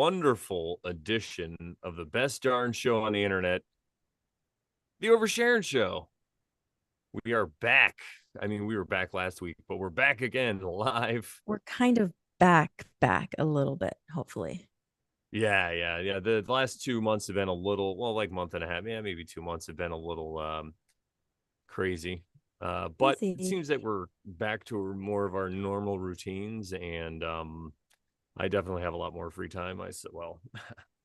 wonderful edition of the best darn show on the internet, the Oversharon Show. We are back. I mean, we were back last week, but we're back again live. We're kind of back a little bit, hopefully. Yeah. The last 2 months have been a little, well, like month and a half, maybe 2 months have been a little crazy. But it Easy. seems that we're back to more of our normal routines, and I definitely have a lot more free time. I said, well,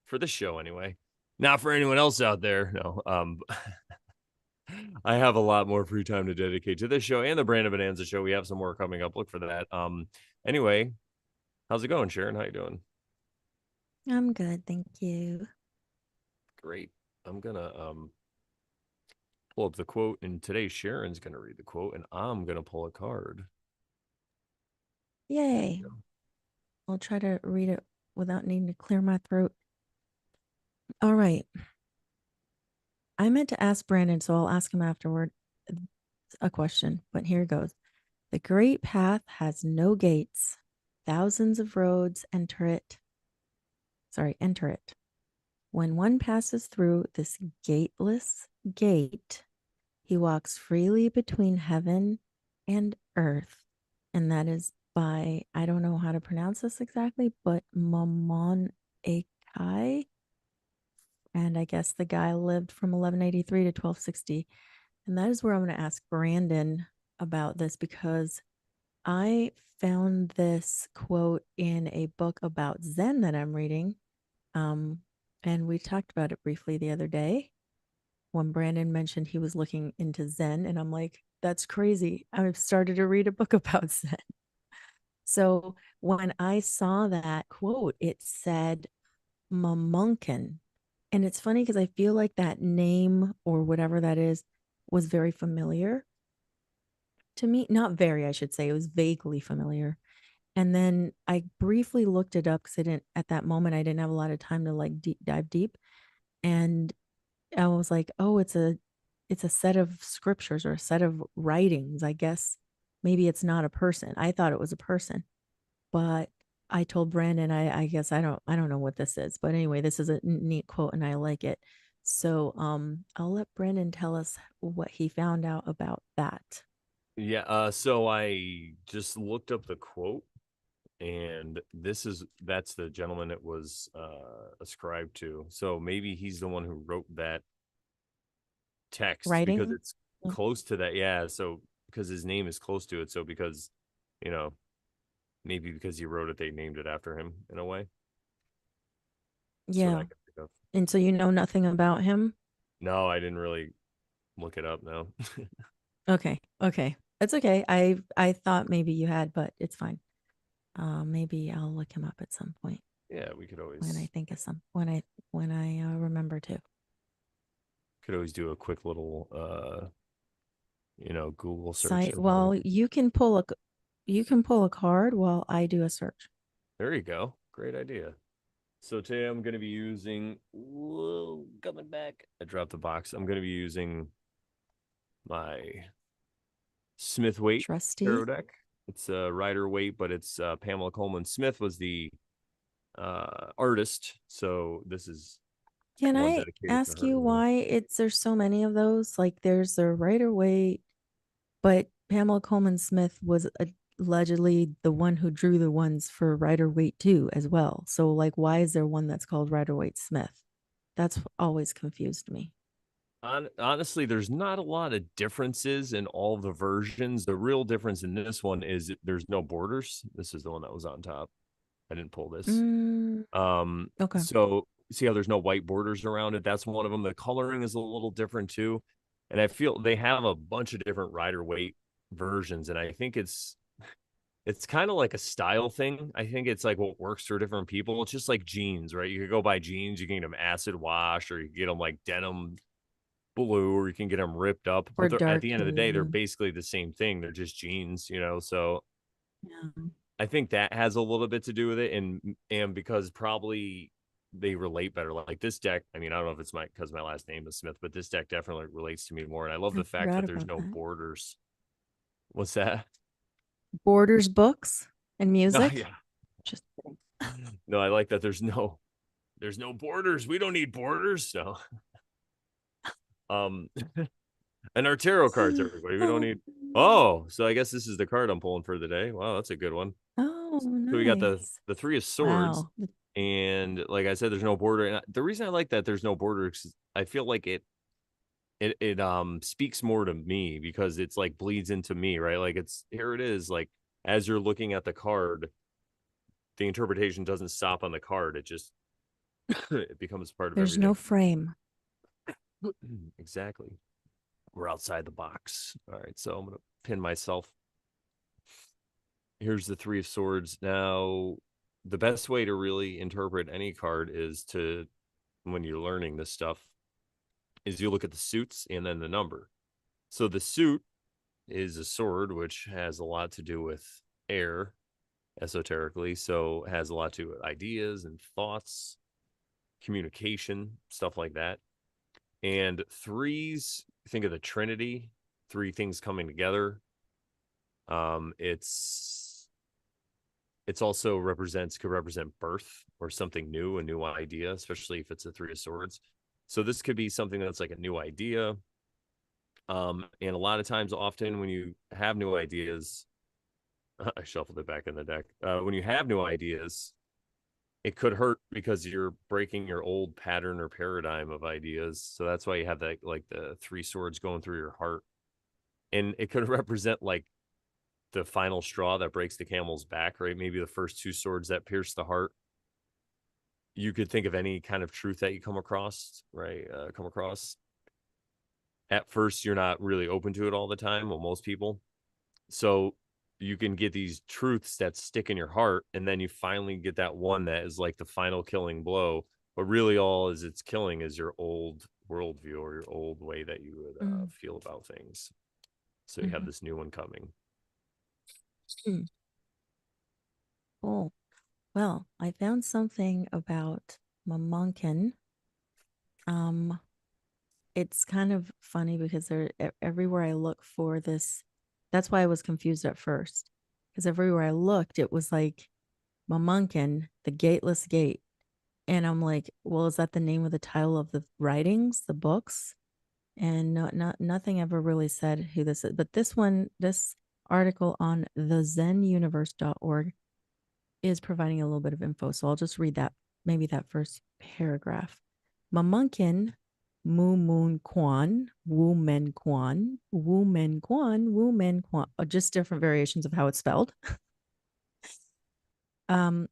for this show anyway. Not for anyone else out there. No. I have a lot more free time to dedicate to this show and the Brandon Bonanza show. We have some more coming up. Look for that. Anyway, how's it going, Sharon? How you doing? I'm good, thank you. Great. I'm gonna pull up the quote, and today Sharon's gonna read the quote, and I'm gonna pull a card. Yay. I'll try to read it without needing to clear my throat. All right. I meant to ask Brandon, so I'll ask him afterward a question, but here goes. The great path has no gates. Thousands of roads enter it. Enter it. When one passes through this gateless gate, he walks freely between heaven and earth. And that is by, I don't know how to pronounce this exactly, but Mamon Akai. And I guess the guy lived from 1183 to 1260. And that is where I'm going to ask Brandon about this, because I found this quote in a book about Zen that I'm reading. And we talked about it briefly the other day when Brandon mentioned he was looking into Zen. And I'm like, that's crazy. I've started to read a book about Zen. So when I saw that quote, it said Mamunkin. And it's funny because I feel like that name or whatever that is was very familiar to me. Not very, I should say. It was vaguely familiar. And then I briefly looked it up because I didn't, at that moment, I didn't have a lot of time to like dive deep. And I was like, oh, it's a set of scriptures or a set of writings. I guess maybe it's not a person. I thought it was a person, but I told Brandon, I guess I don't know what this is. But anyway, this is a neat quote and I like it. So I'll let Brandon tell us what he found out about that. Yeah. So I just looked up the quote, and that's the gentleman it was ascribed to. So maybe he's the one who wrote that text because Writing? it's close to that. Yeah. So because his name is close to it. So because, you know, maybe because he wrote it, they named it after him in a way. That's what I Yeah. can think of. And so you know nothing about him? No, I didn't really look it up. No. Okay. Okay. That's okay. I thought maybe you had, but it's fine. Maybe I'll look him up at some point Yeah, we could when I always think of some when I remember to. do a quick little Google search Site. or whatever. Well, you can pull a card while I do a search. There you go. Great idea. So today I'm going to be using, whoa, coming back. I dropped the box. I'm going to be using my Smith Waite tarot Trusty. deck. It's a Rider Waite, but it's Pamela Coleman Smith was the artist. So this is Can one I dedicated to ask her. you why there's so many of those? Like there's the Rider Waite, but Pamela Coleman Smith was allegedly the one who drew the ones for Rider Waite too as well. So like why is there one that's called Rider Waite Smith? That's always confused me. Honestly, there's not a lot of differences in all the versions. The real difference in this one is there's no borders. This is the one that was on top. I didn't pull this. Mm, okay. So see how there's no white borders around it? That's one of them. The coloring is a little different too. And I feel they have a bunch of different Rider Waite versions, and I think it's kind of like a style thing. I think it's like what works for different people. It's just like jeans, right? You could go buy jeans, you can get them acid wash, or you can get them like denim blue, or you can get them ripped up. Or But they're, at dark the end of the day, they're blue. basically the same thing. They're just jeans. So Yeah. I think that has a little bit to do with it, and because probably they relate better. Like this deck, I mean, I don't know if it's because my last name is Smith, but this deck definitely relates to me more. And I love I the fact forgot that there's about no that. borders. What's that? Borders books and Oh music. yeah, Just kidding. No, I like that there's no borders. We don't need borders. No. Um and our tarot cards, everybody. We don't need Oh, so I guess this is the card I'm pulling for the day. Wow, that's a good one. Oh, So we got nice. the three of swords, Wow. and like I said, there's no border. And the reason I like that there's no border is I feel like it speaks more to me because it's like bleeds into me, right? Like it's here it is, like as you're looking at the card, the interpretation doesn't stop on the card. It just it becomes part of There's no everything. frame. Exactly. We're outside the box. All right, so I'm gonna pin myself. Here's the three of swords. Now, the best way to really interpret any card is to when you're learning this stuff is you look at the suits and then the number. So the suit is a sword, which has a lot to do with air esoterically. So it has a lot to do with ideas and thoughts, communication, stuff like that. And threes, think of the Trinity, three things coming together. Um, it's it's also could represent birth or something new, a new idea, especially if it's a three of swords. So this could be something that's like a new idea. And a lot of times, often when you have new ideas, I shuffled it back in the deck. When you have new ideas, it could hurt because you're breaking your old pattern or paradigm of ideas. So that's why you have that, like the three swords going through your heart. And it could represent like the final straw that breaks the camel's back, right? Maybe the first two swords that pierce the heart. You could think of any kind of truth that you come across, right? Come across. At first, you're not really open to it all the time. Well, most people. So you can get these truths that stick in your heart, and then you finally get that one that is like the final killing blow. But really, all is it's killing is your old worldview or your old way that you would Mm, feel about things. So you have mhm, this new one coming. mm. Cool. Well, I found something about Mamunkin. Um, it's kind of funny because everywhere I look for this, that's why I was confused at first. Because everywhere I looked, it was like Mamunkin, the gateless gate. And I'm like, well, is that the name of the title of the writings, the books? And nothing ever really said who this is. But this article on thezenuniverse.org is providing a little bit of info. So I'll just read that, maybe that first paragraph. Mamunkin, Mu Moon Kwan, Wu Men Kwan, Wu Men Kwan, Wu Men Kwan, just different variations of how it's spelled. um,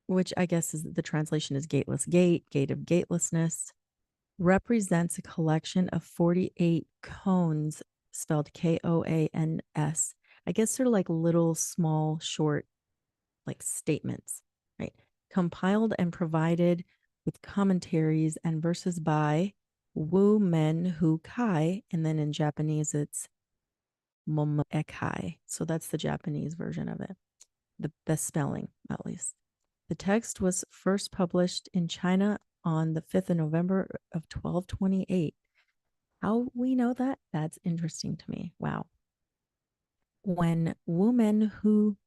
which I guess is the translation is gateless gate, gate of gatelessness, represents a collection of 48 koans spelled Koans. I guess they're like little small short like statements, right? Compiled and provided with commentaries and verses by Wu Men Hu Kai, and then in Japanese it's Momo Ekai. So that's the Japanese version of it, the spelling at least. The text was first published in China on the 5th of November of 1228. How we know that? That's interesting to me. Wow. When Wu Men Hu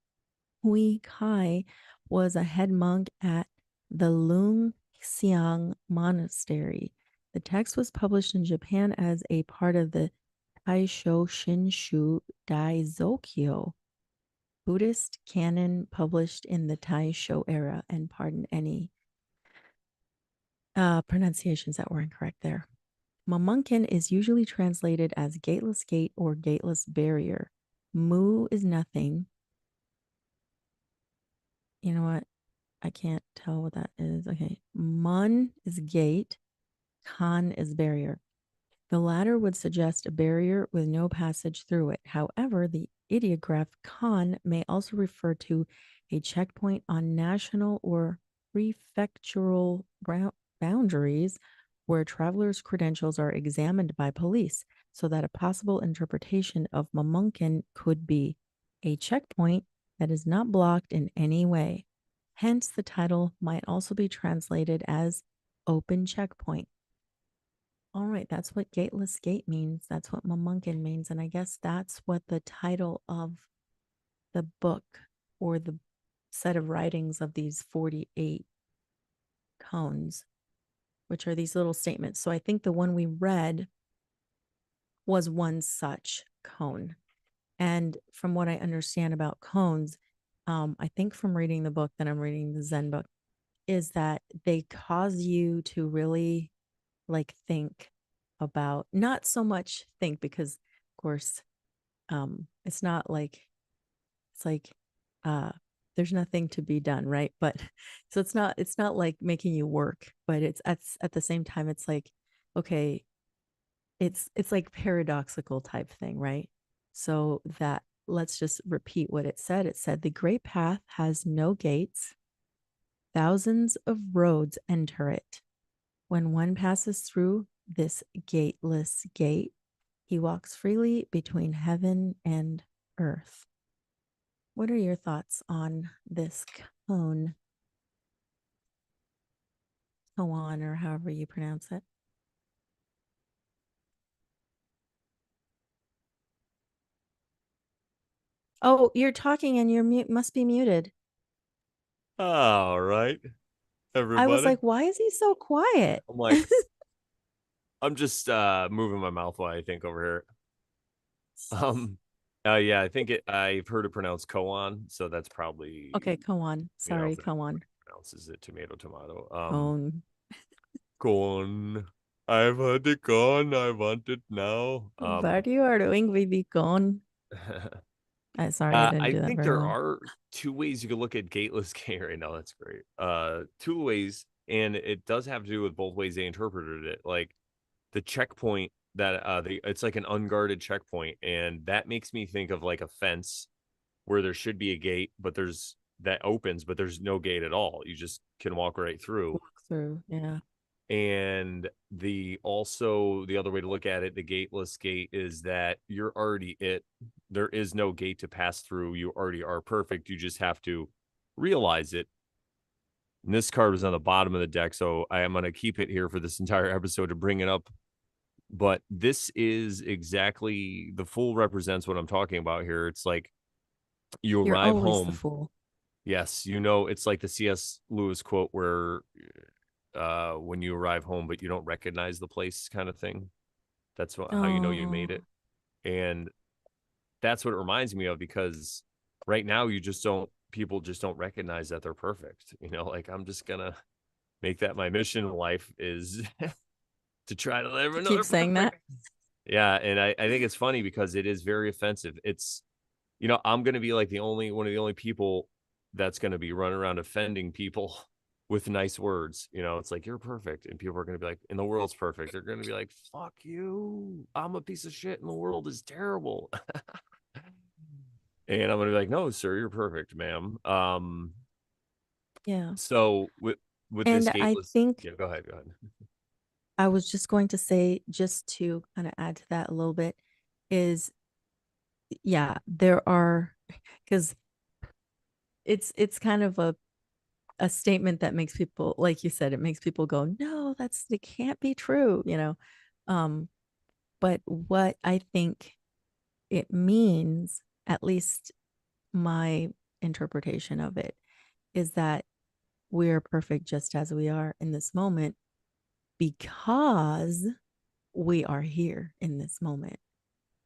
Hui Kai was a head monk at the Lung Xiang Monastery. The text was published in Japan as a part of the Taisho Shinshu Daizokyo Buddhist canon published in the Taisho era. And pardon any pronunciations that were incorrect there. Mamunkin is usually translated as gateless gate or gateless barrier. Mu is nothing. You know what? I can't tell what that is. Okay. Mun is gate, Khan is barrier. The latter would suggest a barrier with no passage through it. However, the ideograph Khan may also refer to a checkpoint on national or prefectural boundaries where travelers' credentials are examined by police, so that a possible interpretation of Mamunkin could be a checkpoint that is not blocked in any way. Hence, the title might also be translated as open checkpoint. All right, that's what gateless gate means. That's what Mamunkin means. And I guess that's what the title of the book or the set of writings of these 48 cones, which are these little statements. So I think the one we read was one such cone. And from what I understand about cones, I think from reading the book that I'm reading, the Zen book, is that they cause you to really like think about, not so much think, because of course it's not like, it's like there's nothing to be done, right? But so it's not like making you work, but it's at the same time it's like, okay, it's like paradoxical type thing, right? So that, let's just repeat what it said. It said the great path has no gates, thousands of roads enter it. When one passes through this gateless gate, he walks freely between heaven and earth. What are your thoughts on this cone? Koan, or however you pronounce it. Oh, you're talking and you're mute, must be muted. All right, I was everybody. like, why is he so quiet? I'm like, I'm just moving my mouth while I think over here. Um, yeah, I think I've heard it pronounced koan, so that's Okay, probably, koan. Sorry, if anyone koan. pronounces it tomato tomato. Cone. Corn. I've had the corn. I want it now. What you are doing, baby cone? Sorry, I didn't I do that think very there well. are two ways you could look at gateless gate right now. That's great. Two ways, and it does have to do with both ways they interpreted it. Like the checkpoint that it's like an unguarded checkpoint, and that makes me think of like a fence where there should be a gate, but that opens, but there's no gate at all. You just can walk right through. Walk through. Yeah. And the other way to look at it, the gateless gate, is that you're already it. There is no gate to pass through. You already are perfect. You just have to realize it. And this card was on the bottom of the deck, so I am going to keep it here for this entire episode to bring it up. But this is exactly, the fool represents what I'm talking about here. It's like you You're arrive always the home. fool. Yes, it's like the C.S. Lewis quote where when you arrive home, but you don't recognize the place, kind of thing. That's how you know you made Oh, it. And that's what it reminds me of, because right now people just don't recognize that they're perfect. Like, I'm just gonna make that my mission in life, is to try to let to everyone know keep they're saying perfect. that. Yeah, and I think it's funny because it is very offensive. I'm gonna be like one of the only people that's gonna be running around offending people with nice words. It's like, you're perfect, and people are gonna be like, and the world's perfect. They're gonna be like, fuck you, I'm a piece of shit, and the world is terrible. And I'm gonna be like, no, sir, you're perfect, ma'am. Yeah. So with this And I gateless, think yeah, go ahead, go ahead. I was just going to say, just to kind of add to that a little bit, is yeah, there are, because it's kind of a statement that makes people, like you said, it makes people go, no, it can't be true. Um, but what I think it means, at least my interpretation of it, is that we're perfect just as we are in this moment, because we are here in this moment.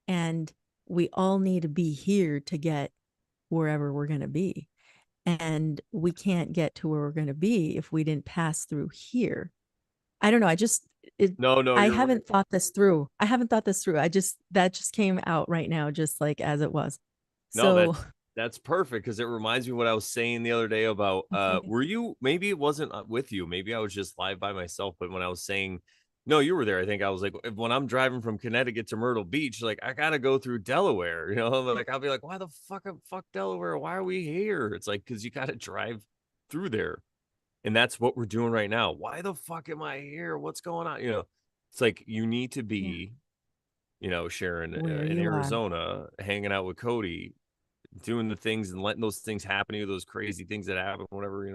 And we all need to be here to get wherever we're going to be. And we can't get to where we're going to be if we didn't pass through here. I don't know. No, I you're right. haven't thought this through. I haven't thought this through. That just came out right now, just like as it was. No, So, that's perfect, because it reminds me of what I was saying the other day about okay. were you, maybe it wasn't with you, maybe I was just live by myself, but when I was saying, no, you were there, I think I was like, when I'm driving from Connecticut to Myrtle Beach, like, I gotta go through Delaware, like, I'll be like, why the fuck Delaware, why are we here? It's like, because you gotta drive through there, and that's what we're doing right now. Why the fuck am I here? What's going on? It's like, you need to Yeah. be, Sharon, Where in you are. Arizona, hanging out with Cody, doing the things and letting those things happen to you, those crazy things that happen, whatever,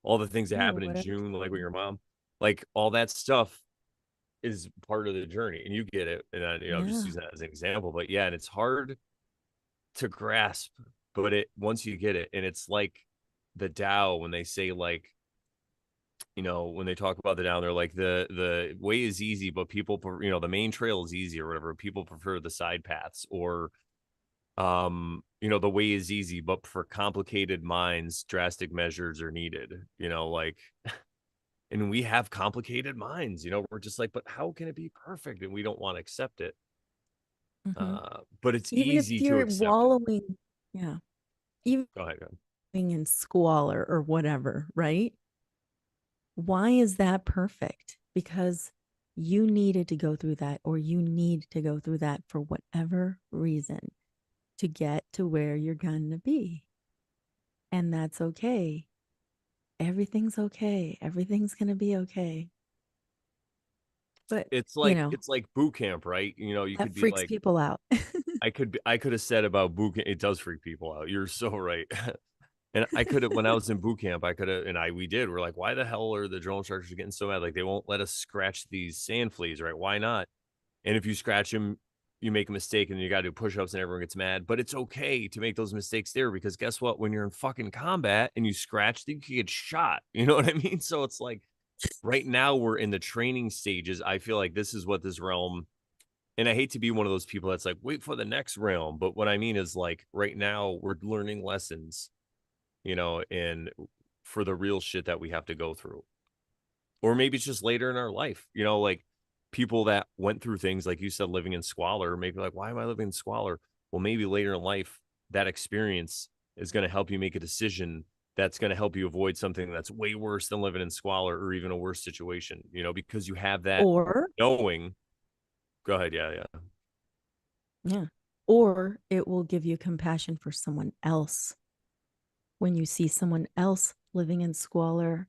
all the things that Yeah. happen in Whatever. June, like with your mom, like all that stuff is part of the journey, and you get it. And I'm just Yeah. using that as an example, but yeah, and it's hard to grasp, but once you get it, and it's like the Tao, when they say like, when they talk about the Tao, they're like the way is easy, but people, the main trail is easy or whatever. People prefer the side paths, or the way is easy, but for complicated minds, drastic measures are needed. Like, and we have complicated minds. We're just like, but how can it be perfect? And we don't want to accept it. Mhm. But it's Even if easy to you're accept it. wallowing, yeah, even Go ahead. Go ahead. in squalor or whatever, right? Why is that perfect? Because you needed to go through that, or you need to go through that for whatever reason to get to where you're going to be. And that's okay. Everything's okay. Everything's going to be okay. But, It's like boot camp, right? You that could be freaks like, people out. I could have said about boot camp, it does freak people out. You're so right. And I could have, when I was in boot camp, I could have, and we did. We're like, why the hell are the drill instructors getting so mad? Like, they won't let us scratch these sand fleas, right? Why not? And if you scratch them, you make a mistake and you got to do push ups and everyone gets mad. But it's okay to make those mistakes there, because guess what? When you're in fucking combat and you scratch them, you can get shot. You know what I mean? So it's like right now we're in the training stages. I feel like this is what this realm, and I hate to be one of those people that's like, wait for the next realm. But what I mean is, like, right now we're learning lessons, and for the real shit that we have to go through. Or maybe it's just later in our life, like people that went through things, like you said, living in squalor, maybe like, why am I living in squalor? Well, maybe later in life, that experience is going to help you make a decision that's going to help you avoid something that's way worse than living in squalor, or even a worse situation, because you have that Or, knowing. Go ahead. Yeah. Yeah. yeah, or it will give you compassion for someone else. When you see someone else living in squalor,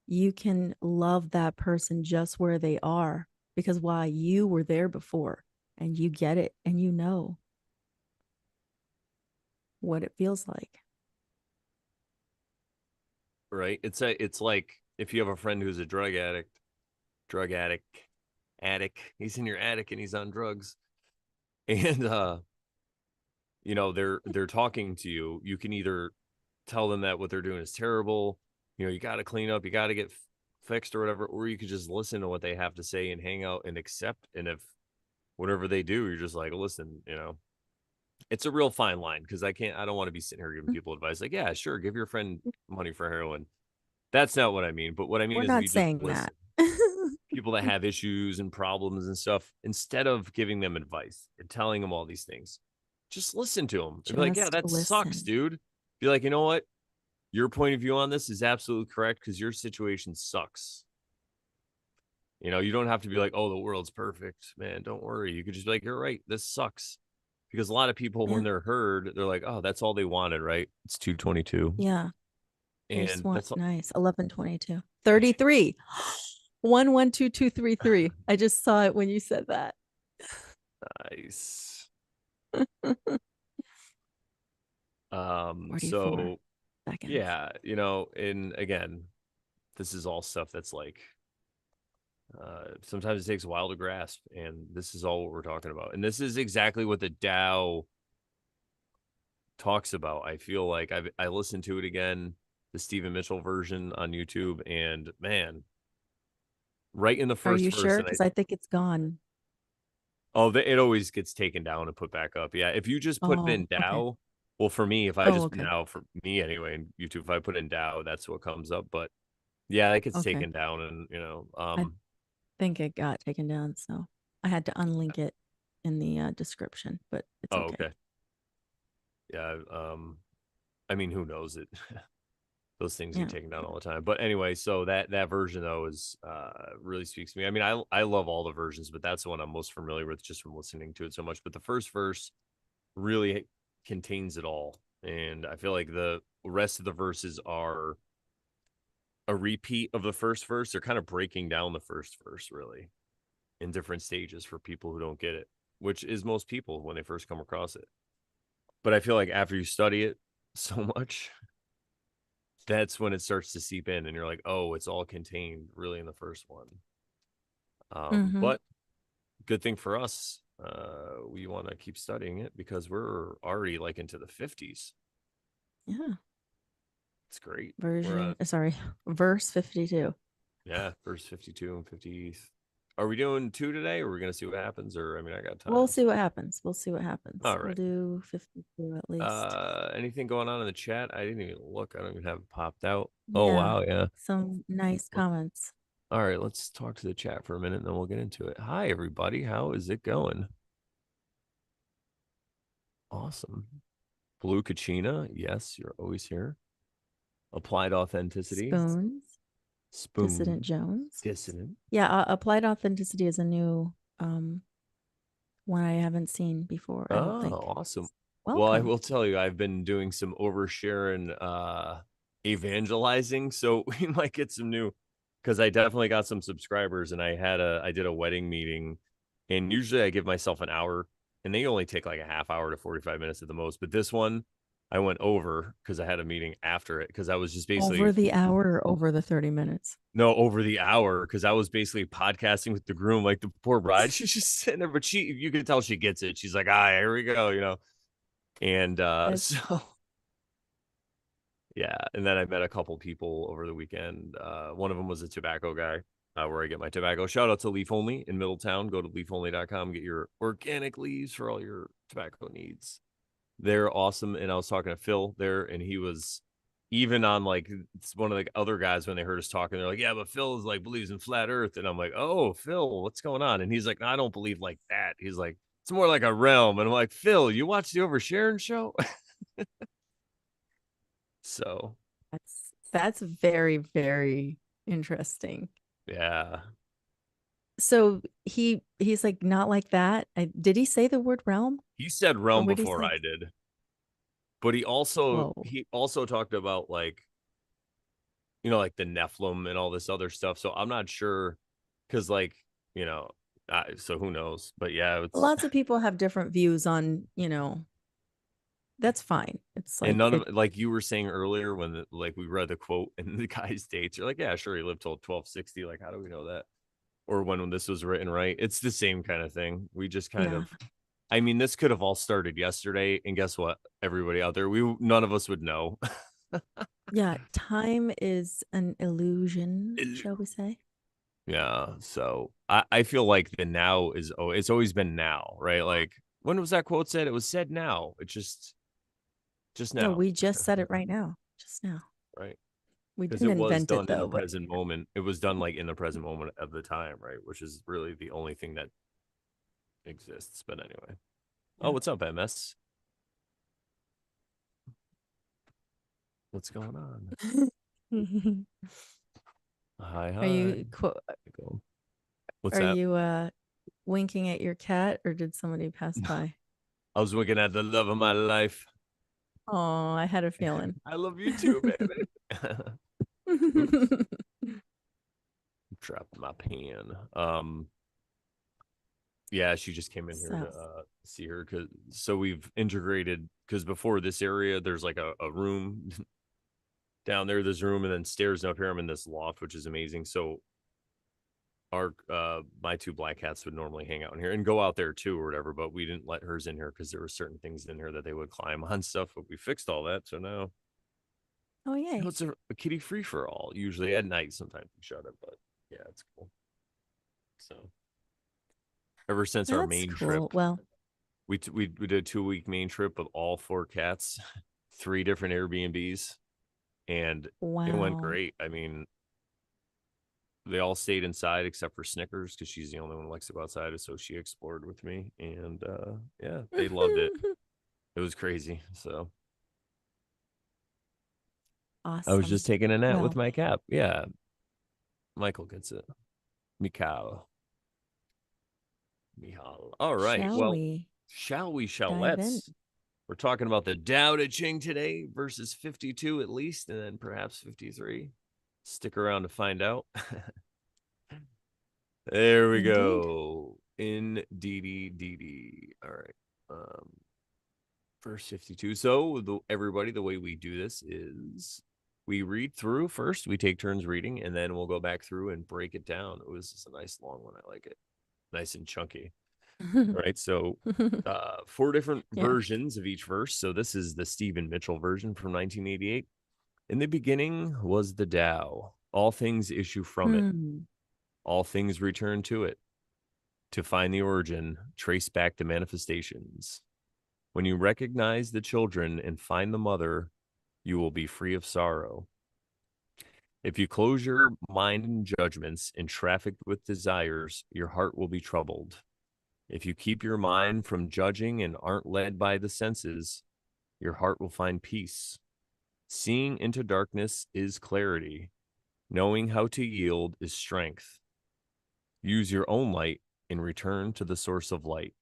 you can love that person just where they are, because why, you were there before and you get it, and you know what it feels like. Right. It's like if you have a friend who's a drug addict, he's in your attic and he's on drugs. And they're talking to you. You can either tell them that what they're doing is terrible, you got to clean up, you got to get fixed or whatever, or you could just listen to what they have to say and hang out and accept. And if whatever they do, you're just like, listen, it's a real fine line, because I don't want to be sitting here giving people advice like, yeah, sure, give your friend money for heroin. That's not what I mean. But what I mean We're is, if not you just saying that. listen, people that have issues and problems and stuff, instead of giving them advice and telling them all these things, just listen to them and be like, yeah, Just that sucks, listen. dude. Be like, you know what? Your point of view on this is absolutely correct, because your situation sucks. You don't have to be like, oh, the world's perfect, man. Don't worry. You could just be like, you're right. This sucks. Because a lot of people, Yeah. when they're heard, they're like, oh, that's all they wanted, right? It's 222. Yeah. They just And want that's all. nice. 1122. 33. 112233. I just saw it when you said that. Nice. 44 So seconds. yeah, and again, this is all stuff that's like, sometimes it takes a while to grasp, and this is all what we're talking about. And this is exactly what the Tao talks about. I feel like I listened to it again, the Stephen Mitchell version on YouTube, and man, right in the Are first you verse, sure? and Because I think it's gone. it always gets taken down and put back up. Yeah, if you just put it Oh, in okay. Tao, well, for me, if I Oh, just okay. now for me anyway, in YouTube, if I put in Tao, that's what comes up. But yeah, it gets Okay. taken down, and I think it got taken down. So I had to unlink it in the description, but it's oh, okay. okay, yeah, I mean, who knows it? Those things get Yeah. taken down all the time. But anyway, so that version though is really speaks to me. I mean, I love all the versions, but that's the one I'm most familiar with just from listening to it so much. But the first verse really contains it all, and I feel like the rest of the verses are a repeat of the first verse. They're kind of breaking down the first verse really in different stages for people who don't get it, which is most people when they first come across it. But I feel like after you study it so much, that's when it starts to seep in, and you're like, oh, it's all contained really in the first one. Mm-hmm. But good thing for us, we want to keep studying it, because we're already like into the 50s. Yeah. It's great. We're version. Sorry, verse 52. yeah, verse 52 and 50. Are we doing 2 today, or are we gonna see what happens? Or I mean, I got We'll time. see what happens. We'll see what happens. All We'll right. do 52 at least. Anything going on in the chat? I didn't even look. I don't even have it popped out. Oh Yeah, wow, yeah. some nice comments. All right, let's talk to the chat for a minute and then we'll get into it. Hi everybody, how is it going? Awesome. Blue Kachina, yes, you're always here. Applied authenticity. Spoons, Dissident Spoon. Jones. Dissonant. Yeah, applied authenticity is a new one I haven't seen before, I don't Oh, think. awesome. Well, I Welcome. will tell you, I've been doing some oversharing evangelizing, so we might get some new because I definitely got some subscribers and I did a wedding meeting and usually I give myself an hour and they only take like a half hour to 45 minutes at the most. But this one I went over because I had a meeting after it because I was just basically Over the hour or over the 30 minutes? no, over the hour because I was basically podcasting with the groom, like the poor bride. She's just sitting there, but you can tell she gets it. She's like, ah, here we go, you know. And That's so yeah, and then I met a couple people over the weekend. One of them was a tobacco guy, where I get my tobacco. Shout out to Leaf Only in Middletown. Go to leafonly.com, get your organic leaves for all your tobacco needs. They're awesome. And I was talking to Phil there, and he was even on like it's one of the other guys when they heard us talking, they're like, yeah, but Phil is like believes in flat earth. And I'm like, oh, Phil, what's going on? And he's like, no, I don't believe like that. He's like, it's more like a realm. And I'm like, Phil, you watch the Oversharing show? So that's very, very interesting. yeah. So he's like not like that. Did he say the word realm? He said Or realm what did he before say? I did. But Whoa. he also talked about like like the Nephilim and all this other stuff. So I'm not sure because like you know so who knows? But yeah, it's Lots of people have different views on, that's fine. It's and like none of it, like you were saying earlier when like we read the quote and the guy's dates. You're like, yeah, sure, he lived till 1260. Like, how do we know that? Or when this was written, right? It's the same kind of thing. We just kind yeah. of. I mean, this could have all started yesterday, and guess what? Everybody out there, we none of us would know. Yeah, time is an illusion, shall we say? Yeah. So I feel like the now is it's always been now, right? Like when was that quote said? It was said now. It's just No, now. we just said it right now, just now. Right. We Because didn't it was invent it done in the though, but present moment. It was done like in the present moment of the time, right? Which is really the only thing that exists. But anyway. Oh, yeah. what's up, MS? What's going on? Hi, Are hi. you What's are that? you winking at your cat or did somebody pass by? I was looking at the love of my life. Oh, I had a feeling. I love you too, baby. Oops, dropped my pen. Yeah, she just came in here So, to see her because so we've integrated because before this area there's like a room down there, this room, and then stairs up here. I'm in this loft, which is amazing. So our my two black cats would normally hang out in here and go out there too or whatever, but we didn't let hers in here because there were certain things in here that they would climb on stuff, but we fixed all that. So now oh yay. it's a kitty free for all. Usually at night, sometimes we shut it, but yeah, it's cool. So ever since our That's main cool. trip, Well, we did a 2 week main trip with all 4 cats, 3 different Airbnbs, and it went wow. great. I mean, they all stayed inside except for Snickers because she's the only one who likes to go outside. So she explored with me, and yeah, they loved it. It was crazy. So I was just Awesome. taking a nap with Well, my cat. Yeah, Michael gets it. Mikhail. Mihal. All right. shall Well, we shall we? Shall dive in? let's. We're talking about the Tao Te Ching today versus 52 at least, and then perhaps 53. Stick around to find out. There we Indeed. go. Indeedy. All right. Verse 52. So, everybody, the way we do this is we read through first, we take turns reading, and then we'll go back through and break it down. It was just a nice long one. I like it. Nice and chunky. All right. So, 4 different Yeah. versions of each verse. So, this is the Stephen Mitchell version from 1988. In the beginning was the Tao. All things issue from it. Hmm. All things return to it. To find the origin, trace back the manifestations. When you recognize the children and find the mother, you will be free of sorrow. If you close your mind in judgments and traffic with desires, your heart will be troubled. If you keep your mind from judging and aren't led by the senses, your heart will find peace. Seeing into darkness is clarity. Knowing how to yield is strength. Use your own light and return to the source of light.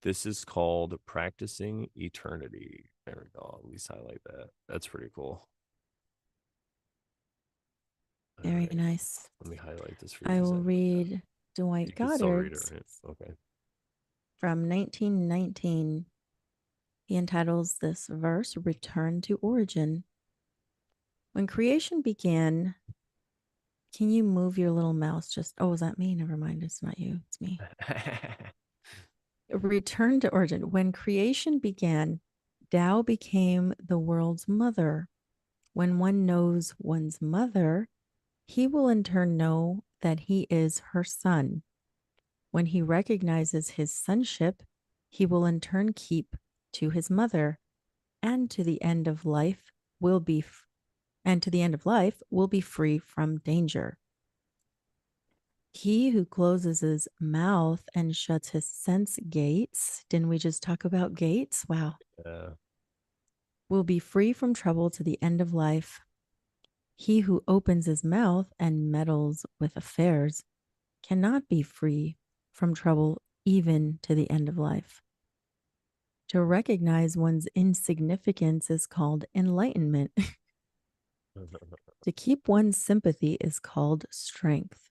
This is called practicing eternity. There we go. I'll at least highlight that. That's pretty cool. All Very right. nice. Let me highlight this for you I because will read you Dwight can still read it, Goddard's right? Okay. from 1919. He entitles this verse Return to Origin. When creation began, can you move your little mouse? Just, oh, is that me? Never mind. It's not you. It's me. Return to origin. When creation began, Tao became the world's mother. When one knows one's mother, he will in turn know that he is her son. When he recognizes his sonship, he will in turn keep to his mother, and to the end of life will be free from danger. He who closes his mouth and shuts his sense gates, didn't we just talk about gates? Wow. Yeah. Will be free from trouble to the end of life. He who opens his mouth and meddles with affairs cannot be free from trouble even to the end of life. To recognize one's insignificance is called enlightenment. To keep one's sympathy is called strength.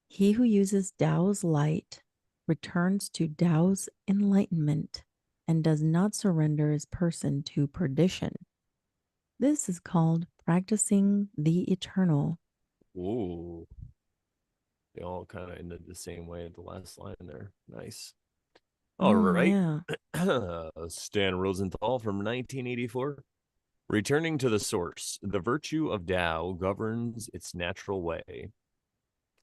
He who uses Tao's light returns to Tao's enlightenment and does not surrender his person to perdition. This is called practicing the eternal. Ooh. They all kind of ended the same way at the last line there. Nice. All right. Yeah. Stan Rosenthal from 1984. Returning to the source, the virtue of Tao governs its natural way.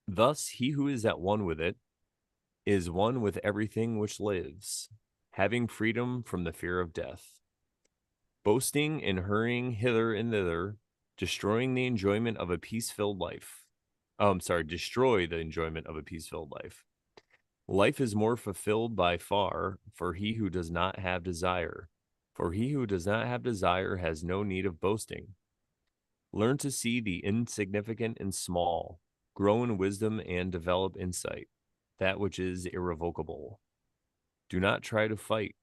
Thus, he who is at one with it is one with everything which lives, having freedom from the fear of death. Boasting and hurrying hither and thither, destroying the enjoyment of a peace-filled life. Oh, I'm sorry, destroy the enjoyment of a peace-filled life. Life is more fulfilled by far for he who does not have desire. For he who does not have desire has no need of boasting. Learn to see the insignificant and small, grow in wisdom and develop insight, that which is irrevocable. Do not try to fight,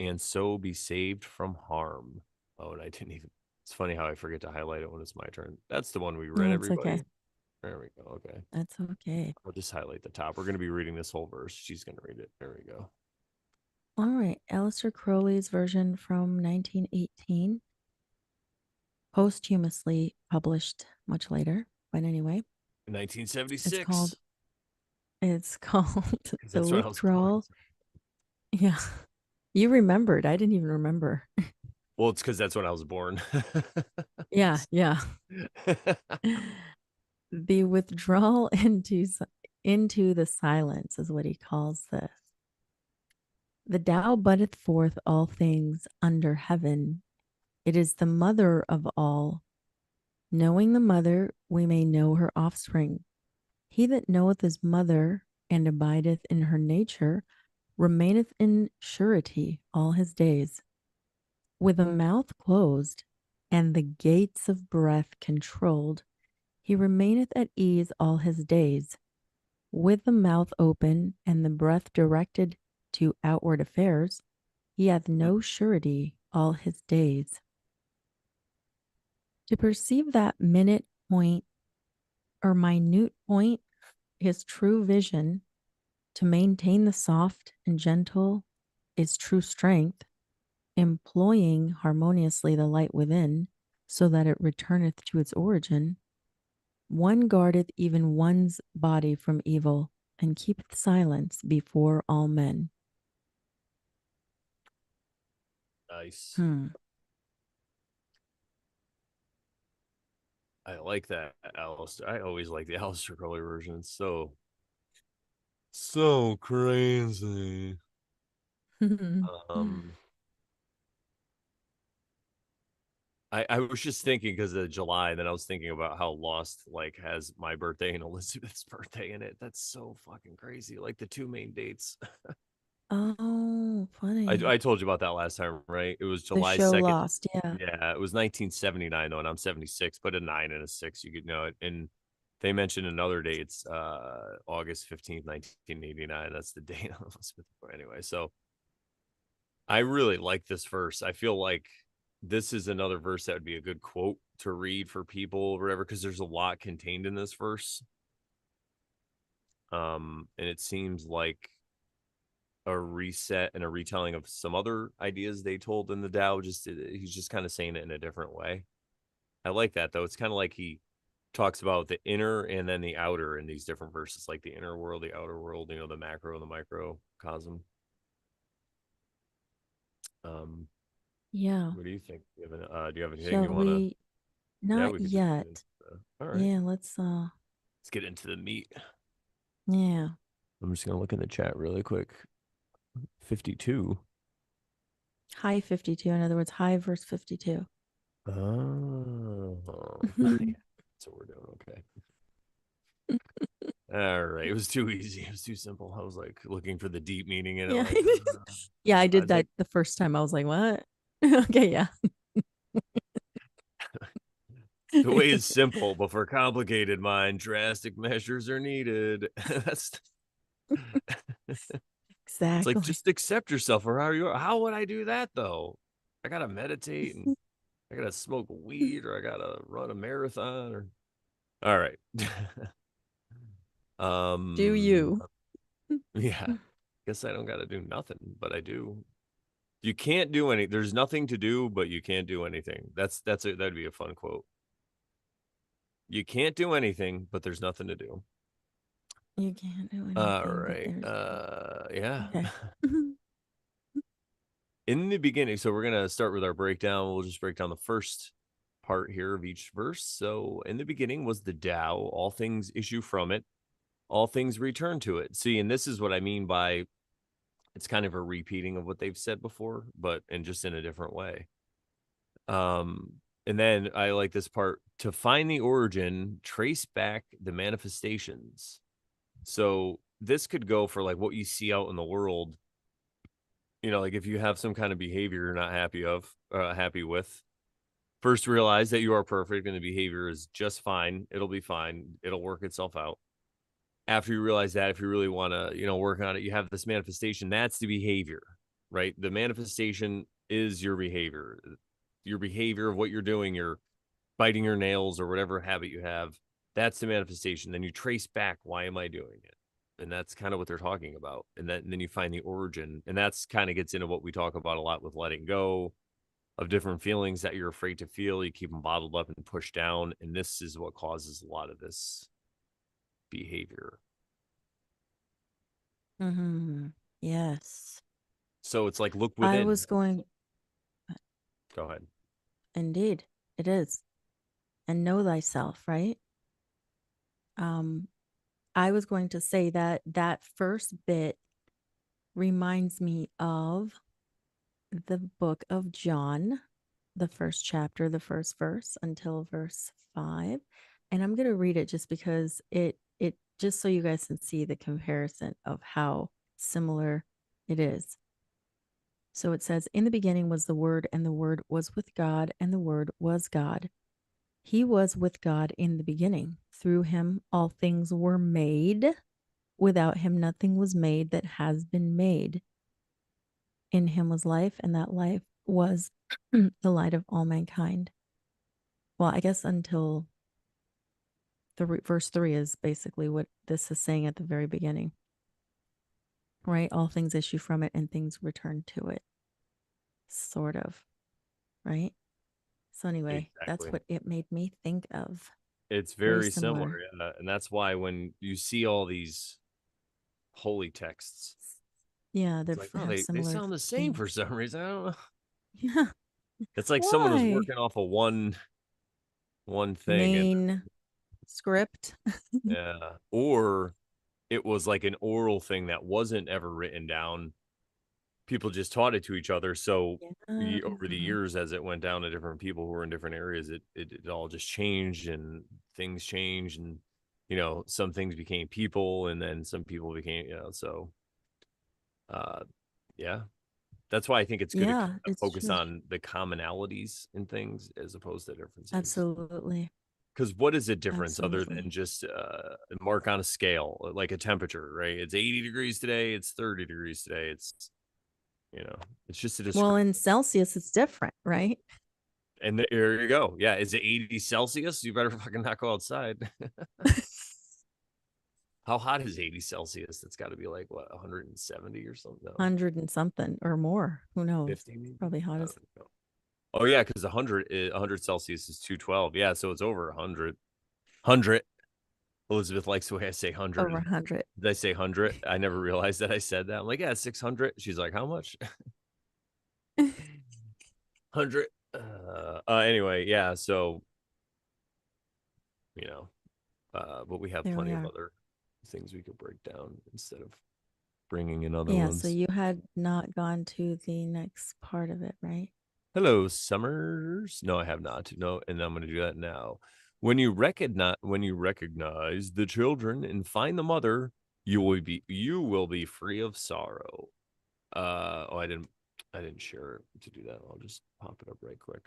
and so be saved from harm. Oh, and I didn't even. It's funny how I forget to highlight it when it's my turn. That's the one we read, No, it's okay. everybody. There we go. Okay. That's okay. I'll just highlight the top. We're going to be reading this whole verse. She's going to read it. There we go. All right. Aleister Crowley's version from 1918, posthumously published much later. But anyway, it's 1976. called it's called Because The that's when I was born. Withdrawal. Yeah. You remembered. I didn't even remember. Well, it's because that's when I was born. Yeah, yeah. The withdrawal into the silence is what he calls this. The Tao buddeth forth all things under heaven. It is the mother of all. Knowing the mother, we may know her offspring. He that knoweth his mother and abideth in her nature remaineth in surety all his days. With a mouth closed and the gates of breath controlled, he remaineth at ease all his days. With the mouth open and the breath directed to outward affairs, he hath no surety all his days. To perceive that minute point or minute point, his true vision, to maintain the soft and gentle is true strength, employing harmoniously the light within, so that it returneth to its origin. One guardeth even one's body from evil, and keepeth silence before all men. Nice. Hmm. I like that Aleister. I always like the Aleister Crowley version. It's so crazy. Um, I was just thinking because of July, and then I was thinking about how Lost like has my birthday and Elizabeth's birthday in it. That's so fucking crazy. Like the two main dates. Oh, I funny. told you about that last time, right? It was The July show 2nd. Lost. Yeah. Yeah, it was 1979 though, and I'm 76. Put a 9 and a 6, you could know it. And they mentioned another date. It's August 15th, 1989. That's the date. Anyway, so I really like this verse. I feel like this is another verse that would be a good quote to read for people or whatever, because there's a lot contained in this verse. And it seems like a reset and a retelling of some other ideas they told in the Tao. Just he's just kind of saying it in a different way. I like that though. It's kind of like he talks about the inner and then the outer in these different verses, like the inner world, the outer world, the macro and the microcosm. Um, Yeah. what do you think? Do you have anything Shall you want to? we? Yeah, Not we could just get yet. into all right. Yeah, Let's get into the meat. yeah. I'm just gonna look in the chat really quick. 52. High 52. In other words, high verse 52. Oh, yeah. So we're doing okay. All right. It was too easy. It was too simple. I was like looking for the deep meaning in it. Yeah. Like, Yeah, I I did was that like, the first time. I was like, what? Okay, yeah. the way is simple, but for complicated mind, drastic measures are needed. That's it's like Exactly. just accept yourself for how you are. How would I do that though? I gotta meditate and I gotta smoke weed or I gotta run a marathon or all right. Do um you? yeah. Guess I don't gotta do nothing, but I do. You can't do any there's nothing to do, but you can't do anything. That'd be a fun quote. You can't do anything, but there's nothing to do. You can't do All anything, but right. there's Yeah. okay. In the beginning, so we're gonna start with our breakdown. We'll just break down the first part here of each verse. So in the beginning was the Tao, all things issue from it, all things return to it. See, and this is what I mean by it's kind of a repeating of what they've said before, but and just in a different way. Um, and then I like this part to find the origin, trace back the manifestations. So this could go for like what you see out in the world. Like if you have some kind of behavior you're not happy with, first realize that you are perfect and the behavior is just fine. It'll be fine. It'll work itself out. After you realize that, if you really want to, work on it, you have this manifestation. That's the behavior, right? The manifestation is your behavior of what you're doing. You're biting your nails or whatever habit you have. That's the manifestation. Then you trace back, why am I doing it? And that's kind of what they're talking about. And then you find the origin. And that's kind of gets into what we talk about a lot with letting go of different feelings that you're afraid to feel. You keep them bottled up and pushed down. And this is what causes a lot of this behavior. Yes. So it's like look I within. was going Go ahead. indeed, it is. And know thyself, right? Um, I was going to say that that first bit reminds me of the book of John, the first chapter, the first verse until verse 5. And I'm going to read it just because it just so you guys can see the comparison of how similar it is. So it says, in the beginning was the Word, and the Word was with God, and the Word was God. He was with God in the beginning. Through him, all things were made. Without him, nothing was made that has been made. In him was life, and that life was the light of all mankind. Well, I guess until the verse 3 is basically what this is saying at the very beginning, right? All things issue from it and things return to it, sort of, right? So, anyway, that's Exactly. what it made me think of. It's Very very similar. similar. And that's why when you see all these holy texts, Yeah, it's like, they oh, have they similar sound the same for themes. some reason. I don't know. Yeah. It's like someone was Why? working off of one one thing, and main script. yeah, or it was like an oral thing that wasn't ever written down. People just taught it to each other. So Yeah. over the years, as it went down to different people who were in different areas, it all just changed and things changed, and some things became people, and then some people became so uh yeah. That's why I think it's good to kind Yeah, of it's focus true. on the commonalities in things as opposed to differences. Absolutely. Because what is a difference other than Absolutely. just mark on a scale, like a temperature, right? It's 80 degrees today. It's 30 degrees today. You know, it's just a Well, description. in Celsius, it's different, right? And there you go. Yeah. Is it 80 Celsius? You better fucking not go outside. How hot is 80 Celsius? That's got to be like, what, 170 or something? No, 100 and something or more. Who knows? 50 maybe? Probably I hot as don't know. Oh, yeah. Because 100 Celsius is 212. Yeah. So it's over 100. 100. Elizabeth likes the way I say 100. over 100. Did I say 100? I never realized that I said that. I'm like, yeah, 600. She's like, how much? 100. Anyway, yeah. So, you know, but we have There we plenty of are. other things we could break down instead of bringing in other Yeah, so ones. you had not gone to the next part of it, right? Hello, Summers. No, I have not. No, and I'm going to do that now. When you recognize the children and find the mother, you will be free of sorrow. Oh, I didn't share it to do that. I'll just pop it up right quick.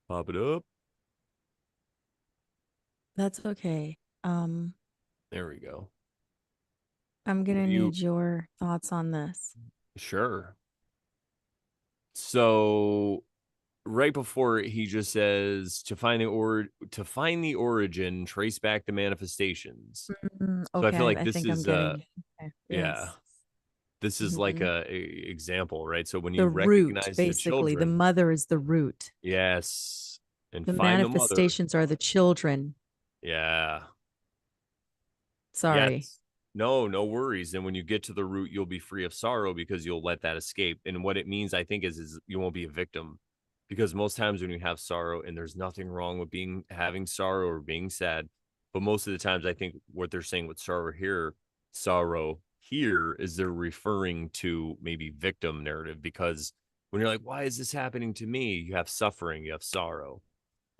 Pop it up. That's okay. There we go. I'm What gonna do you need your thoughts on this. Sure. So right before he just says to find the origin, trace back the manifestations. So I feel Okay, like I this think I'm is getting okay. yeah, Yes. this is like Mhm. a example, right? So when The you root, recognize the basically. The children, mother is the root. yes, and The find the mother, manifestations are the children. yeah. Sorry. Yes. No, no worries. And when you get to the root, you'll be free of sorrow because you'll let that escape. And what it means, I think, is you won't be a victim. Because most times when you have sorrow, and there's nothing wrong with having sorrow or being sad, but most of the times I think what they're saying with sorrow here is they're referring to maybe victim narrative, because when you're like, why is this happening to me? You have suffering, you have sorrow.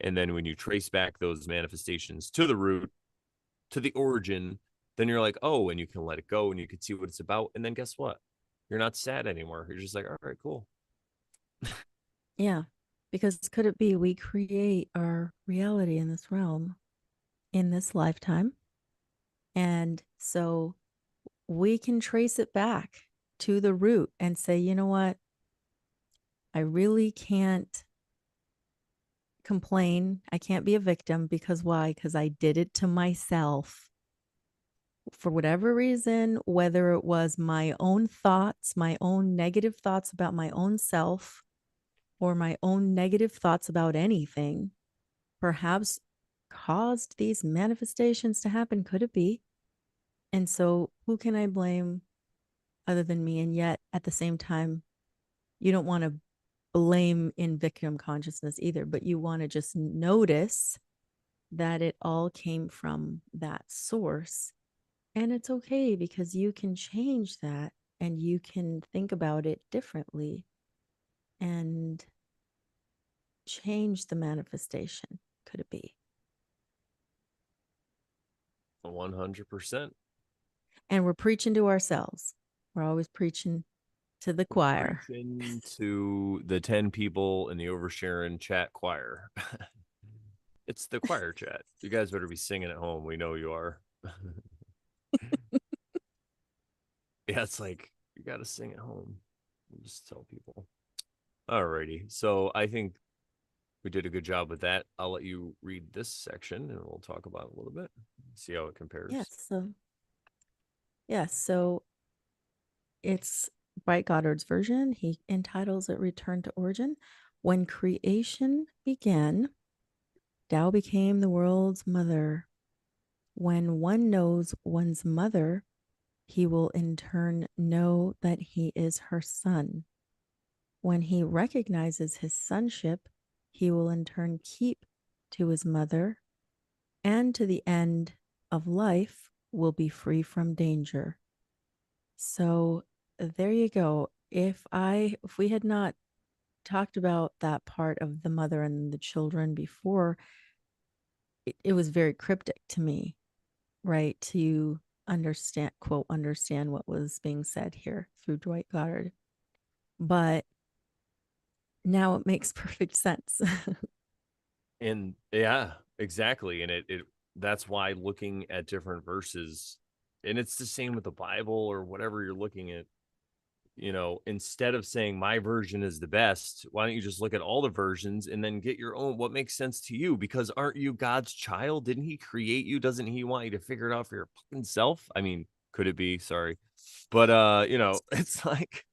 And then when you trace back those manifestations to the root, to the origin, then you're like, oh, and you can let it go and you can see what it's about. And then guess what? You're not sad anymore. You're just like, all right, cool. Yeah. Because could it be we create our reality in this realm in this lifetime? And so we can trace it back to the root and say, you know what? I really can't complain. I can't be a victim because why? Because I did it to myself for whatever reason, whether it was my own thoughts, my own negative thoughts about my own self, or my own negative thoughts about anything, perhaps caused these manifestations to happen. Could it be? And so, who can I blame other than me? And yet, at the same time, you don't want to blame in victim consciousness either, but you want to just notice that it all came from that source. And it's okay because you can change that and you can think about it differently and change the manifestation. Could it be? 100%. And we're preaching to ourselves. We're always preaching to the We're choir. preaching to the 10 people in the Oversharon chat choir. It's the choir chat. You guys better be singing at home. We know you are. Yeah, it's like you got to sing at home. Just tell people. Alrighty. So I think we did a good job with that. I'll let you read this section and we'll talk about it a little bit. See how it Yes. compares. So it's Dwight Goddard's version. He entitles it Return to Origin. When creation began, Tao became the world's mother. When one knows one's mother, he will in turn know that he is her son. When he recognizes his sonship, he will in turn keep to his mother, and to the end of life will be free from danger. So there you go. If we had not talked about that part of the mother and the children before, it was very cryptic to me, right? To understand, quote, understand what was being said here through Dwight Goddard. But now it makes perfect sense. And yeah, exactly. And it that's why looking at different verses, and it's the same with the Bible or whatever you're looking at, instead of saying my version is the best, why don't you just look at all the versions and then get your own, what makes sense to you? Because aren't you God's child? Didn't he create you? Doesn't he want you to figure it out for your fucking self? I mean, could it be? Sorry. But it's like,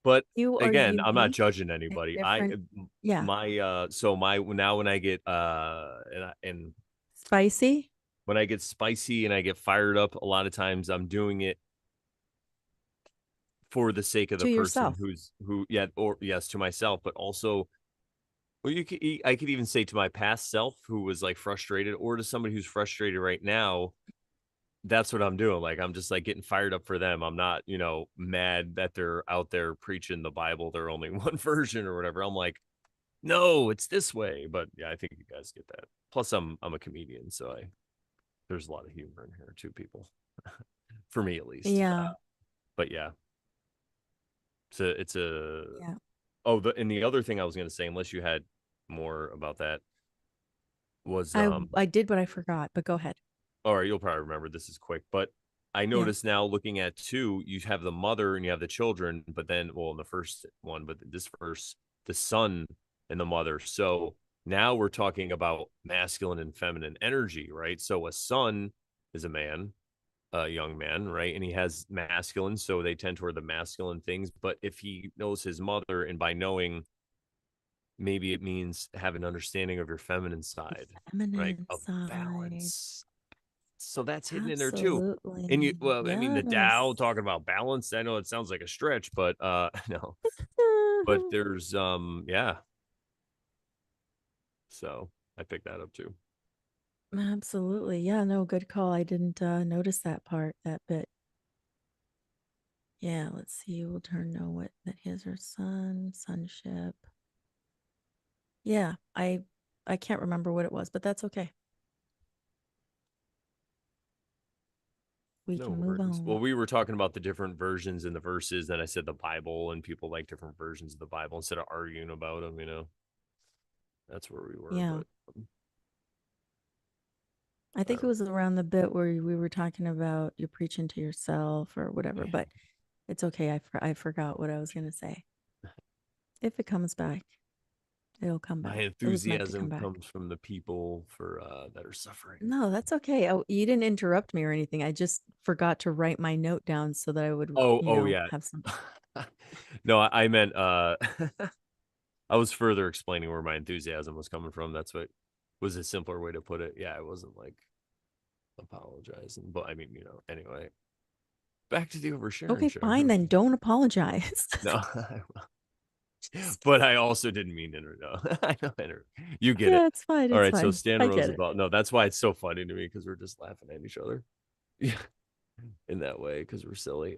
but You are again, I'm not unique judging and anybody. different. Yeah. So my now when I get and Spicy when I get spicy and I get fired up, a lot of times I'm doing it for the sake of the to person yourself. who yeah, or yes, to myself, but also, well, I could even say to my past self who was like frustrated, or to somebody who's frustrated right now. That's what I'm doing. Like I'm just like getting fired up for them. I'm not, mad that they're out there preaching the Bible. They're only one version or whatever. I'm like, no, it's this way. But yeah, I think you guys get that. Plus, I'm a comedian, so there's a lot of humor in here too, people. For me at least. Yeah. But yeah, it's a Yeah. oh, and the other thing I was gonna say, unless you had more about that, was I did, but I forgot, but go ahead. all right, you'll probably remember, this is quick, but I Yeah. noticed now looking at two, you have the mother and you have the children, but then, well, in the first one, but this verse, the son and the mother. So now we're talking about masculine and feminine energy, right? So a son is a man, a young man, right? And he has masculine, so they tend toward the masculine things. But if he knows his mother, and by knowing, maybe it means have an understanding of your feminine The side, right? feminine Of side. balance. So that's hidden in there too. And you, Absolutely. well, I mean, the Tao Yes. talking about balance. I know it sounds like a stretch, but no, but there's yeah. So I picked that up too. Absolutely. Yeah, no, good call. I didn't notice that part, that bit. Yeah, let's see. We'll turn know what that he is her son, sonship. Yeah, I can't remember what it was, but that's okay. We No can move worries. Well, on. we were talking about the different versions in the verses. Then I said the Bible, and people like different versions of the Bible instead of arguing about them. That's where we were. Yeah. But I think it was around the bit where we were talking about you're preaching to yourself or whatever, yeah, but it's okay. I forgot what I was going to say. If it comes back, it'll come my back. It was meant to come enthusiasm back. comes from the people for that are suffering. No, that's okay. Oh, you didn't interrupt me or anything. I just forgot to write my note down so that I would, Oh yeah. have some. No, I meant I was further explaining where my enthusiasm was coming from. That's what was a simpler way to put it. Yeah, it wasn't like apologizing, but I mean, anyway, back to the oversharing, Okay, fine, Sharon. then don't apologize. No, but I also didn't mean to. No, I know. You get it. Yeah, it's fine. All It's right, so fine. Stan I get it. Rosenthal. No, that's why it's so funny to me, because we're just laughing at each other. Yeah, in that way, because we're silly.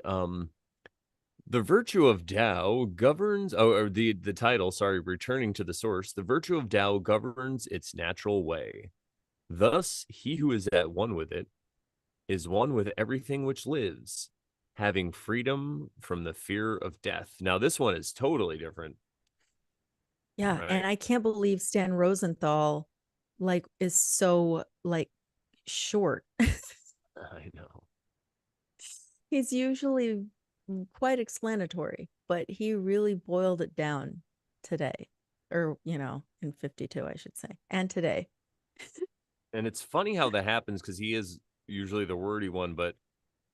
The virtue of Tao governs, or the title, sorry, returning to the source, the virtue of Tao governs its natural way. Thus, he who is at one with it is one with everything which lives, having freedom from the fear of death. Now, this one is totally different, Yeah, and right? I can't believe Stan Rosenthal is so short. I know. He's usually quite explanatory, but he really boiled it down today. Or, in 52, I should say. And today. And it's funny how that happens, because he is usually the wordy one, but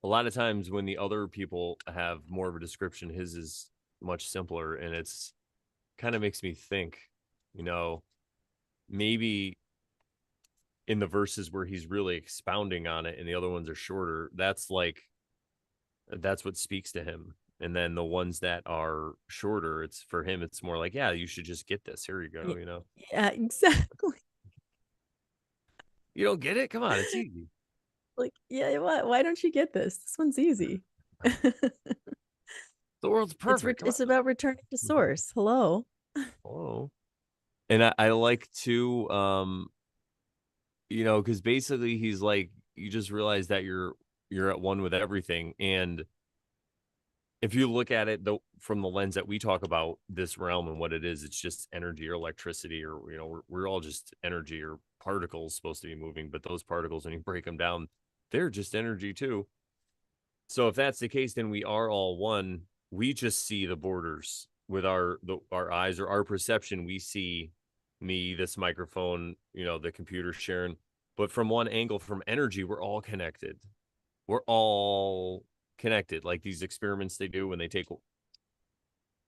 a lot of times when the other people have more of a description, his is much simpler, and it's kind of makes me think, you know, maybe in the verses where he's really expounding on it and the other ones are shorter, that's what speaks to him. And then the ones that are shorter, it's for him, it's more like, yeah, you should just get this. Here you go, you know. Yeah, exactly. You don't get it? Come on, it's easy. Like, yeah, why don't you get this? This one's easy. The world's perfect. Come It's about returning to on. source. Hello. Hello. And I like to you know, because basically he's like, you just realize that you're at one with everything. And if you look at it from the lens that we talk about this realm and what it is, it's just energy or electricity, or you know, we're all just energy or particles supposed to be moving, but those particles, when you break them down, they're just energy too. So if that's the case, then we are all one. We just see the borders with our eyes or our perception. We see me, this microphone, you know, the computer, Sharon. But from one angle, from energy, we're all connected. We're all connected. Like these experiments they do when they take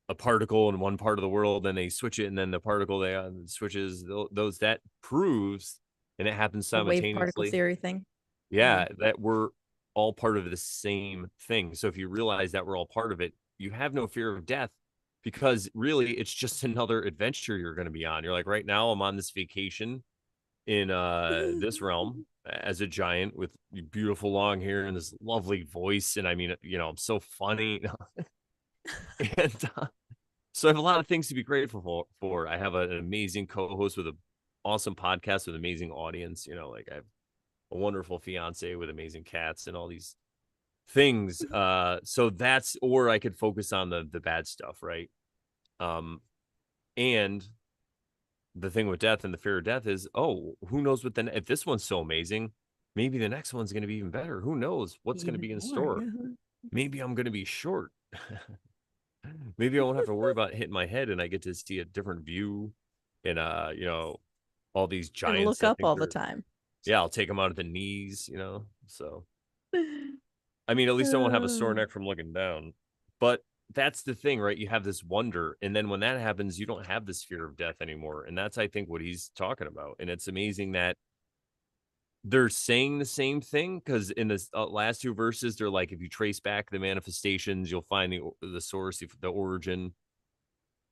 a particle in one part of the world, then they switch it, and then the particle they switches those. That proves, and it happens The wave particle simultaneously. theory thing. Yeah, that we're all part of the same thing. So if you realize that we're all part of it, you have no fear of death, because really it's just another adventure you're going to be on. You're like, right now I'm on this vacation in this realm as a giant with beautiful long hair and this lovely voice, and I mean, you know, I'm so funny. And so I have a lot of things to be grateful for. I have an amazing co-host with an awesome podcast with an amazing audience. You know, like I have a wonderful fiance with amazing cats and all these things. So that's, or I could focus on the bad stuff, right? And the thing with death and the fear of death is, oh, who knows what then? If this one's so amazing, maybe the next one's going to be even better. Who knows what's going to Even be in more. store? Yeah. Maybe I'm going to be short. Maybe I won't have to worry about hitting my head, and I get to see a different view. And you know, all these And giants look that up think all the they're, time. yeah, I'll take them out at the knees, you know. So I mean, at least I won't have a sore neck from looking down. But that's the thing, right? You have this wonder, and then when that happens, you don't have this fear of death anymore. And that's, I think, what he's talking about. And it's amazing that they're saying the same thing, because in the last two verses, they're like, if you trace back the manifestations, you'll find the source, the origin,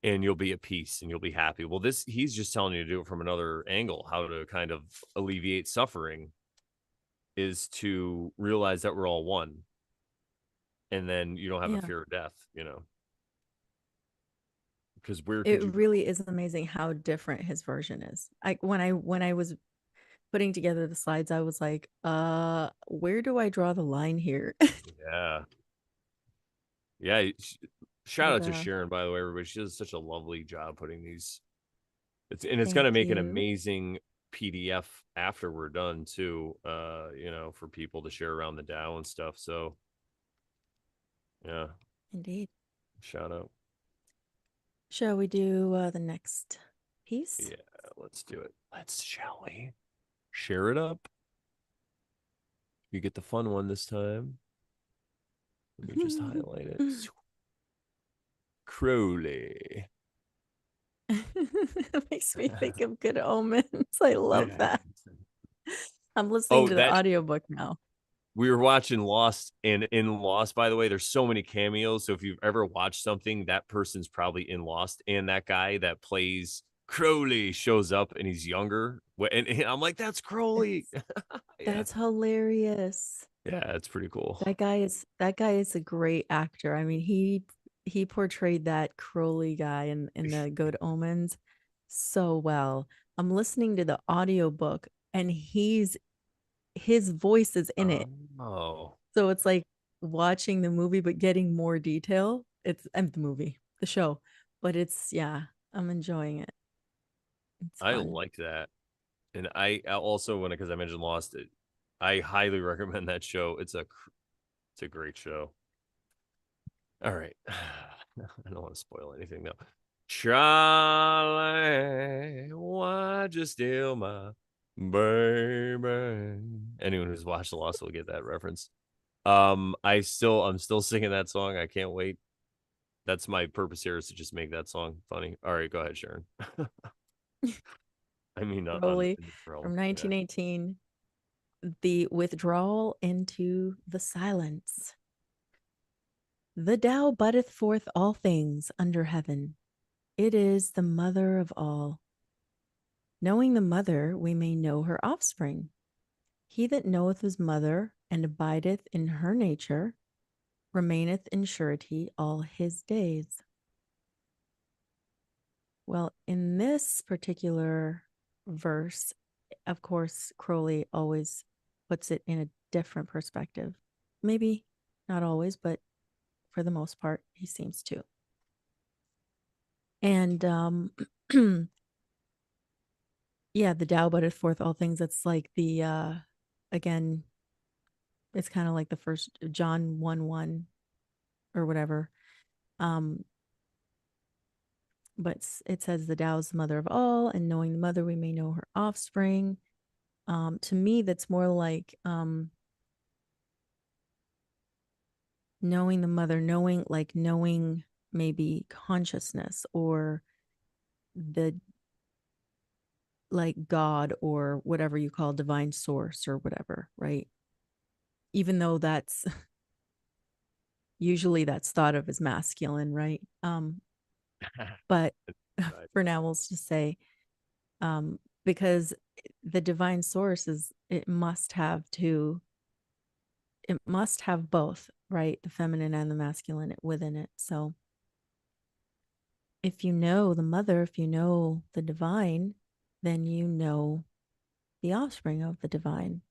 and you'll be at peace and you'll be happy. Well, this, he's just telling you to do it from another angle. How to kind of alleviate suffering is to realize that we're all one, and then you don't have a Yeah. fear of death, you know, because where could It you really go? is amazing how different his version is. Like when I was putting together the slides, I was like, where do I draw the line here? Yeah. Yeah. Shout But out to Sharon, by the way, everybody. She does such a lovely job putting these. It's thank going to make an you. amazing PDF after we're done too, you know, for people to share around the DAO and stuff. So yeah, Indeed. shout out. Shall we do the next piece? Yeah, let's do it. Shall we? Share it up. You get the fun one this time. Let me just highlight it. Crowley. It makes me think of Good Omens. I love that. I'm listening Oh, to the that audiobook now. we were watching Lost, and in Lost, by the way, there's so many cameos. So if you've ever watched something, that person's probably in Lost, and that guy that plays Crowley shows up, and he's younger. And I'm like, that's Crowley. That's Yeah, that's hilarious. yeah, it's pretty cool. That guy is a great actor. I mean, he portrayed that Crowley guy in the Good Omens so well. I'm listening to the audiobook and his voice is in it. Oh, So it's like watching the movie but getting more detail. It's the movie, the show. But it's yeah, I'm enjoying it. It's I fun. like that. And I also, when, because I mentioned Lost, I highly recommend that show. It's a great show. All right. I don't want to spoil anything though. Charlie, why'd you steal my baby? Anyone who's watched Lost will get that reference. I'm still singing that song. I can't wait. That's my purpose here, is to just make that song funny. All right, go ahead, Sharon. I mean, on Crowley in the realm. from Yeah. 1918, the withdrawal into the silence. The Tao buddeth forth all things under heaven. It is the mother of all. Knowing the mother, we may know her offspring. He that knoweth his mother and abideth in her nature remaineth in surety all his days. Well, in this particular verse, of course, Crowley always puts it in a different perspective. Maybe not always, but for the most part, he seems to. And yeah, the Tao buddeth forth all things. That's like the again, it's kind of like the first John 1:1 or whatever. Um, but it says the Tao is the mother of all, and knowing the mother, we may know her offspring. To me, that's more like knowing the mother, knowing maybe consciousness or the like God or whatever you call divine source or whatever, right? Even though that's usually that's thought of as masculine, right? But Right. for now, we'll just say um, because the divine source is it must have both, right? The feminine and the masculine within it. So if you know the mother, if you know the divine, then you know the offspring of the divine.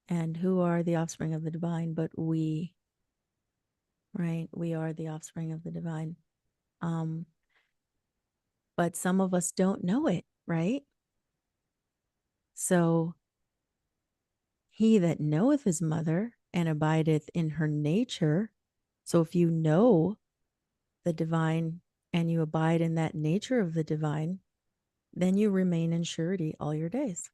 And who are the offspring of the divine? But we, right? We are the offspring of the divine. Um, but some of us don't know it, right? So he that knoweth his mother and abideth in her nature. So if you know the divine and you abide in that nature of the divine, then you remain in surety all your days.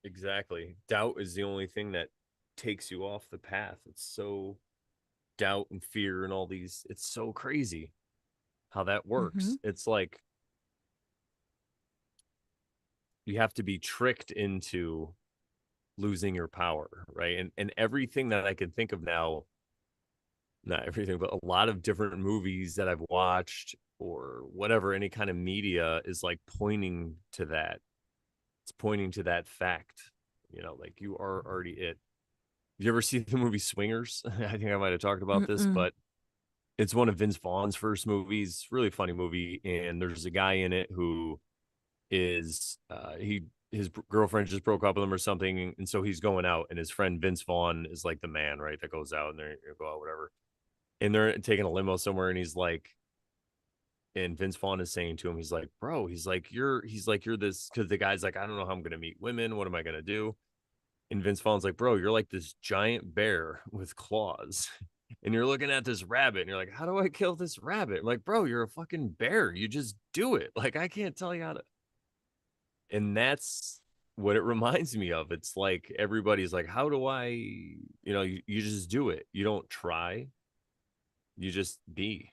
Exactly. Doubt is the only thing that takes you off the path. It's so doubt and fear and all these, it's so crazy how that Mm-hmm. works. It's like you have to be tricked into losing your power, right? And everything that I can think of now, not everything, but a lot of different movies that I've watched or whatever, any kind of media is like pointing to that. It's pointing to that fact. Like you are already it. You ever see the movie Swingers? I think I might have talked about this, Mm-mm. but it's one of Vince Vaughn's first movies. Really funny movie, and there's a guy in it who is his girlfriend just broke up with him or something, and so he's going out, and his friend Vince Vaughn is like the man, right? That goes out and they go out, whatever, and they're taking a limo somewhere, and and Vince Vaughn is saying to him, he's like, bro, he's like, you're this, because the guy's like, I don't know how I'm gonna meet women. What am I gonna do? And Vince Vaughn's like, bro, you're like this giant bear with claws. And you're looking at this rabbit and you're like, how do I kill this rabbit? I'm like, bro, you're a fucking bear. You just do it. Like, I can't tell you how to. And that's what it reminds me of. It's like everybody's like, how do I, you just do it. You don't try, you just be.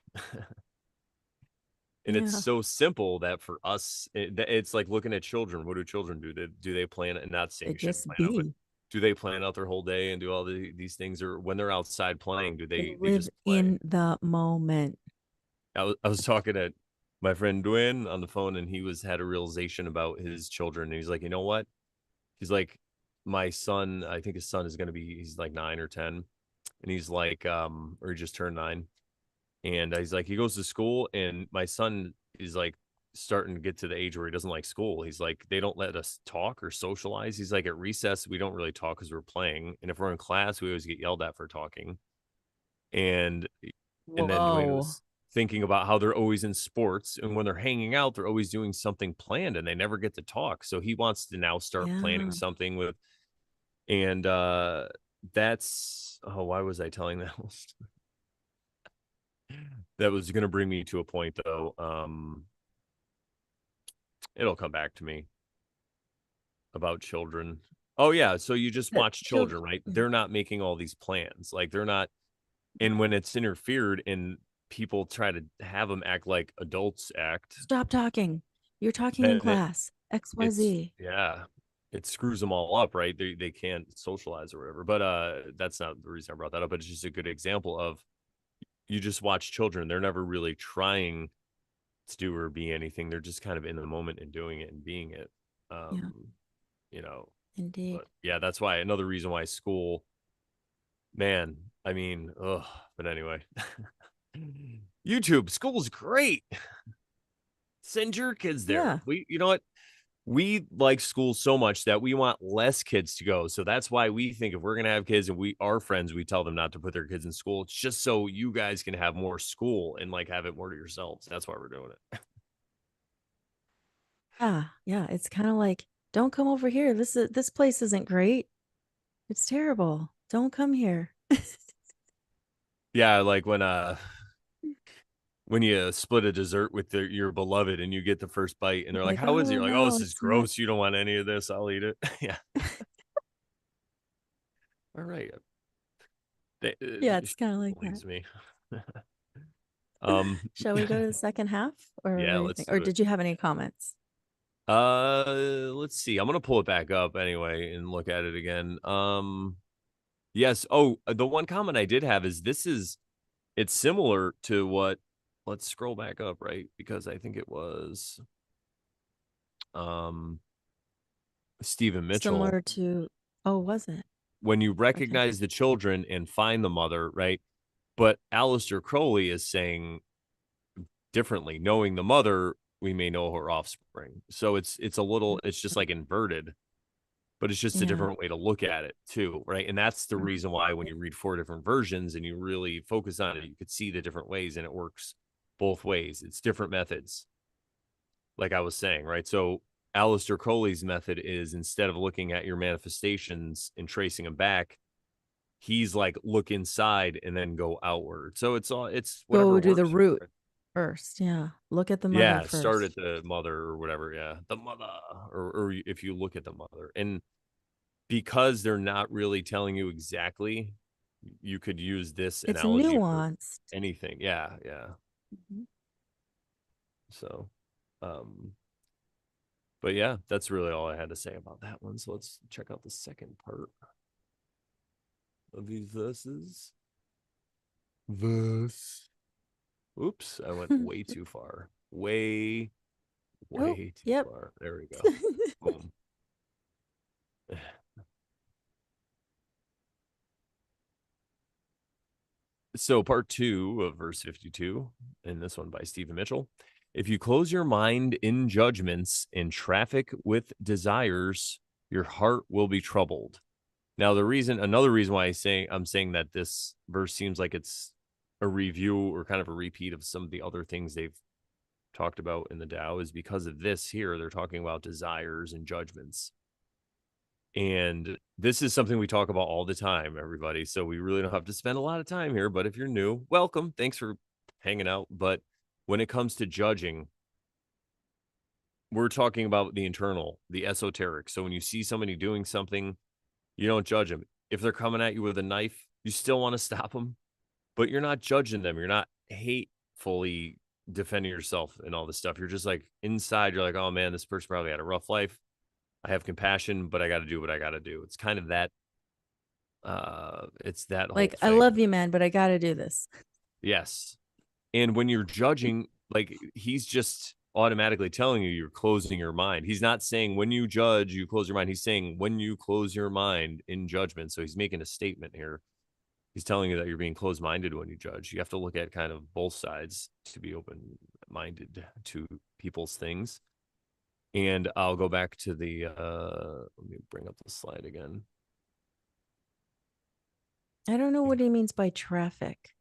And it's Yeah, so simple that for us, it's like looking at children. What do children do? They plan, and not saying they you shouldn't just plan out, but be. do they plan out their whole day and do all these things, or when they're outside playing, do They they live just play? in the moment. I was talking to my friend Dwayne on the phone, and he had a realization about his children, and he's like, you know what? He's like, my son, I think his son is going to be, he's like 9 or 10, and he's like, or he just turned 9, and he's like, he goes to school, and my son is like starting to get to the age where he doesn't like school. He's like, they don't let us talk or socialize. He's like, at recess we don't really talk because we're playing, and if we're in class we always get yelled at for talking. And and then Dwayne Whoa. was thinking about how they're always in sports, and when they're hanging out they're always doing something planned and they never get to talk, so he wants to now start planning Yeah. something with. And that's, oh, why was I telling that? That was going to bring me to a point though. It'll come back to me about children. Oh yeah, so you just The watch children. children, right? They're not making all these plans, like they're not. And when it's interfered and people try to have them act like adults act, Stop talking. You're talking in then class. it's, XYZ. yeah. it screws them all up, right? They can't socialize or whatever. But that's not the reason I brought that up. But it's just a good example of, you just watch children. They're never really trying to do or be anything. They're just kind of in the moment and doing it and being it. Yeah, Um, you know, indeed. but yeah, that's why, another reason why school, man, I mean, ugh, but anyway. YouTube, school's great. Send your kids there. Yeah. You know what? We like school so much that we want less kids to go. So that's why we think if we're gonna have kids and our friends, we tell them not to put their kids in school. It's just so you guys can have more school and like have it more to yourselves. That's why we're doing it. Yeah. Yeah. It's kind of like, don't come over here. This place isn't great. It's terrible. Don't come here. Yeah, like when you split a dessert with your beloved and you get the first bite and they're like, Like, "How is it?" oh You're like, "Oh, no, this is it's not. gross. You don't want any of this. I'll eat it." Yeah. All right. Yeah, She it's kind of like that. believes me. um Shall we go to the second half, or what yeah, do you let's think? Or do it. did you have any comments? Let's see. I'm gonna pull it back up anyway and look at it again. Yes. Oh, the one comment I did have is it's similar to what, let's scroll back up, right? Because I think it was um Stephen Mitchell. Similar to, oh, was it? When you Okay. recognize the children and find the mother, right? But Aleister Crowley is saying differently. Knowing the mother, we may know her offspring. So it's a little, it's just like inverted, but it's just a Yeah. different way to look at it too, right? And that's the reason why when you read four different versions and you really focus on it, you could see the different ways, and it works both ways. It's different methods, like I was saying, right? So Aleister Crowley's method is, instead of looking at your manifestations and tracing them back, he's like, look inside and then go outward. So it's whatever Go to the works. root first. Yeah. Look at the mother Yeah, start first. at the mother or whatever. Yeah, the mother, or if you look at the mother, and because they're not really telling you exactly, you could use this It's analogy for nuanced. anything. Yeah, yeah. Mhm. So, um, but yeah, that's really all I had to say about that one. So let's check out the second part of these verses. Verse. Oops, I went way too far. Way, Oh, way too yep. far. There we go. Boom. So, part two of verse 52, and this one by Stephen Mitchell. If you close your mind in judgments and traffic with desires, your heart will be troubled. Now, another reason why I'm saying that this verse seems like it's a review or kind of a repeat of some of the other things they've talked about in the Tao is because of this here. They're talking about desires and judgments. And this is something we talk about all the time, everybody. So we really don't have to spend a lot of time here. But if you're new, welcome. Thanks for hanging out. But when it comes to judging, we're talking about the internal, the esoteric. So when you see somebody doing something, you don't judge them. If they're coming at you with a knife, you still want to stop them, but you're not judging them. You're not hatefully defending yourself and all this stuff. You're just like inside, you're like, oh man, this person probably had a rough life. I have compassion, but I got to do what I got to do. It's kind of that it's that whole Like, I thing. love you, man, but I got to do this. Yes. And when you're judging, like, he's just automatically telling you you're closing your mind. He's not saying when you judge you close your mind. He's saying when you close your mind in judgment. So he's making a statement here. He's telling you that you're being closed minded when you judge. You have to look at kind of both sides to be open minded to people's things. And I'll go back to the let me bring up the slide again. I don't know what he means by traffic,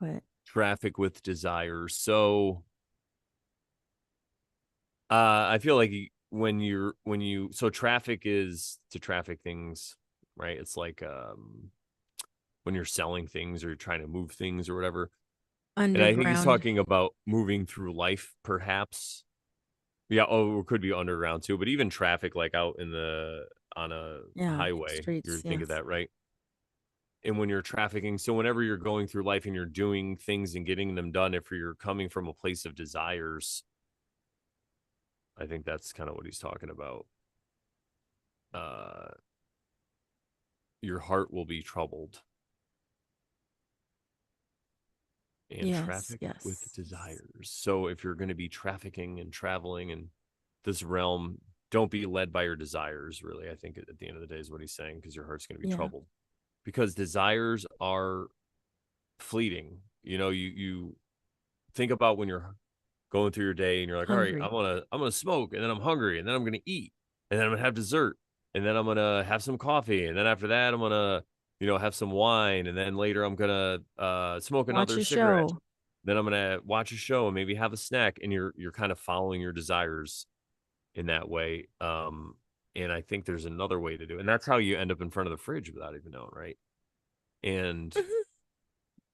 but Traffic with desires. So I feel like when you so traffic is to traffic things, right? It's like when you're selling things or you're trying to move things or whatever. And I think he's underground. talking about moving through life, perhaps. Yeah, oh, it could be underground too, but even traffic like out in the on a Yeah. highway, Streets. you're thinking Yes. that, right? And when you're trafficking, so whenever you're going through life and you're doing things and getting them done, if you're coming from a place of desires, I think that's kind of what he's talking about. uh your heart will be troubled, and Yes, traffic with yes. desires. So if you're going to be trafficking and traveling in this realm, don't be led by your desires, really. I think at the end of the day is what he's saying, because your heart's going to be Yeah. troubled. Because desires are fleeting. You think about when you're going through your day and you're like, all right, Hungry. I'm gonna smoke, and then I'm hungry, and then I'm gonna eat, and then I'm gonna have dessert, and then I'm gonna have some coffee, and then after that I'm gonna have some wine, and then later I'm gonna smoke Watch another a cigarette. show. Then I'm gonna watch a show and maybe have a snack, and you're kind of following your desires in that way. And I think there's another way to do it, and that's how you end up in front of the fridge without even knowing, right? And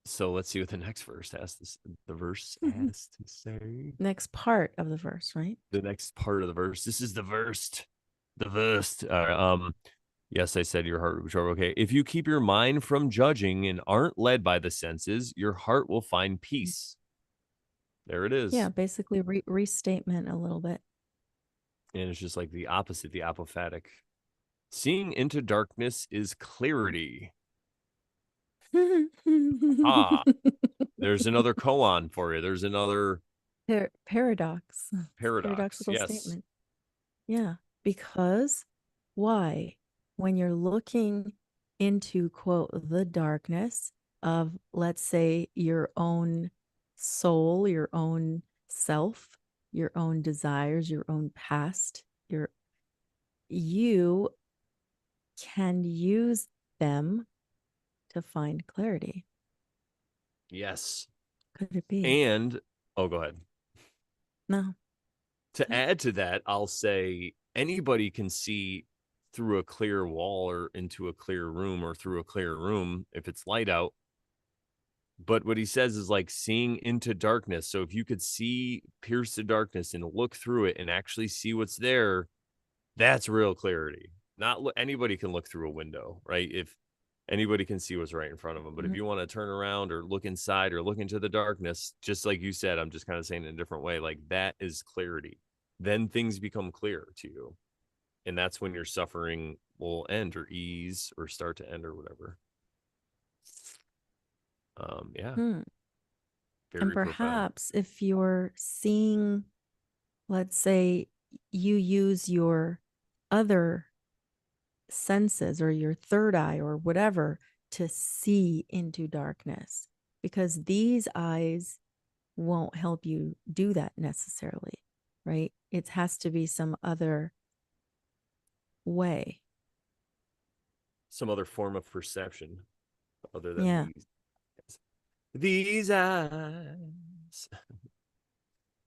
so let's see what the next verse has to the verse has to say. Next part of the verse, right? The next part of the verse. This is the verse. The verse. Yes, I said your heart will be troubled. Okay. If you keep your mind from judging and aren't led by the senses, your heart will find peace. There it Yeah, is. basically restatement a little bit. And it's just like the opposite, the apophatic. Seeing into darkness is clarity. Ah, there's another koan for you. There's another Paradox. paradox. Paradoxical Yes. statement. Yeah, because why? When you're looking into, quote, the darkness of, let's say, your own soul, your own self, your own desires, your own past, you can use them to find clarity. Yes. Could it be? And, oh, go ahead. No. To add to that, I'll say anybody can see through a clear wall or into a clear room or through a clear room if it's light out. But what he says is like seeing into darkness. So if you could see, pierce the darkness and look through it and actually see what's there, that's real clarity. Not anybody can look through a window, right? If anybody can see what's right in front of them. But if Mhm. you want to turn around or look inside or look into the darkness, just like you said, I'm just kind of saying it in a different way. Like that is clarity. Then things become clear to you. And that's when your suffering will end or ease or start to end or whatever. Yeah, Hmm. And very profound. perhaps if you're seeing, let's say you use your other senses or your third eye or whatever to see into darkness, because these eyes won't help you do that necessarily, right? It has to be some other way. Some other form of perception other than Yeah. these. These eyes.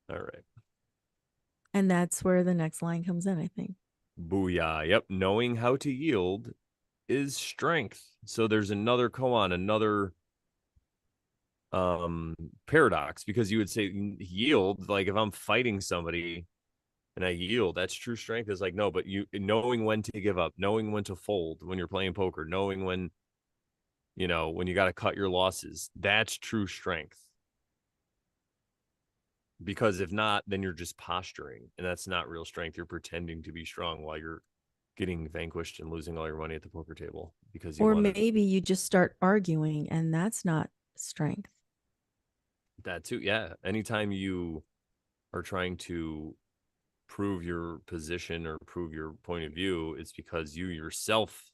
All right. And that's where the next line comes in, I think. Booyah. Yep. Knowing how to yield is strength. So there's another koan, another um paradox, because you would say yield, like if I'm fighting somebody and I yield, that's true strength. Is like, no, but you knowing when to give up, knowing when to fold when you're playing poker, knowing when when you got to cut your losses, that's true strength. Because if not, then you're just posturing, and that's not real strength. You're pretending to be strong while you're getting vanquished and losing all your money at the poker table because you Or wanted maybe you just start arguing, and that's not strength. that too. Yeah, anytime you are trying to prove your position or prove your point of view, it's because you yourself,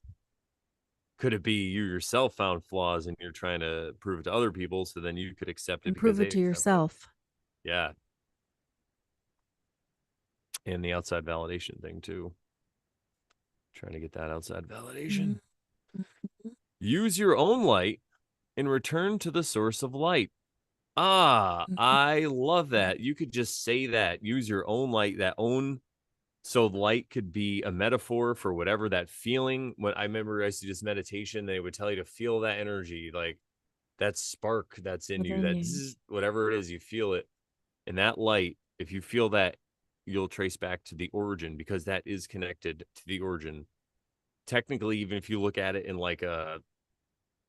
could it be you yourself found flaws and you're trying to prove it to other people so then you could accept it And because prove they it to accept it. yourself. Yeah. And the outside validation thing too. Trying to get that outside validation. Mhm. Use your own light and return to the source of light. Ah, I love that. You could just say that. Use your own light, that own. So light could be a metaphor for whatever that feeling. When I remember I used to just meditation, they would tell you to feel that energy, like that spark that's in you, Within that you. zzz, whatever it is, you feel it. And that light, if you feel that, you'll trace back to the origin, because that is connected to the origin. Technically, even if you look at it in like a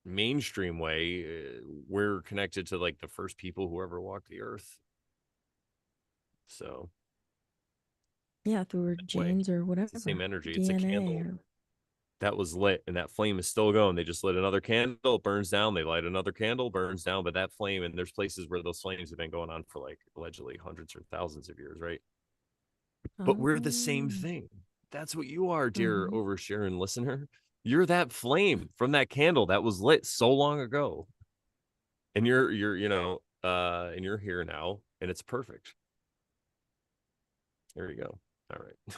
mainstream way, we're connected to like the first people who ever walked the earth. So Yeah, through her Way. genes or It's the same whatever, energy. It's a DNA candle or that was lit and that flame is still going. They just lit another candle, burns down. They light another candle, burns down. But that flame, and there's places where those flames have been going on for like allegedly hundreds or thousands of years, right? But we're the same oh. thing. That's what you are, dear Mm-hmm. oversharing listener. You're that flame from that candle that was lit so long ago. And you're, and you're here now, and it's perfect. There you go. All right.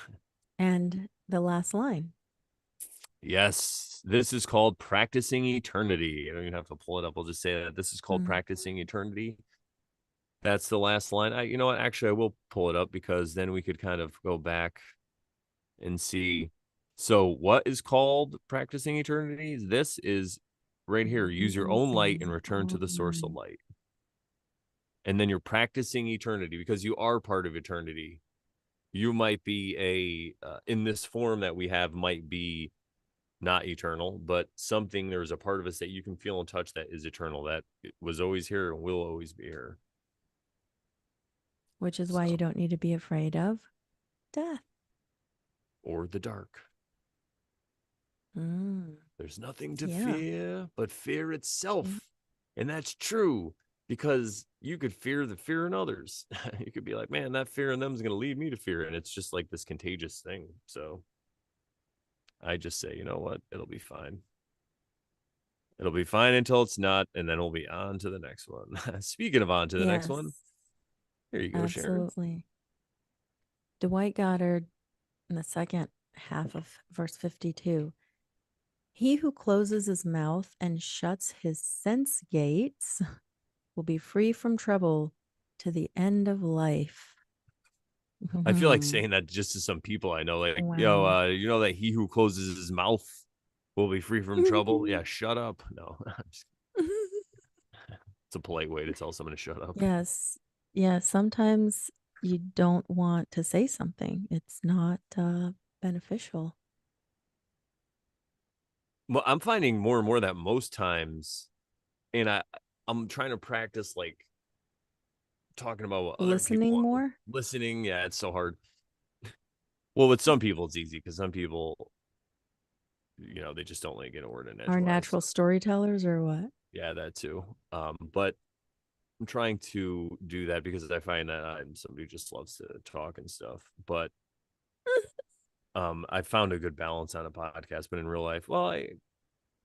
And the last line. Yes, this is called practicing eternity. I don't even have to pull it up. I'll just say that this is called Mm. practicing eternity. That's the last line. You know what? Actually, I will pull it up because then we could kind of go back and see. So, what is called practicing eternity? This is right here. Use your own light Using and your return to own the source of mind. light. And then you're practicing eternity because you are part of eternity. You might be in this form that we have might be not eternal, but something, there's a part of us that you can feel and touch that is eternal, that was always here and will always be here. Which is why you So, don't need to be afraid of death. or the dark. Mm. There's nothing to Yeah. fear but fear Yeah. itself. And that's true because you could fear the fear in others. You could be like, man, that fear in them is going to lead me to fear. And it's just like this contagious thing. So I just say, you know what? It'll be fine. It'll be fine until it's not. And then we'll be on to the next one. Speaking of on to the next Yes, one, here you go, Sharon. absolutely. Dwight Goddard in the second half of verse 52. He who closes his mouth and shuts his sense gates will be free from trouble to the end of life. I feel like Mhm. saying that just to some people I know, like, Wow. you know that he who closes his mouth will be free from trouble. Yeah, shut up. No, it's a polite way to tell someone to shut up. Yes. Yeah. Sometimes you don't want to say something, it's not beneficial. Well, I'm finding more and more that most times, and I'm trying to practice like talking about what other people Listening want. more, Listening. Yeah, it's so hard. Well, with some people it's easy because some people, they just don't like get a word in are edgewise. natural storytellers or what? Yeah, that too. But I'm trying to do that because I find that I'm somebody who just loves to talk and stuff. But I found a good balance on a podcast, but in real life, well,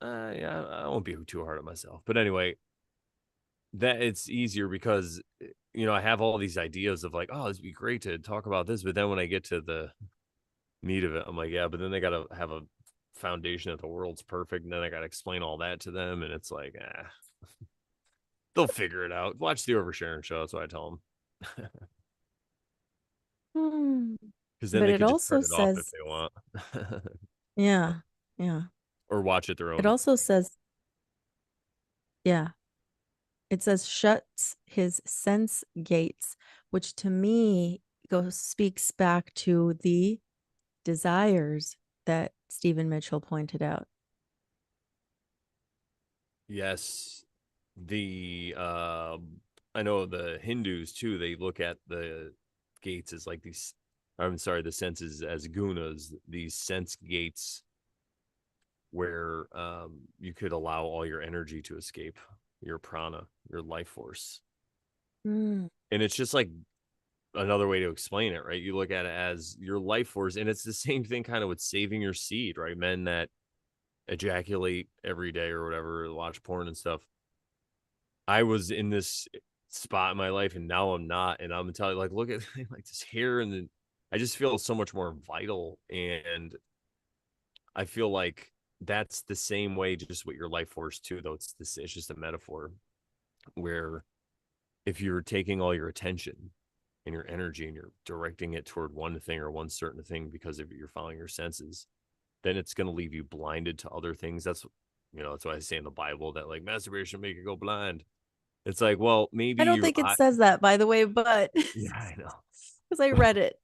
yeah, I won't be too hard on myself. But anyway, that it's easier because I have all these ideas of like, oh, this would be great to talk about this, but then when I get to the meat of it, I'm like, yeah, but then they got to have a foundation that the world's perfect, and then I got to explain all that to them, and it's like, they'll figure it out. Watch the Oversharing show. That's what I tell them. Hmm. Because then But they it could just also turn it off if says, they want, yeah, yeah. or watch it their It own. also says, yeah, it says shuts his sense gates, which to me goes speaks back to the desires that Stephen Mitchell pointed out. Yes, the I know the Hindus too. They look at the gates as like these. I'm sorry, the senses as gunas. These sense gates where you could allow all your energy to escape, your prana, your life force, Mm. and it's just like another way to explain it, right? You look at it as your life force, and it's the same thing kind of with saving your seed, right? Men that ejaculate every day or whatever, watch porn and stuff. I was in this spot in my life and now I'm not. And I'm telling you, like, look at like this hair, and then I just feel so much more vital. And I feel like that's the same way, just with your life force too, though. It's just a metaphor where if you're taking all your attention and your energy and you're directing it toward one thing or one certain thing because of you're following your senses, then it's going to leave you blinded to other things. That's why I say in the Bible that like masturbation make you go blind. It's like, well, maybe I don't your think it eye. says that, by the way, but Yeah, I know. because I read it.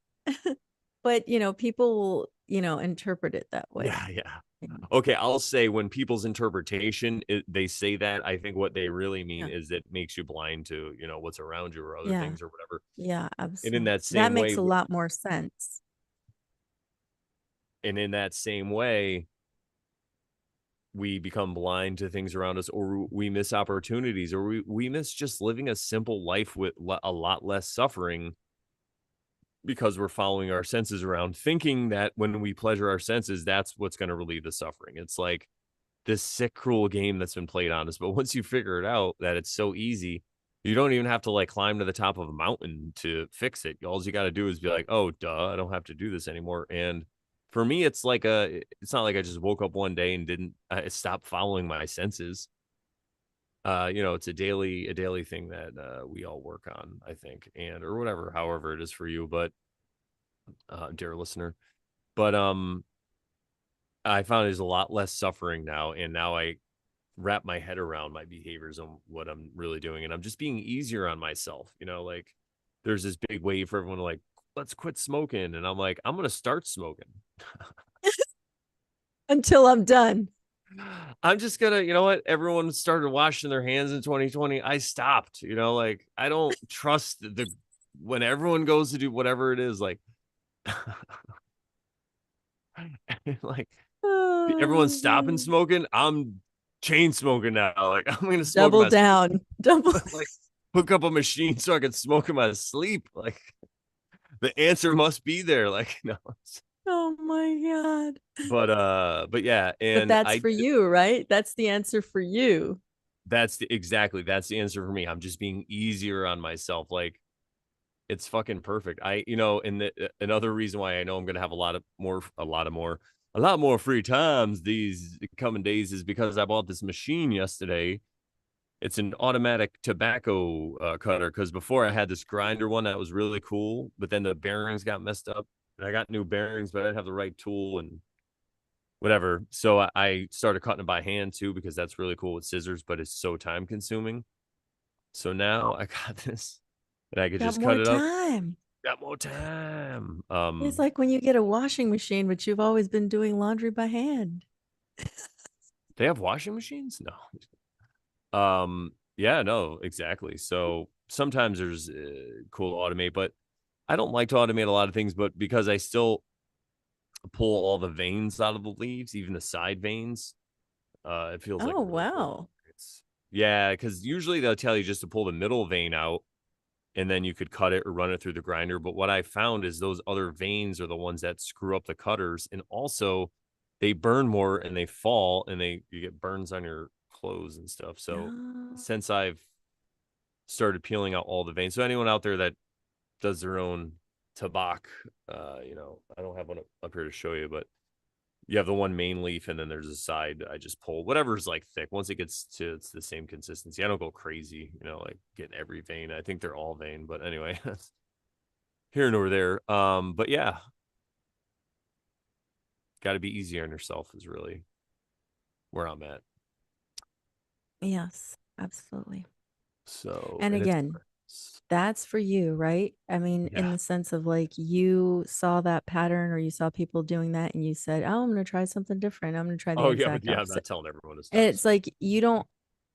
But people will, interpret it that way. Yeah, yeah. Okay, I'll say when people's interpretation they say that, I think what they really mean Yeah. is it makes you blind to what's around you or other Yeah. things or whatever. Yeah, And in absolutely. that That same makes way, a lot more sense. And in that same way, we become blind to things around us, or we miss opportunities, or we miss just living a simple life with a lot less suffering because we're following our senses around, thinking that when we pleasure our senses, that's what's going to relieve the suffering. It's like this sick, cruel game that's been played on us. But once you figure it out that it's so easy, you don't even have to like climb to the top of a mountain to fix it. All you got to do is be like, oh, duh, I don't have to do this anymore. And for me, it's not like I just woke up one day and didn't stop following my senses. It's a daily thing that we all work on, I think, and or whatever, however it is for you. But dear listener, but I found there's a lot less suffering now, and now I wrap my head around my behaviors and what I'm really doing, and I'm just being easier on myself. Like there's this big wave for everyone to like, let's quit smoking, and I'm like, I'm gonna start smoking. Until I'm done. I'm just gonna, you know what? Everyone started washing their hands in 2020. I stopped, like I don't trust when everyone goes to do whatever it is, like, like everyone's stopping Oh, smoking. I'm chain smoking now. Like I'm gonna smoke double my down. Double. like hook up a machine so I can smoke in my sleep. Like the answer must be there. Like no, Oh my God. but yeah, But and that's for you, right? That's the answer for you. that's the answer for me. I'm just being easier on myself. Like it's fucking perfect. And another reason why I know I'm gonna have a lot more free times these coming days is because I bought this machine yesterday. It's an automatic tobacco cutter, because before I had this grinder one that was really cool, but then the bearings got messed up, and I got new bearings, but I didn't have the right tool and whatever. So I started cutting it by hand too, because that's really cool with scissors, but it's so time consuming. So now I got this, and I could Got just cut more it up. time. Got more time. It's like when you get a washing machine, but you've always been doing laundry by hand. They have washing machines? No. Yeah, no, exactly. So sometimes there's cool to automate, but I don't like to automate a lot of things, but because I still pull all the veins out of the leaves, even the side veins, it feels like Oh, a really cool wow. experience. Yeah, because usually they'll tell you just to pull the middle vein out, and then you could cut it or run it through the grinder. But what I found is those other veins are the ones that screw up the cutters, and also they burn more and they fall, and you get burns on your clothes and stuff. So Oh, since I've started peeling out all the veins, so anyone out there that does their own tobacco, I don't have one up here to show you, but you have the one main leaf, and then there's a side. I just pull whatever's like thick. Once it gets to it's the same consistency. I don't go crazy, like getting every vein. I think they're all vein, but anyway, that's here and over there. But yeah, got to be easier on yourself is really where I'm at. yes, absolutely. So, And and it's again, that's for you, right? I mean, yeah. in the sense of like you saw that pattern or you saw people doing that and you said, oh, I'm going to try something different. I'm going to try the Oh yeah, but exact yeah, I'm not opposite. telling everyone to And stop it's smoking. like you don't,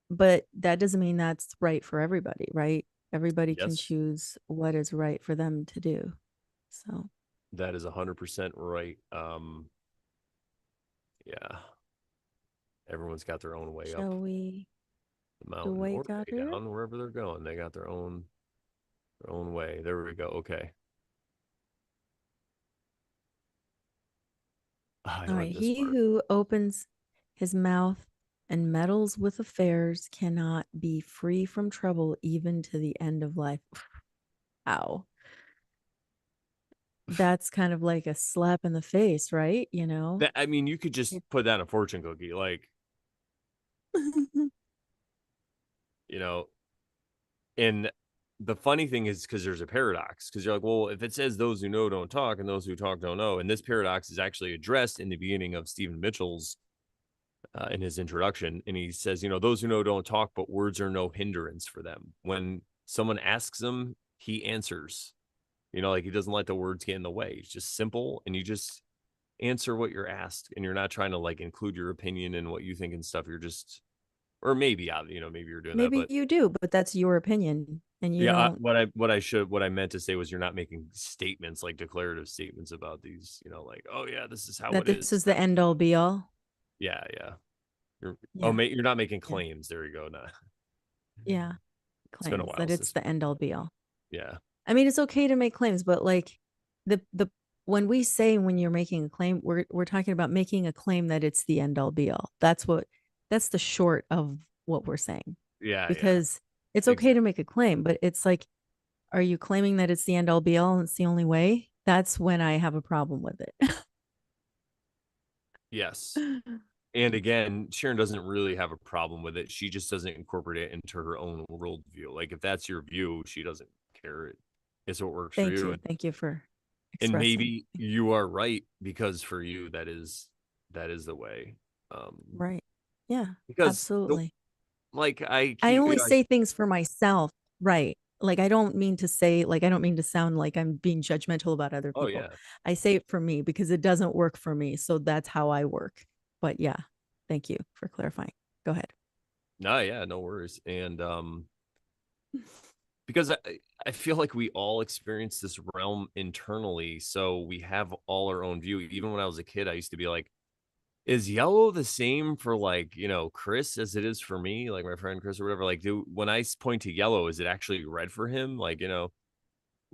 but that doesn't mean that's right for everybody, right? Everybody can Yes, choose what is right for them to do. So, that is 100% right. Yeah, everyone's got their own way up shall we the mountain Dwight or way Goddard? down wherever they're going. They got their own way. There we go. Okay. I All like right. this He part. who opens his mouth and meddles with affairs cannot be free from trouble even to the end of life. Ow. That's kind of like a slap in the face, right? That I mean, you could just put that in a fortune cookie, like you know. And the funny thing is, because there's a paradox, because you're like, well, if it says those who know don't talk, and those who talk don't know, and this paradox is actually addressed in the beginning of Stephen Mitchell's in his introduction, and he says, those who know don't talk, but words are no hindrance for them. When someone asks him, he answers. Like he doesn't let the words get in the way. It's just simple, and you just answer what you're asked, and you're not trying to like include your opinion and what you think and stuff. You're just, or maybe maybe you're doing that, Maybe but you do, but that's your opinion. and you Yeah, don't. what I meant to say was you're not making statements like declarative statements about these, like, oh yeah, this is how That it this is. is the end all be all. Yeah, yeah. Yeah, You're not making yeah, claims. There you go. Nah, yeah. it's been a Claims while that it's since. the end all be all. Yeah, I mean, it's okay to make claims, but like the when we say when you're making a claim, we're talking about making a claim that it's the end all be all. That's the short of what we're saying. yeah, yeah. Because it's okay to Exactly. make a claim, but it's like, are you claiming that it's the end all be all and it's the only way? That's when I have a problem with Yes. it. And again, Sharon doesn't really have a problem with it. She just doesn't incorporate it into her own worldview. Like if that's your view, she doesn't care. It's what works for Thank you. you. Thank you for And expressing. maybe you are right because for you that is the way. Right. Yeah, Because absolutely. like I I keep only say things for myself. Right. Like I don't mean to say, like I don't mean to sound like I'm being judgmental about other oh people. yeah. I say it for me because it doesn't work for me. So that's how I work. But yeah, thank you for clarifying. Go ahead. No, yeah, no worries. And because I feel like we all experience this realm internally, so we have all our own view. Even when I was a kid, I used to be like, is yellow the same for like, Chris as it is for me, like my friend Chris or whatever? Like, when I point to yellow, is it actually red for him? Like, um,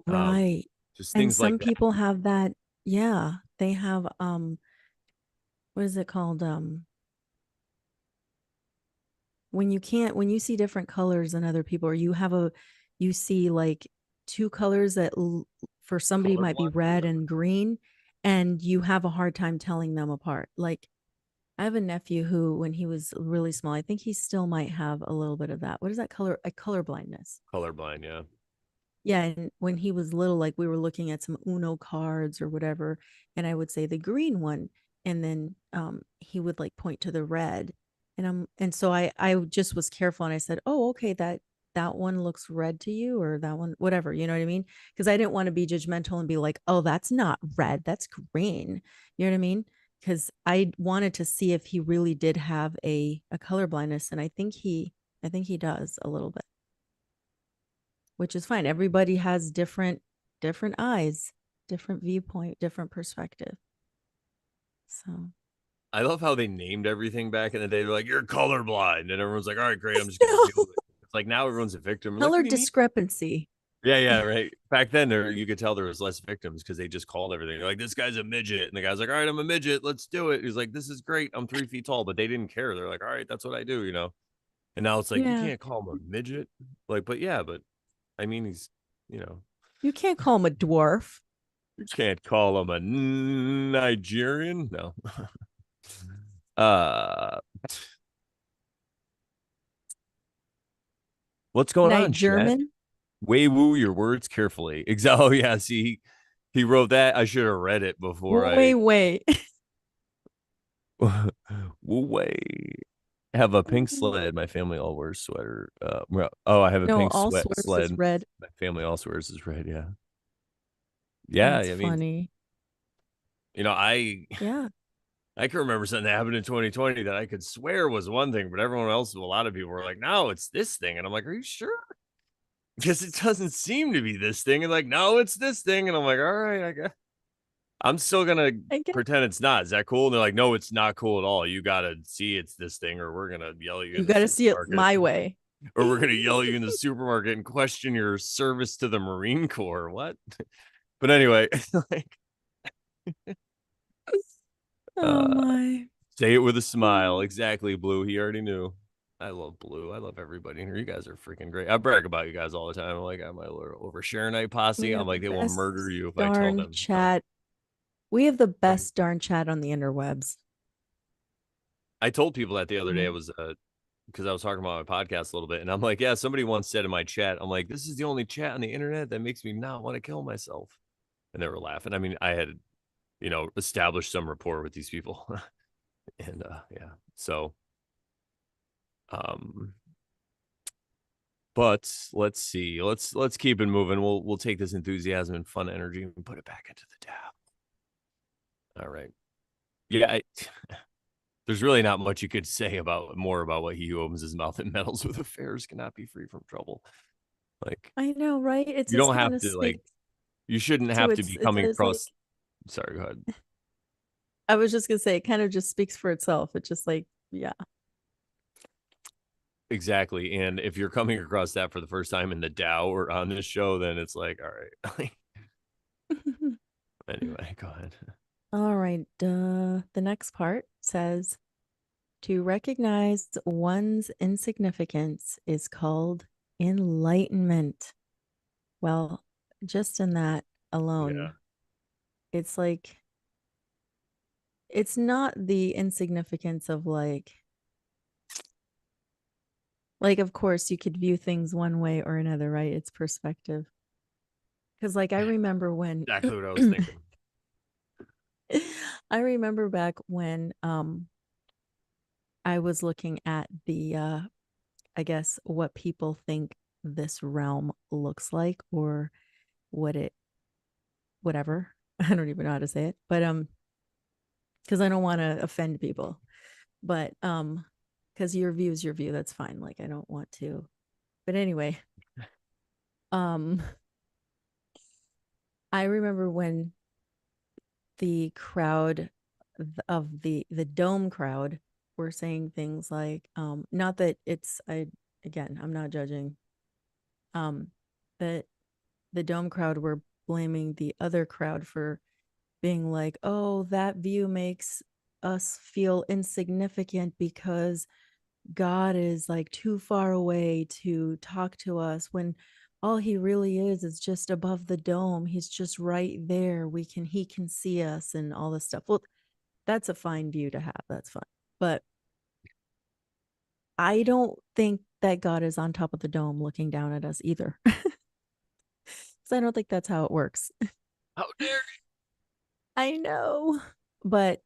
Right. just And things like some that. people have that. Yeah. They have what is it called? When you see different colors than other people, or you see like two colors that for somebody might be Colorblind or red whatever. and green, and you have a hard time telling them apart. Like I have a nephew who, when he was really small, I think he still might have a little bit of that. What is that color? A color blindness. Colorblind, yeah. Yeah, and when he was little, like we were looking at some Uno cards or whatever, and I would say the green one, and then he would like point to the red, and so I just was careful and I said, oh, okay, that one looks red to you, or that one, whatever, you know what I mean? Because I didn't want to be judgmental and be like, oh, that's not red, that's green, you know what I mean? Because I wanted to see if he really did have a color blindness, and I think he does a little bit, which is fine. Everybody has different eyes, different viewpoint, different perspective. So I love how they named everything back in the day. They're like, you're colorblind. And everyone's like, all right, great. I'm just going to deal with it. It's like now everyone's a victim. I'm like, color what do you mean? discrepancy. Yeah, yeah, right. Back then, you could tell there was less victims because they just called everything. They're like, this guy's a midget. And the guy's like, all right, I'm a midget. Let's do it. He's like, this is great. I'm 3 feet tall. But they didn't care. They're like, all right, that's what I do. And now it's like, you Yeah. can't call him a midget. Like, but yeah, but I mean, you know, You can't call him a dwarf. you can't call him a Nigerian. No. uh, what's going Night on, Chet? German. Way woo your words carefully. Oh yeah, see, he wrote that. I should have read it before I. Wait. Woo way. Have a pink sled. My family all wears sweater. I have a No, pink all sweat swears is sled. red. My family also wears is red. Yeah, yeah. That's I mean, funny. I Yeah. I can remember something that happened in 2020 that I could swear was one thing, but everyone else, a lot of people were like, "No, it's this thing," and I'm like, "Are you sure?" Because it doesn't seem to be this thing, and like, "No, it's this thing," and I'm like, "All right, I guess." I'm still gonna I guess pretend it's not. Is that cool? And they're like, no, it's not cool at all. You gotta see it's this thing, or we're gonna yell at you you in the got to see it supermarket, my way. or we're gonna yell at you in the supermarket and question your service to the Marine Corps. What? But anyway, like, Oh uh, my. say it with a smile. Exactly, Blue. He already knew. I love Blue. I love everybody in here. You guys are freaking great. I brag about you guys all the time. I'm like, I'm my little over Sharon Night We posse. I'm have the like, they will best murder you if I tell darn them. No. chat. We have the Right. best darn chat on the interwebs. I told people that the other day. I Mm. was because I was talking about my podcast a little bit, and I'm like, yeah, somebody once said in my chat, I'm like, this is the only chat on the internet that makes me not want to kill myself. And they were laughing. I mean, I had, established some rapport with these people. And yeah. So um but let's see. Let's keep it moving. We'll take this enthusiasm and fun energy and put it back into the tab. All right. Yeah, there's really not much you could say about what he who opens his mouth and meddles with affairs cannot be free from trouble. Like I know, right? It you just don't kind have of to like speaks you shouldn't to have to be coming it's like across. Sorry, go ahead. I was just gonna say it kind of just speaks for itself. It's just like, yeah. Exactly. And if you're coming across that for the first time in the Dow or on this show, then it's like, all right. Anyway, go ahead. All right. The next part says to recognize one's insignificance is called enlightenment. Well, just in that Yeah. alone, it's like it's not the insignificance of like of course you could view things one way or another, right? It's perspective. Because like I remember when Exactly what I was thinking. I remember back when I was looking at the I guess what people think this realm looks like or what it whatever. I don't even know how to say it. But because I don't want to offend people. But because your view is your view, that's fine. Like I don't want to. But anyway, um I remember when the crowd of the dome crowd were saying things like not that it's I again, I'm not judging um that the dome crowd were blaming the other crowd for being like, "Oh, that view makes us feel insignificant because God is like too far away to talk to us when all he really is just above the dome. He's just right there. He can see us and all this stuff." Well, that's a fine view to have. That's fine. But I don't think that God is on top of the dome looking down at us either. So I don't think that's how it works. How dare I know. But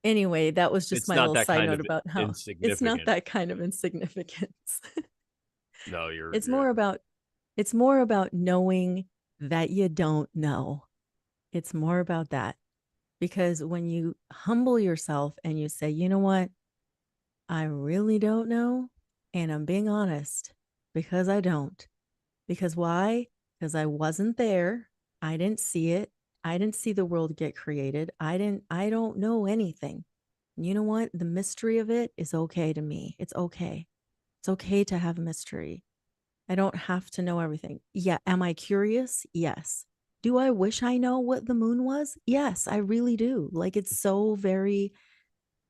anyway, that was just it's my not little that side kind note of about how it's not insignificant. that kind of insignificance. No, you're It's more about knowing that you don't know. It's more about that. Because when you humble yourself and you say, you know what, I really don't know. And I'm being honest because I don't. Because why? Because I wasn't there. I didn't see it. I didn't see the world get created. I don't know anything. You know what? The mystery of it is okay to me. It's okay. It's okay to have a mystery. I don't have to know everything. Yeah. Am I curious? Yes. Do I wish I know what the moon was? Yes, I really do. Like it's so very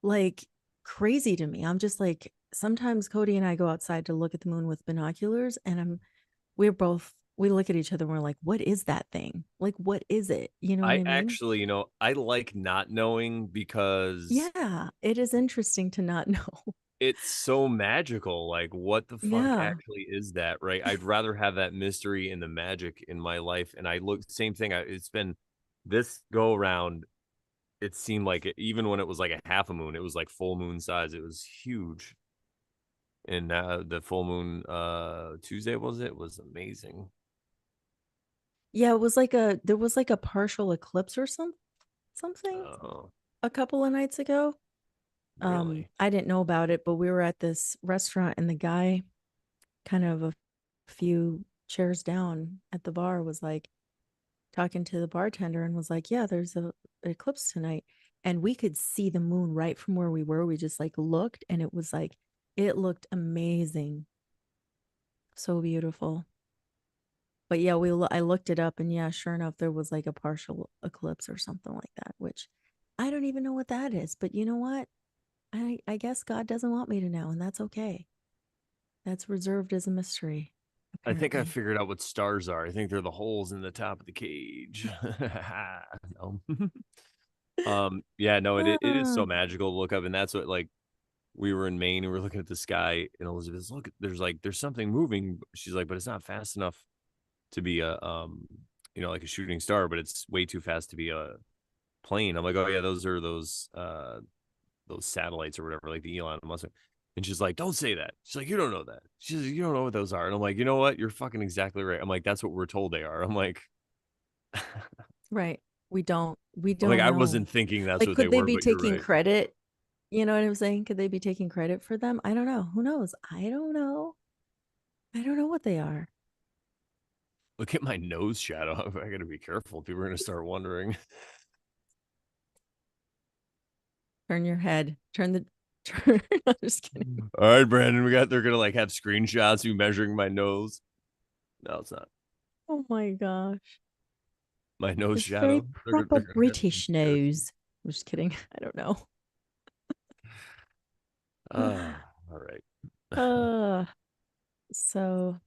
like crazy to me. I'm just like sometimes Cody and I go outside to look at the moon with binoculars and we look at each other and we're like, what is that thing? Like what is it? You know what I I mean? actually, I like not knowing because Yeah, it is interesting to not know. it's so magical. Like, what the fuck Yeah. actually is that, right? I'd rather have that mystery and the magic in my life. And I look, same thing. It's been this go around. It seemed like even when it was like a half a moon, it was like full moon size. It was huge. And the full moon Tuesday was amazing. Yeah, it was there was like a partial eclipse or something Oh, a couple of nights ago. really? I didn't know about it, but we were at this restaurant and the guy kind of a few chairs down at the bar was like talking to the bartender and was like, "Yeah, there's a an eclipse tonight." And we could see the moon right from where we were. We just like looked and it was like it looked amazing. So beautiful. But yeah, I looked it up and yeah, sure enough there was like a partial eclipse or something like that, which I don't even know what that is. But you know what? I guess God doesn't want me to know and that's okay. That's reserved as a mystery I think I apparently. figured out what stars are. I think they're the holes in the top of the cage. No. Yeah, no, it is Ah, so magical to look up, and that's what like we were in Maine and we are looking at the sky, and Elizabeth's look, there's something moving. She's like, but it's not fast enough to be a like a shooting star, but it's way too fast to be a plane. I'm like, oh yeah, those are those satellites or whatever, like the Elon Musk. And she's like, don't say that. She's like, you don't know that. She's like, you don't know what those are. And I'm like, you know what? You're fucking exactly right. I'm like, that's what we're told they are. I'm like, right. We I'm like, don't I know. wasn't thinking that's Like what they could they were, be but you're taking right. credit You know what I'm saying? Could they be taking credit for them? I don't know. Who knows? I don't know what they are. Look at my nose shadow. I got to be careful. People are going to start wondering. Turn your head. Turn the turn. I'm just kidding. All right, Brandon, they're going to like have screenshots of you measuring my nose. No, it's not Oh my gosh. my nose It's very shadow. proper They're going to have some British nose. I'm just kidding. I don't know. all right. Uh so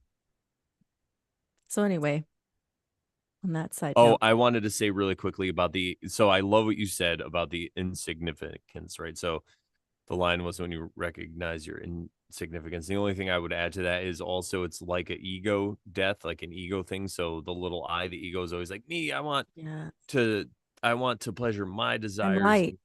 so anyway, on that side Oh, note. I wanted to say really quickly about so I love what you said about the insignificance, right? So the line was when you recognize your insignificance. The only thing I would add to that is also it's like an ego death, like an ego thing. So the little I, the ego is always like me. Yeah. To, I want to pleasure my I'm desires, right.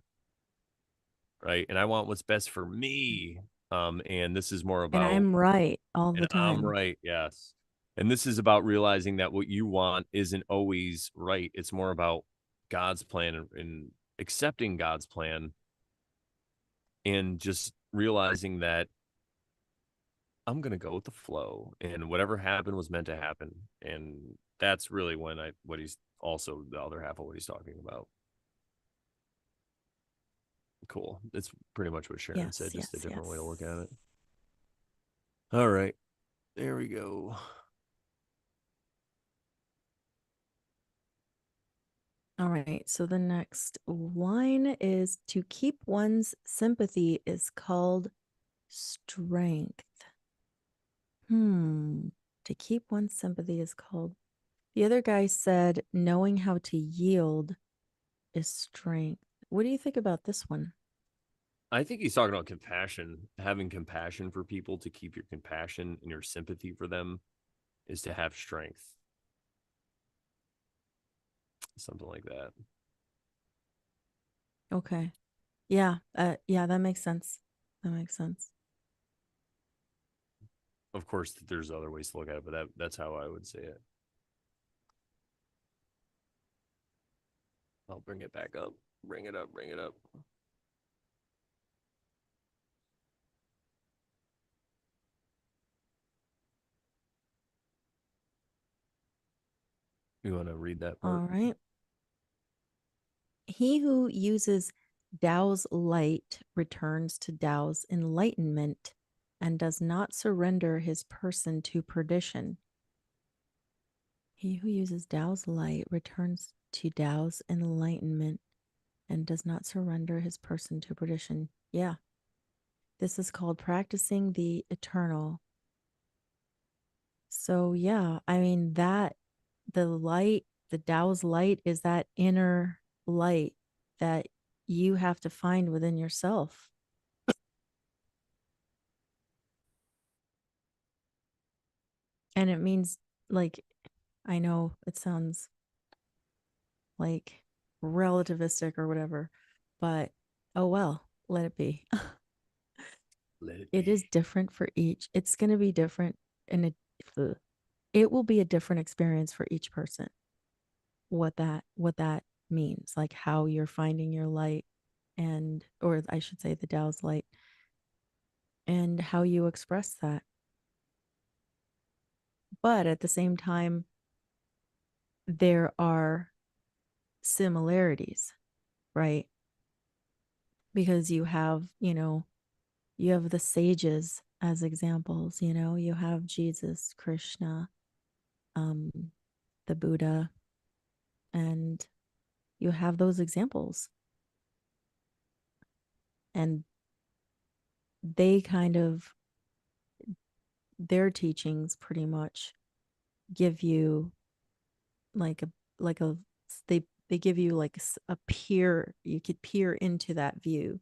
right? And I want what's best for me. And this is more And about, I'm right all and the I'm time. right. Yes. And this is about realizing that what you want isn't always right. It's more about God's plan and accepting God's plan and just realizing that I'm gonna go with the flow, and whatever happened was meant to happen. And that's really when I what he's also the other half of what he's talking about. Cool. It's pretty much what Sharon Yes, said, just a yes, different way to look at yes. it. All right, there we go. All right. So the next line is to keep one's sympathy is called strength. To keep one's sympathy is called. The other guy said knowing how to yield is strength. What do you think about this one? I think he's talking about compassion, having compassion for people. To keep your compassion and your sympathy for them is to have strength, something like that. Okay. Yeah. Yeah, that makes sense. That makes sense. Of course, there's other ways to look at it, but that's how I would say it. I'll bring it back up. Bring it up. Bring it up. You want to read that part? All right. He who uses Tao's light returns to Tao's enlightenment and does not surrender his person to perdition. He who uses Tao's light returns to Tao's enlightenment and does not surrender his person to perdition. Yeah. This is called practicing the eternal. So, yeah, I mean, the light, the Tao's light is that inner light that you have to find within yourself. And it means, like, I know it sounds like relativistic or whatever, but oh well, let it be. Let it It be. is different for each. It's going to be different, and it will be a different experience for each person. What that means, like how you're finding your light, and or I should say the Tao's light, and how you express that. But at the same time, there are similarities, right? Because you have the sages as examples, you have Jesus, Krishna, um, the Buddha, and you have those examples. And they kind of, their teachings pretty much give you like a, they give you like a peer, you could peer into that view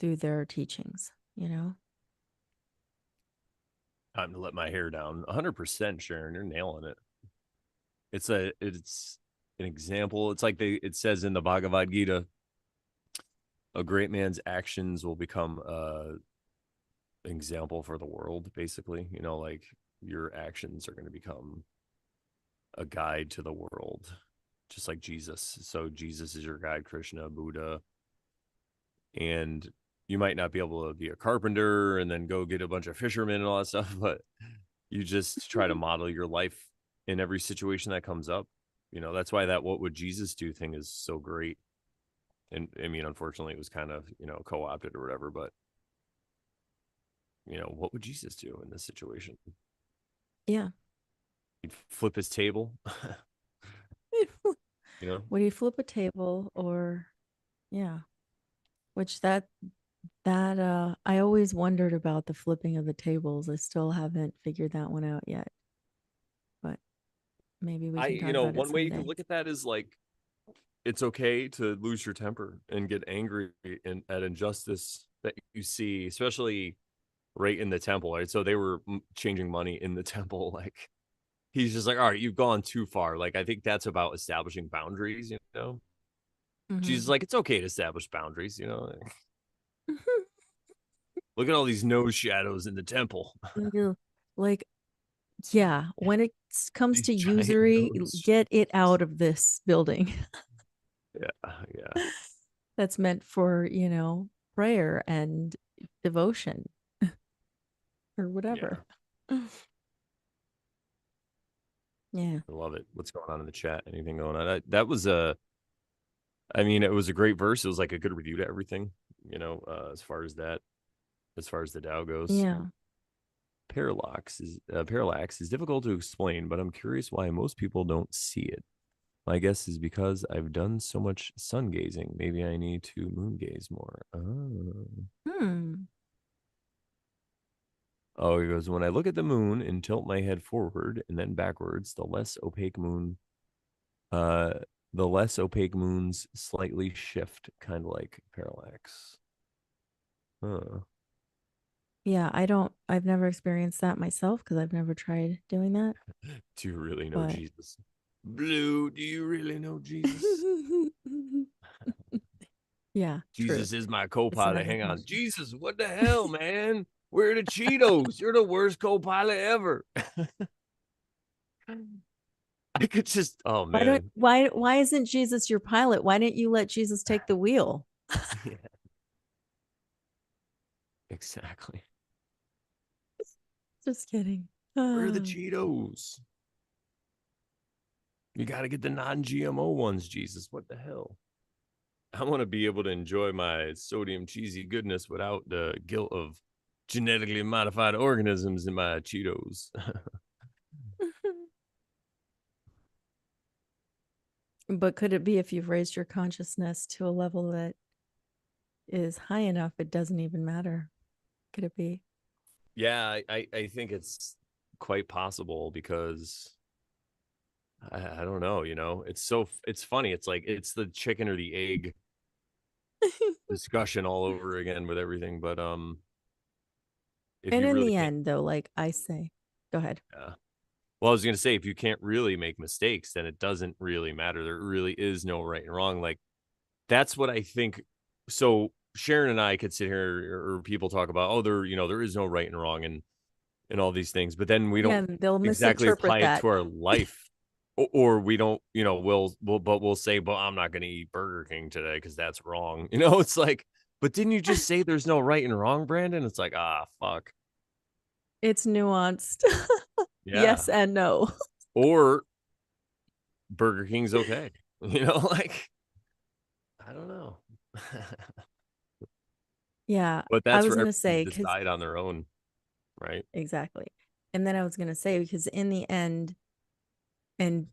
through their teachings. Time to let my hair down. 100%, Sharon. You're nailing it. It's an example. It's like it says in the Bhagavad Gita, a great man's actions will become an example for the world, basically. Like your actions are going to become a guide to the world, just like Jesus. So Jesus is your guide, Krishna, Buddha, and you might not be able to be a carpenter and then go get a bunch of fishermen and all that stuff, but you just try to model your life in every situation that comes up. That's why that "what would Jesus do" thing is so great. And I mean, unfortunately, it was kind of co-opted or whatever. But what would Jesus do in this situation? Yeah. He'd flip his table. Would he flip a table or yeah. Which that I always wondered about the flipping of the tables. I still haven't figured that one out yet. But maybe we can talk about it One way you can someday. look at that is like it's okay to lose your temper and get angry at injustice that you see, especially right in the temple. Right, so they were changing money in the temple. Like he's just like, all right, you've gone too far. Like I think that's about establishing boundaries. Mm-hmm. Jesus, like it's okay to establish boundaries. Look at all these nose shadows in the temple. Like, yeah, when it comes These to giant usury, nose. get it out of this building. Yeah, yeah, That's meant for, prayer and devotion or yeah. whatever. Yeah. I love it. What's going on in the chat? Anything going on? That was a. I mean, it was a great verse. It was like a good review to everything. As far as that, as far as the Tao goes. Yeah. Parallax is difficult to explain, but I'm curious why most people don't see it. My guess is because I've done so much sun gazing. Maybe I need to moon gaze more. Hmm. Oh, he goes, when I look at the moon and tilt my head forward and then backwards, uh, the less opaque moons slightly shift, kind of like parallax. Huh. Yeah, I've never experienced that myself because I've never tried doing that. Do you really know But Jesus? Blue, do you really know Jesus? yeah, true. Jesus is my It's co-pilot. another Hang on. question. Jesus, what the hell, man? Where are the Cheetos? You're the worst co-pilot ever. I could just, oh Why don't man. why isn't Jesus your pilot? Why didn't you let Jesus take the wheel? Yeah, exactly. Just kidding. Where are the Cheetos? You got to get the non-GMO ones, Jesus. What the hell? I want to be able to enjoy my sodium cheesy goodness without the guilt of genetically modified organisms in my Cheetos. But could it be if you've raised your consciousness to a level that is high enough, it doesn't even matter? Could it be? Yeah, I think it's quite possible because I don't know, it's funny. It's like it's the chicken or the egg discussion all over again with everything. But if And you in really the can't, end, though, like I say, go ahead. yeah. Well, I was gonna say if you can't really make mistakes, then it doesn't really matter. There really is no right and wrong. Like that's what I think. So Sharon and I could sit here or people talk about, oh, there is no right and wrong and all these things, but then we Yeah, don't and they'll exactly misinterpret apply it that. to our life. Or we don't, but we'll say, but I'm not going to eat Burger King today because that's wrong. It's like, but didn't you just say there's no right and wrong, Brandon? It's like, fuck. It's nuanced. Yeah. Yes and no. Or Burger King's okay. Like, I don't know. Yeah, But I that's was for gonna everyone say to because decide on their own, right? exactly. And then I was gonna say because in the end, and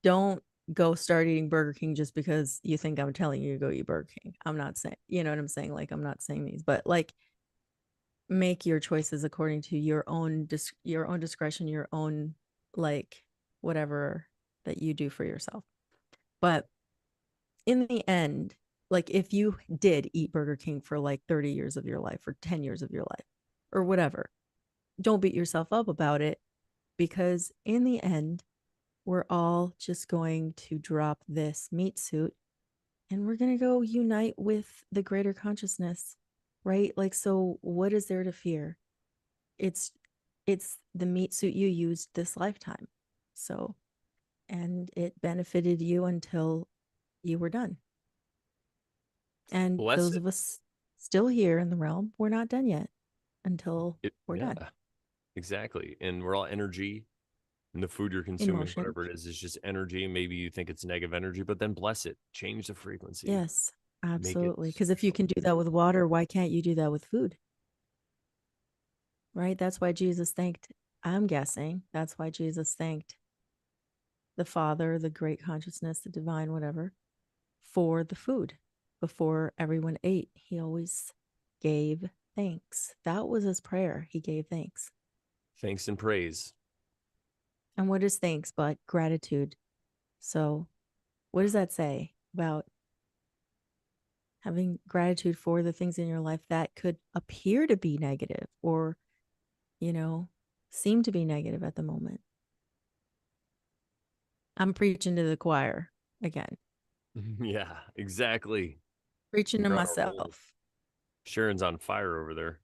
don't go start eating Burger King just because you think I'm telling you to go eat Burger King. I'm not saying, you know what I'm saying? Like I'm not saying these, but like make your choices according to your own discretion, your own like whatever that you do for yourself. But in the end, like if you did eat Burger King for like 30 years of your life or 10 years of your life or whatever, don't beat yourself up about it because in the end, we're all just going to drop this meat suit and we're going to go unite with the greater consciousness, right? Like, so what is there to fear? It's, it's the meat suit you used this lifetime. So, and it benefited you until you were done. And those Blessed. of us still here in the realm. We're not done yet until we're Yeah, done. exactly. And we're all energy, and the food you're consuming, Emotion. whatever it is just energy. Maybe you think it's negative energy, but then bless it, change the frequency, Yes, make it absolutely. Because if you can do that with water, why can't you do that with food? Right? That's why Jesus thanked, I'm guessing, that's why Jesus thanked the Father, the great consciousness, the divine, whatever, for the food. Before everyone ate, he always gave thanks. That was his prayer. He gave thanks. thanks and praise. And what is thanks but gratitude? So, what does that say about having gratitude for the things in your life that could appear to be negative or, you know, seem to be negative at the moment? I'm preaching to the choir again, Yeah, exactly. preaching to You're on a roll. myself. Sharon's on fire over there.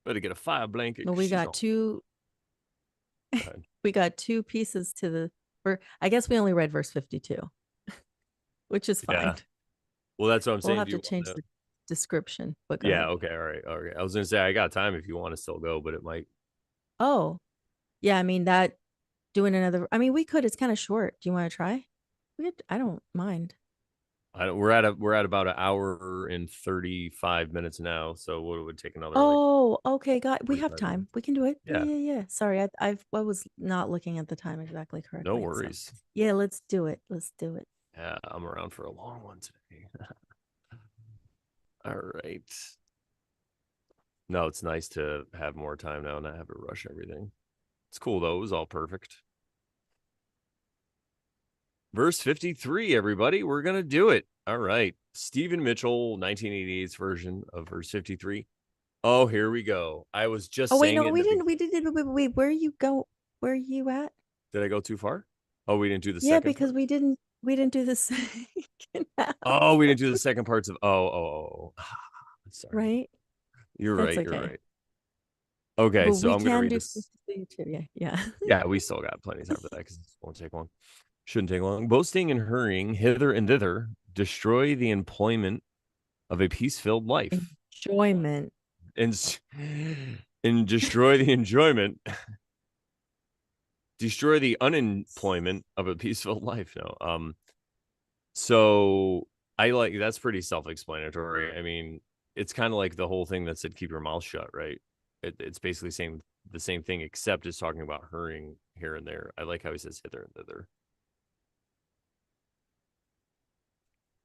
Better get a fire blanket But 'cause she's on. Go ahead. we got two pieces to the, for I guess we only read verse 52, which is fine. Yeah. Well, that's what I'm We'll saying. have Do to you want change to? the description, but go Yeah. ahead. Okay. All right. Okay. I was gonna say I got time if you want to still go, but it might. Oh, yeah. I mean, that doing another, I mean, we could, it's kind of short. Do you want to try? I don't mind. I don't, we're at about an hour and 35 minutes now. So what it would take another like Oh, okay. Got, we have 45 minutes. time. We can do it. Yeah, Yeah. yeah, yeah. Sorry. I was not looking at the time exactly No correctly. So, worries. yeah, let's do it. Let's do it. Yeah, I'm around for a long one today. All right. No, it's nice to have more time now and not have to rush everything. It's cool though. It was all perfect. Verse 53, everybody. We're going to do it. All right. Stephen Mitchell, 1988's version of verse 53. Oh, here we go. I was just Oh, wait, saying no, it in the beginning. we didn't, wait, where you go? Where are you at? Did I go too far? Oh, we didn't do the Yeah, second because part? we didn't do the second half, Oh, we didn't do the second parts of. Sorry. right? You're That's right. You're okay. right. Okay. But So we I'm going to can read do this. 52. Yeah, yeah. Yeah, we still got plenty of time for that because this won't take long. Shouldn't take long. Boasting and hurrying hither and thither destroy the employment of a peace filled life Enjoyment. and, and destroy the enjoyment, destroy the unemployment of a peace filled life. No. So I like that's pretty self explanatory. I mean, it's kind of like the whole thing that said keep your mouth shut, right? It's basically saying the same thing, except it's talking about hurrying here and there. I like how he says hither and thither.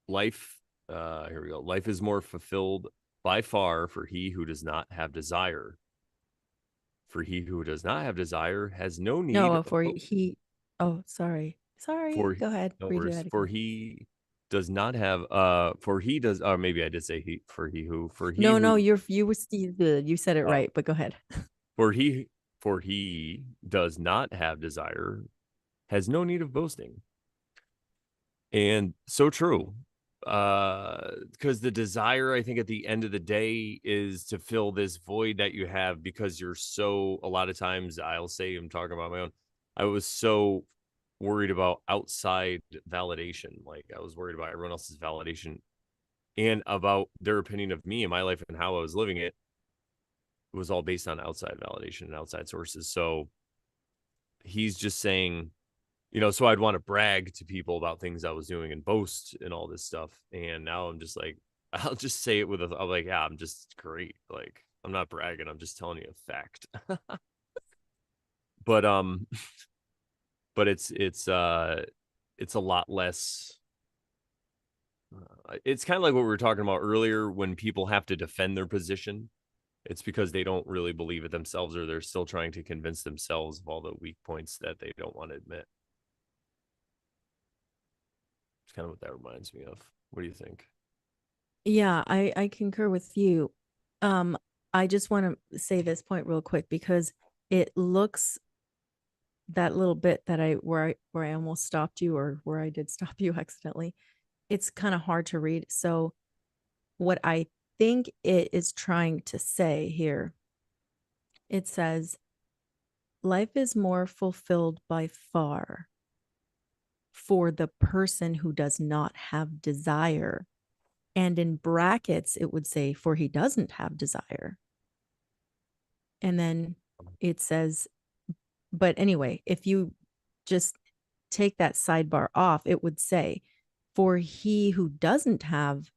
Life, here we go. Life is more fulfilled by far for he who does not have desire. For he who does not have desire has no need No, of for hope. he. Oh, sorry. Sorry. For Go ahead. no Redo worries. that For again. he does not have for he does or maybe I did say he for he No, no, who you were good. You said it oh right, but go ahead. for he for he does not have desire has no need of boasting. And so true. Because the desire, I think, at the end of the day is to fill this void that you have because you're so, a lot of times I'll say, I'm talking about my own, I was so worried about outside validation. Like I was worried about everyone else's validation and about their opinion of me and my life and how I was living it. It was all based on outside validation and outside sources. So he's just saying, so I'd want to brag to people about things I was doing and boast and all this stuff. And now I'm just like, I'll just say it I'm like, yeah, I'm just great. Like, I'm not bragging. I'm just telling you a fact. but, but it's a lot less. It's kind of like what we were talking about earlier when people have to defend their position. It's because they don't really believe it themselves or they're still trying to convince themselves of all the weak points that they don't want to admit. It's kind of what that reminds me of. What do you think? Yeah, I concur with you. I just want to say this point real quick because it looks that little bit that I almost stopped you or where I did stop you accidentally. It's kind of hard to read. So what I think it is trying to say here, it says life is more fulfilled by far for the person who does not have desire And in brackets, it would say, for he doesn't have desire. And then it says, but anyway, if you just take that sidebar off, it would say, for he who doesn't have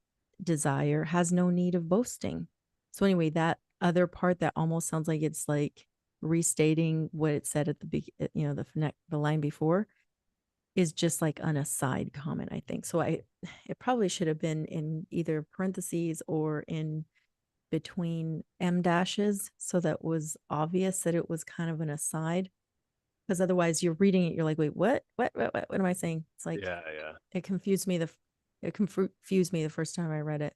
desire has no need of boasting. So anyway, that other part that almost sounds like it's like restating what it said at the the line before is just like an aside comment, I think. So it probably should have been in either parentheses or in between M dashes, so that was obvious that it was kind of an aside, because otherwise you're reading it, you're like, wait, what am I saying? It's like Yeah, yeah. it confused me the first time I read it.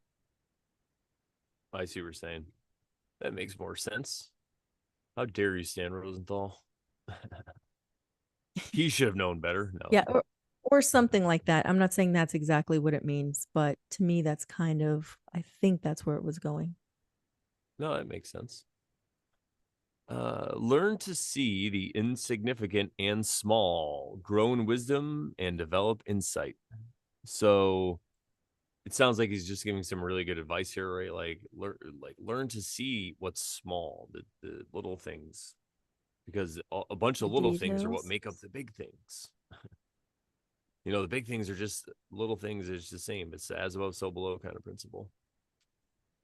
I see what you're saying. That makes more sense. How dare you stand Rosenthal? He should have known better. Yeah, No. or something like that. I'm not saying that's exactly what it means, but to me that's kind of, I think that's where it was going. No, that makes sense. Learn to see the insignificant and small, grow in wisdom and develop insight. So it sounds like he's just giving some really good advice here, right? Learn to see what's small, the little things, because a bunch The of little things are what details. make up the big things. The big things are just little things. It's the same. It's as above, so below kind of principle.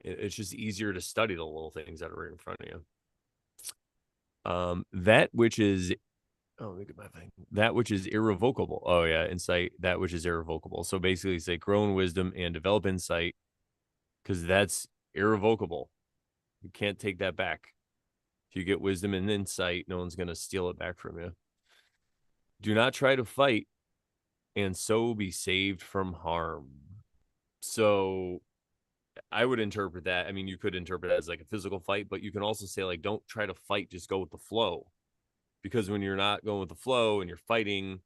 It's just easier to study the little things that are right in front of you. That which is look at my thing. That which is irrevocable. Oh yeah, insight. That which is irrevocable. So basically, say grow in wisdom and develop insight, because that's irrevocable. You can't take that back. If you get wisdom and insight, no one's gonna steal it back from you. Do not try to fight, and so be saved from harm. So I would interpret that. I mean, you could interpret it as like a physical fight, but you can also say like, don't try to fight. Just go with the flow, because when you're not going with the flow and you're fighting,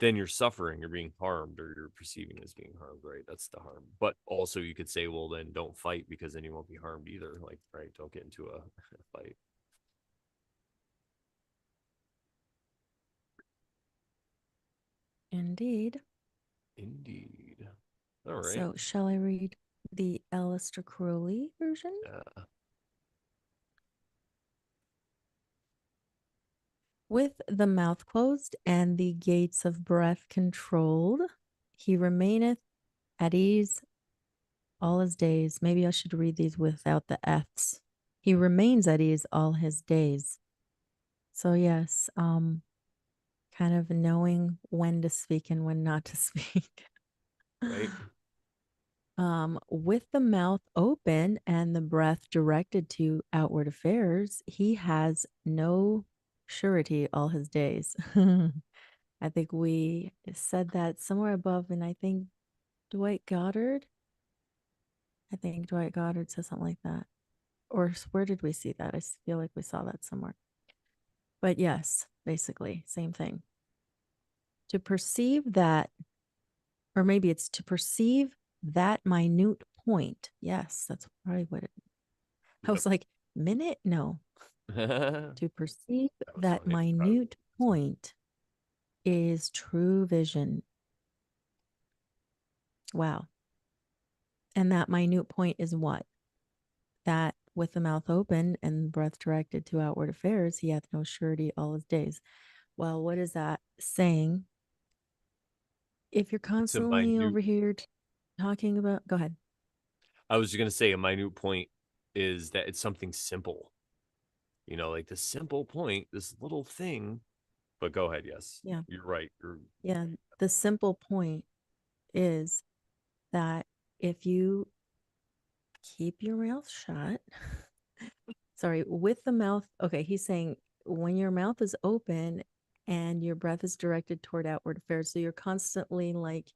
then you're suffering, you're being harmed, or you're perceiving as being harmed, right? That's the harm. But also you could say, well, then don't fight, because then you won't be harmed either. Like, right, don't get into a fight. Indeed. Indeed. All right. So shall I read the Aleister Crowley version? With the mouth closed and the gates of breath controlled, he remaineth at ease all his days. Maybe I should read these without the F's. He remains at ease all his days. So yes, kind of knowing when to speak and when not to speak. Right. With the mouth open and the breath directed to outward affairs, he has no surety all his days. I think we said that somewhere above, and I think Dwight Goddard. I think Dwight Goddard said something like that. Or where did we see that? I feel like we saw that somewhere. But yes, basically, same thing. To perceive that, or maybe it's to perceive that minute point. Yes, that's probably what it. I Yep. was like, minute? No. That To perceive was that funny. Probably. minute point is true vision. Wow. And that minute point is what? That with the mouth open and breath directed to outward affairs, he hath no surety all his days. Well, what is that saying? If you're It's a constantly minute. over here talking about, go ahead. I was going to say a minute point is that it's something simple. Like the simple point, this little thing. But go ahead. Yes, Yeah. you're right. You're Yeah. The simple point is that if you keep your mouth shut, sorry, with the mouth, okay, he's saying when your mouth is open and your breath is directed toward outward affairs, so you're constantly like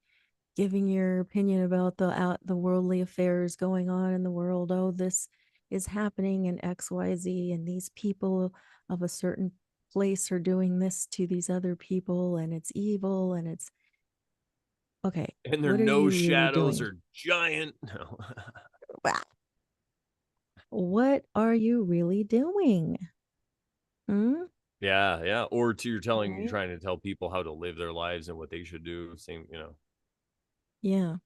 giving your opinion about the worldly affairs going on in the world. Oh, this is happening in XYZ, and these people of a certain place are doing this to these other people, and it's evil, and it's okay. and their What are nose you really shadows doing? are giant. No. What are you really doing? Hmm? Yeah, yeah. Or you're Right? trying to tell people how to live their lives and what they should do. Same. Yeah.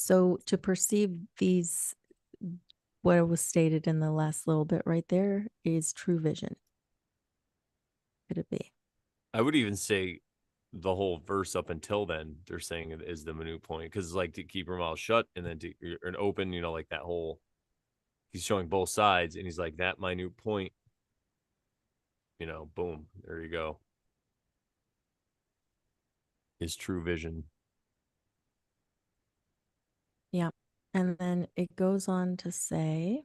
So to perceive these, what was stated in the last little bit right there is true vision. Could it be? I would even say the whole verse up until then, they're saying it is the minute point because like to keep your mouth shut and then to and open, like that whole. He's showing both sides, and he's like that minute point. Boom, there you go. Is true vision. Yeah. And then it goes on to say,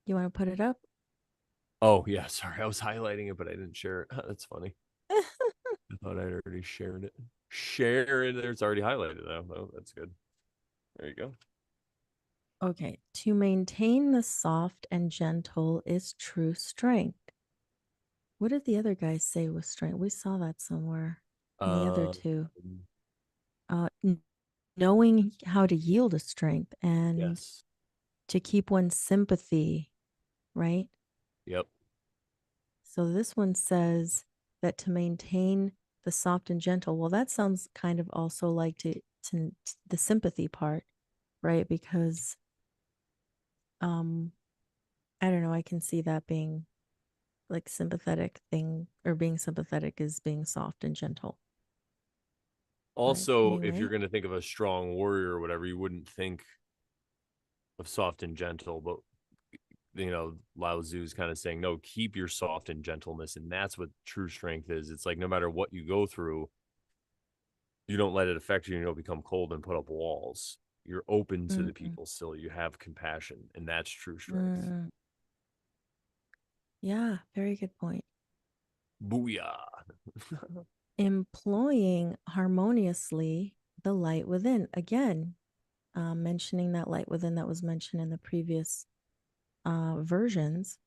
you want to put it up? Oh yeah, sorry, I was highlighting it, but I didn't share it. That's funny. I thought I'd already shared it. Share it. It's already highlighted though. Oh, that's good. There you go. Okay. To maintain the soft and gentle is true strength. What did the other guy say was strength? We saw that somewhere in the other Uh, two. Uh, Knowing how to yield a strength and yes. to keep one's sympathy, right? Yep. So this one says that to maintain the soft and gentle. Well, that sounds kind of also like to the sympathy part, right? Because um I don't know, I can see that being like sympathetic thing, or being sympathetic is being soft and gentle. But Also, if you're anyway, going to think of a strong warrior or whatever, you wouldn't think of soft and gentle, but Lao Tzu's kind of saying, no, keep your soft and gentleness. And that's what true strength is. It's like no matter what you go through, you don't let it affect you. You don't become cold and put up walls. You're open to the mm, people still. You have compassion, and that's true strength. mm, yeah, very good point. Booyah. Employing harmoniously the light within. Again, mentioning that light within that was mentioned in the previous versions.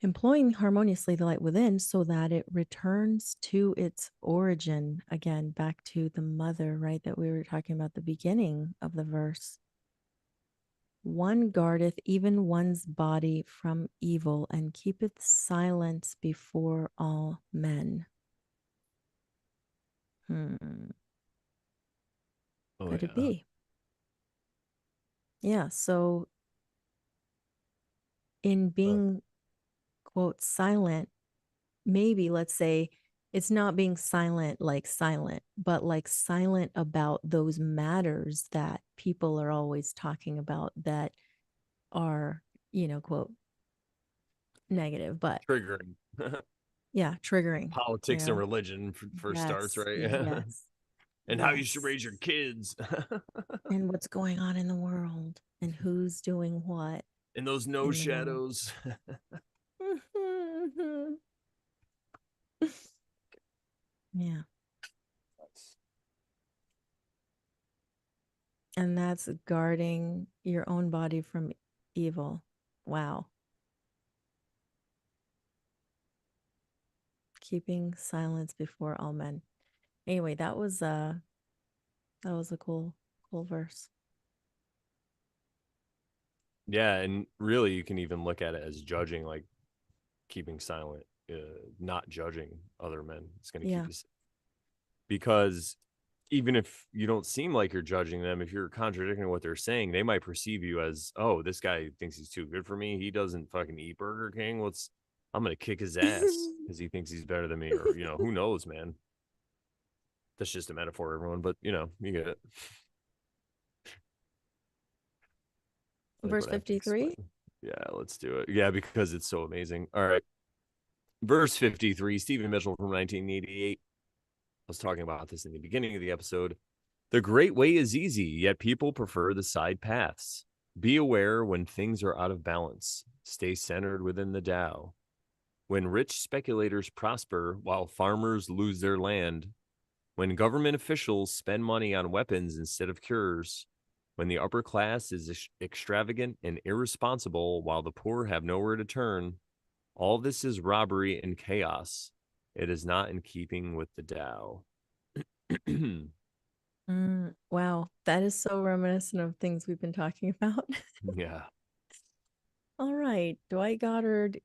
Employing harmoniously the light within so that it returns to its origin, again, back to the mother, right? That we were talking about the beginning of the verse. One guardeth even one's body from evil and keepeth silence before all men. Oh, Could it yeah. be? Yeah. So, in being, quote, silent, maybe let's say it's not being silent, but like silent about those matters that people are always talking about that are, quote, negative, but Triggering. yeah, triggering, Politics and religion for starts, yes, right? yes, And how you should yes. raise your kids. And what's going on in the world and who's doing what And those no in the world. shadows. Yeah. And that's guarding your own body from evil. Wow. Keeping silence before all men. Anyway, that was a cool verse. Yeah, and really, you can even look at it as judging, like keeping silent, not judging other men. It's going to keep Yeah. you because even if you don't seem like you're judging them, if you're contradicting what they're saying, they might perceive you as, oh, this guy thinks he's too good for me. He doesn't fucking eat Burger King. I'm going to kick his ass because he thinks he's better than me. Or, who knows, man? That's just a metaphor, everyone, but you get it. Like Verse what I have to explain. 53. Yeah, let's do it. Yeah, because it's so amazing. All right. Verse 53, Stephen Mitchell from 1988. I was talking about this in the beginning of the episode. The great way is easy, yet people prefer the side paths. Be aware when things are out of balance. Stay centered within the Tao. When rich speculators prosper while farmers lose their land, when government officials spend money on weapons instead of cures, when the upper class is extravagant and irresponsible while the poor have nowhere to turn, all this is robbery and chaos. It is not in keeping with the Tao. Wow, that is so reminiscent of things we've been talking about. Yeah. All right, Dwight Goddard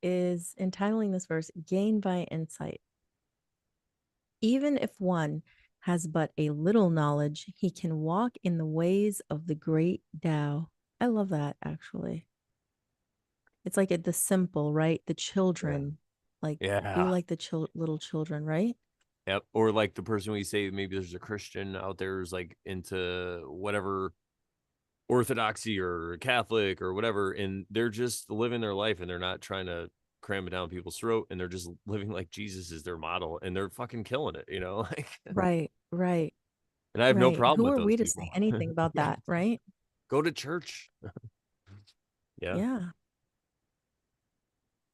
is entitling this verse "Gained by Insight." Even if one has but a little knowledge, he can walk in the ways of the great Tao. I love that actually. It's like the simple, right? The Yeah. children, like we Yeah. like the little children, right? Yep. Or like the person we say maybe there's a Christian out there who's like into whatever orthodoxy or Catholic or whatever, and they're just living their life and they're not trying to cram it down people's throat, and they're just living like Jesus is their model, and they're fucking killing it, like. Right, right, And I have no right. problem Who with are those we to say people. anything about Yeah. that, right? Go to church. Yeah. Yeah.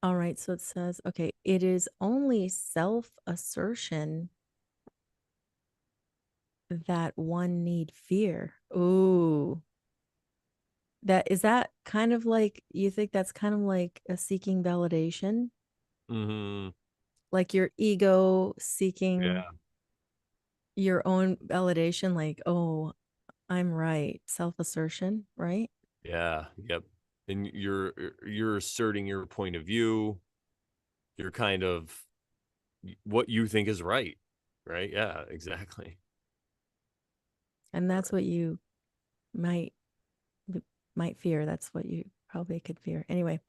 All right. So it says, okay, it is only self assertion that one need fear. Ooh. That kind of like, you think that's kind of like a seeking validation? Hmm. Like your ego seeking Yeah. your own validation, like, oh, I'm right. Self assertion, right? Yeah. Yep. And you're asserting your point of view. You're kind of what you think is right. Right. Yeah, exactly. And All that's right. what you might might fear. That's what you probably could fear. Anyway,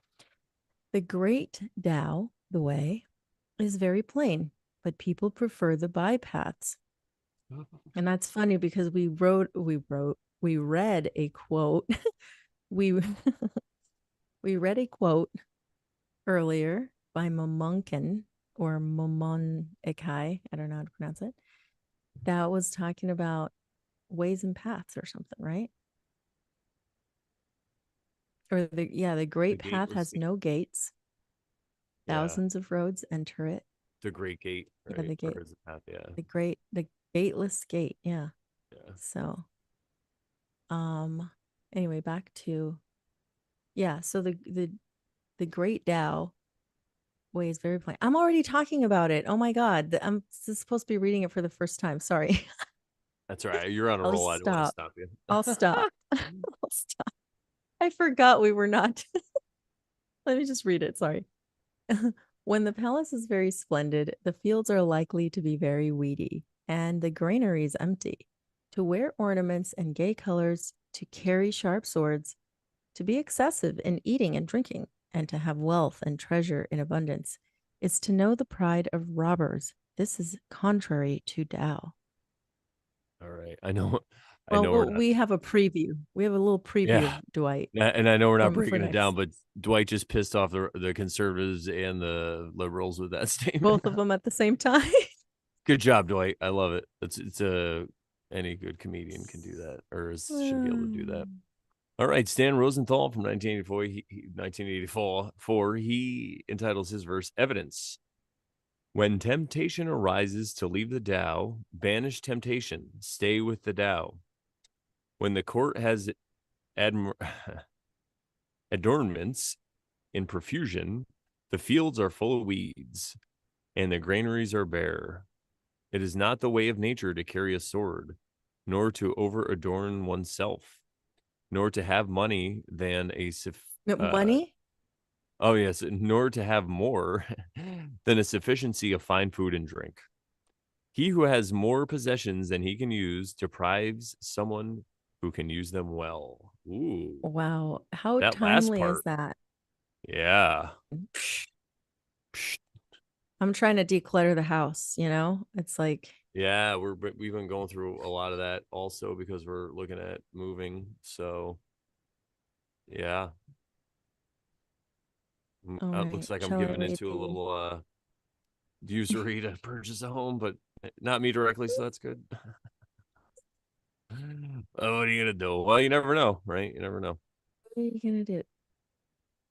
the great Tao, the way, is very plain, but people prefer the bypaths. And that's funny because we read a quote. we we read a quote earlier by Mamunkin or Momon Ikai, I don't know how to pronounce it, that was talking about ways and paths or something, right? Or the The great path gateless has no gates. yeah. Thousands of roads enter it. The Great Gate, Yeah, right? Or is it path? Yeah. the gateless gate. Yeah. Yeah. So, um, anyway, back to yeah. So the great Tao way is very plain. I'm already talking about it. Oh my God, I'm supposed to be reading it for the first time. Sorry. That's all right. You're on a I'll roll. I don't want to stop. stop you. I'll stop. I'll stop. I forgot we were not. Let me just read it. Sorry. When the palace is very splendid, the fields are likely to be very weedy, and the granaries empty. To wear ornaments and gay colors, to carry sharp swords, to be excessive in eating and drinking, and to have wealth and treasure in abundance, is to know the pride of robbers. This is contrary to Tao. All right. I know. I Well, know we're not. we have a preview. We have a little preview Yeah. of Dwight And I know we're not for breaking it down, next. but Dwight just pissed off the conservatives and the liberals with that statement. Both of them at the same time. Good job, Dwight. I love it. It's a any good comedian can do that or should be able to do that. All right, Stan Rosenthal from 1984. 1984. He entitles his verse "Evidence." When temptation arises to leave the Tao, banish temptation. Stay with the Tao. When the court has admir- adornments in profusion, the fields are full of weeds, and the granaries are bare. It is not the way of nature to carry a sword, nor to over adorn oneself, nor to have money than Money? oh yes, nor to have more than a sufficiency of fine food and drink. He who has more possessions than he can use deprives someone who can use them well. Ooh, Wow. How that last timely is part. that? Yeah. I'm trying to declutter the house, you know? It's like, Yeah, we've been going through a lot of that also because we're looking at moving. So yeah, all it right, looks like I'm shall I giving read into a the little usury to purchase a home, but not me directly, so that's good. Oh, what are you gonna do? Well, you never know, right? You never know. what are you gonna do?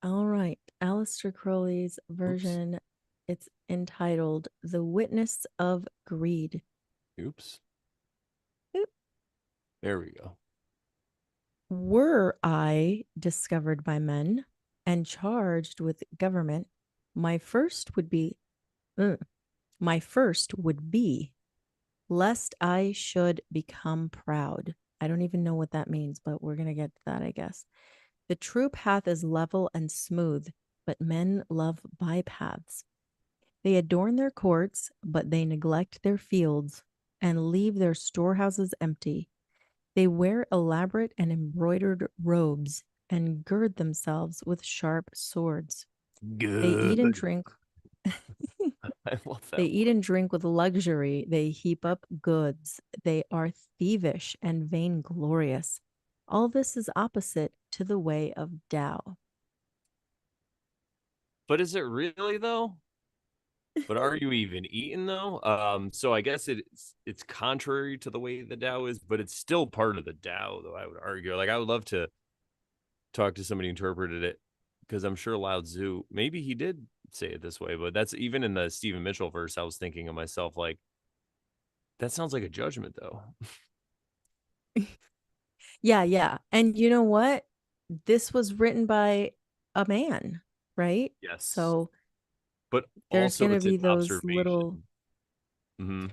All right. Aleister Crowley's Oops. version, it's entitled The Witness of Greed. Oops. Oop. There we go. Were I discovered by men and charged with government, my first would be uh, my first would be lest I should become proud. I don't even know what that means, but we're going to get to that, I guess. The true path is level and smooth, but men love bypaths. They adorn their courts, but they neglect their fields and leave their storehouses empty. They wear elaborate and embroidered robes and gird themselves with sharp swords. They eat and Good. drink. I love They that eat one. and drink with luxury. They heap up goods. They are thievish and vainglorious. All this is opposite to the way of Tao. But is it really though? But are you even eating though? So I guess it's contrary to the way the Tao is, but it's still part of the Tao, though, I would argue. Like I would love to talk to somebody who interpreted it because I'm sure Lao Tzu, maybe he did say it this way, but that's even in the Stephen Mitchell verse. I was thinking of myself, like, that sounds like a judgment, though. Yeah, yeah. And you know what? This was written by a man, right? Yes. So But there's also, going to it's an be those little, observation. Hmm.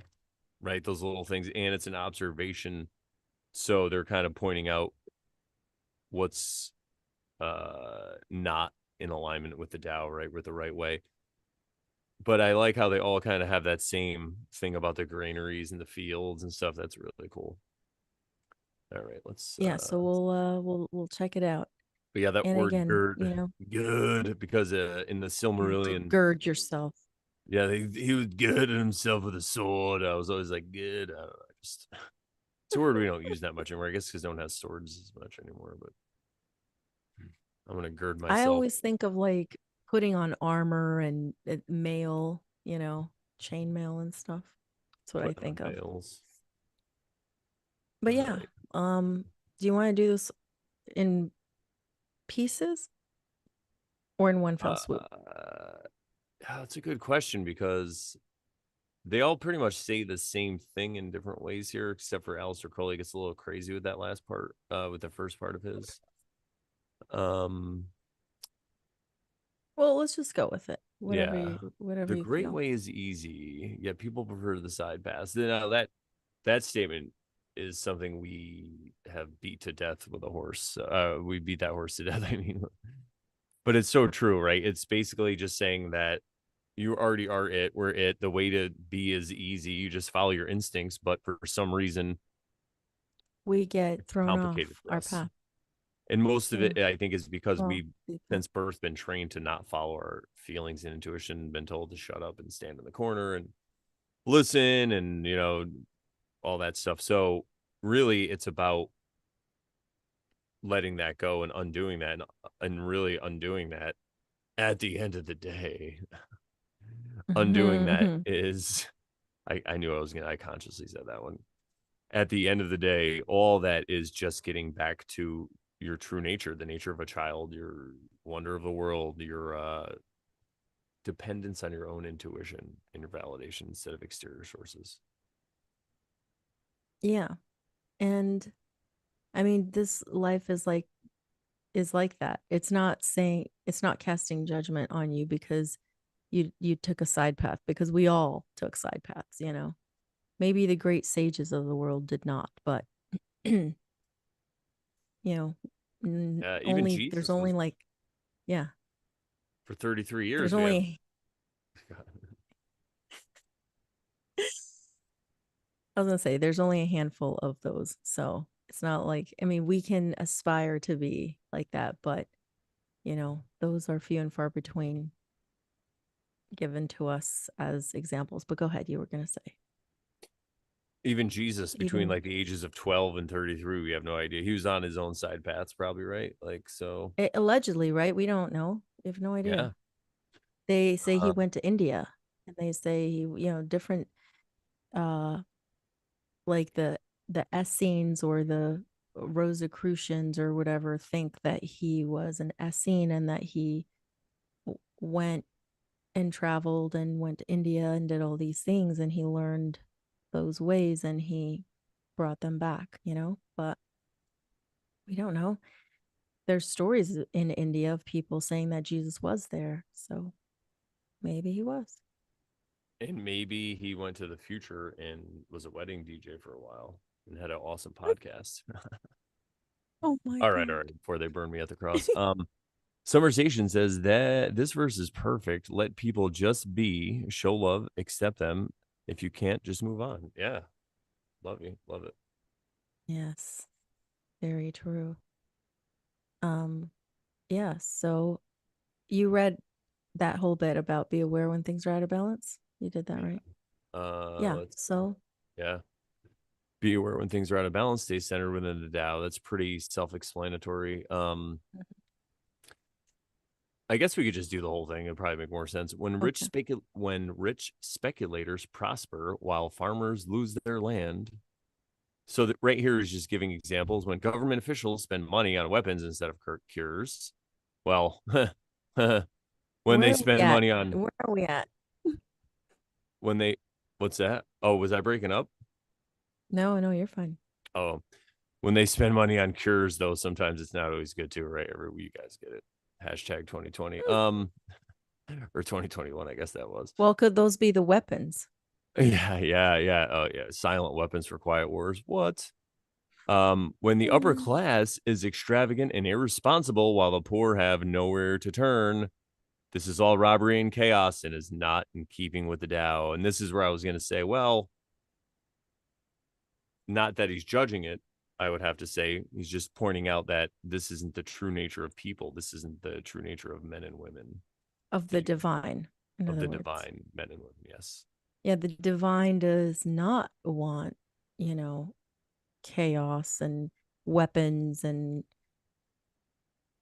Right. Those little things. And it's an observation. So they're kind of pointing out what's not in alignment with the Tao, right? With the right way. But I like how they all kind of have that same thing about the granaries and the fields and stuff. That's really cool. All right, let's yeah. So we'll check it out. but yeah, that And word again, gird, good, because in the Silmarillion, gird yourself. yeah, he was good at himself with a sword. I was always like, good. I don't know, just it's a word we don't use that much anymore. I guess because no one has swords as much anymore. But I'm gonna gird I myself. always think of like putting on armor and mail, chainmail and stuff. That's what I Putting on think of. nails. But All yeah, right. do you want to do this in pieces or in one fell swoop? That's a good question because they all pretty much say the same thing in different ways here, except for Aleister Crowley gets a little crazy with that last part, with the first part of his. Um, Well, let's just go with it. yeah, Whatever the you great feel. way is easy, yet people prefer the side paths. Now that statement is something we have beat to death with a horse. We beat that horse to death. I mean, but it's so true, right? It's basically just saying that you already are it. We're it. The way to be is easy. You just follow your instincts, but for some reason, We get it's thrown complicated off for our us. path. And most of Yeah. it, I think, is because Well, we've people. since birth been trained to not follow our feelings and intuition, been told to shut up and stand in the corner and listen and all that stuff. So really it's about letting that go and undoing that and really undoing that at the end of the day. Undoing that is I knew I consciously said that one. At the end of the day, all that is just getting back to your true nature, the nature of a child, your wonder of the world, your dependence on your own intuition and your validation instead of exterior sources. Yeah. And I mean, this life is like that. It's not casting judgment on you because you took a side path, because we all took side paths. Maybe the great sages of the world did not, but you know, Even only there's Jesus only was like, yeah, for 33 there's years. We have only I was gonna say there's only a handful of those. So it's not like, I mean, we can aspire to be like that, but those are few and far between, given to us as examples. But go ahead, you were gonna say. even Jesus between Even like the ages of 12 and 33. We have no idea. He was on his own side paths, probably, right? Like, so allegedly, right? We don't know. We have no yeah. idea. They say he Uh, went to India, and they say he, different, uh like the Essenes or the Rosicrucians or whatever think that he was an Essene, and that he went and traveled and went to India and did all these things, and he learned those ways and he brought them back. But we don't know. There's stories in India of people saying that Jesus was there. So maybe he was. and maybe he went to the future and was a wedding DJ for a while and had an awesome podcast. Oh my All right, all God. right. Before they burn me at the cross. Summerization says that this verse is perfect. Let people just be, show love, accept them. If you can't, just move on. Yeah. Love you. Love it. Yes, very true. Um, yeah, so you read that whole bit about be aware when things are out of balance. You did that, Yeah. right? Yeah. Let's see. So, Yeah. Be aware when things are out of balance, stay centered within the Tao. That's pretty self-explanatory. I guess we could just do the whole thing. It'd probably make more sense. okay. When rich speculators prosper while farmers lose their land. So that right here is just giving examples. When government officials spend money on weapons instead of cures, well, when Where they are we spend at? money on Where are we at? when they what's that? Oh, was I breaking up? No, no, you're fine. Oh, when they spend money on cures, though, sometimes it's not always good too, right? Every you guys get it. Hashtag 2020. Or 2021, I guess that was. Well, could those be the weapons? Yeah. Oh, yeah. Silent weapons for quiet wars. What? When the upper Mm. class is extravagant and irresponsible while the poor have nowhere to turn, this is all robbery and chaos and is not in keeping with the Tao. And this is where I was going to say, well, not that he's judging it. I would have to say he's just pointing out that this isn't the true nature of people. This isn't the true nature of men and women, Of the divine, in of other the words. divine men and women. Yes. Yeah, the divine does not want, you know, chaos and weapons and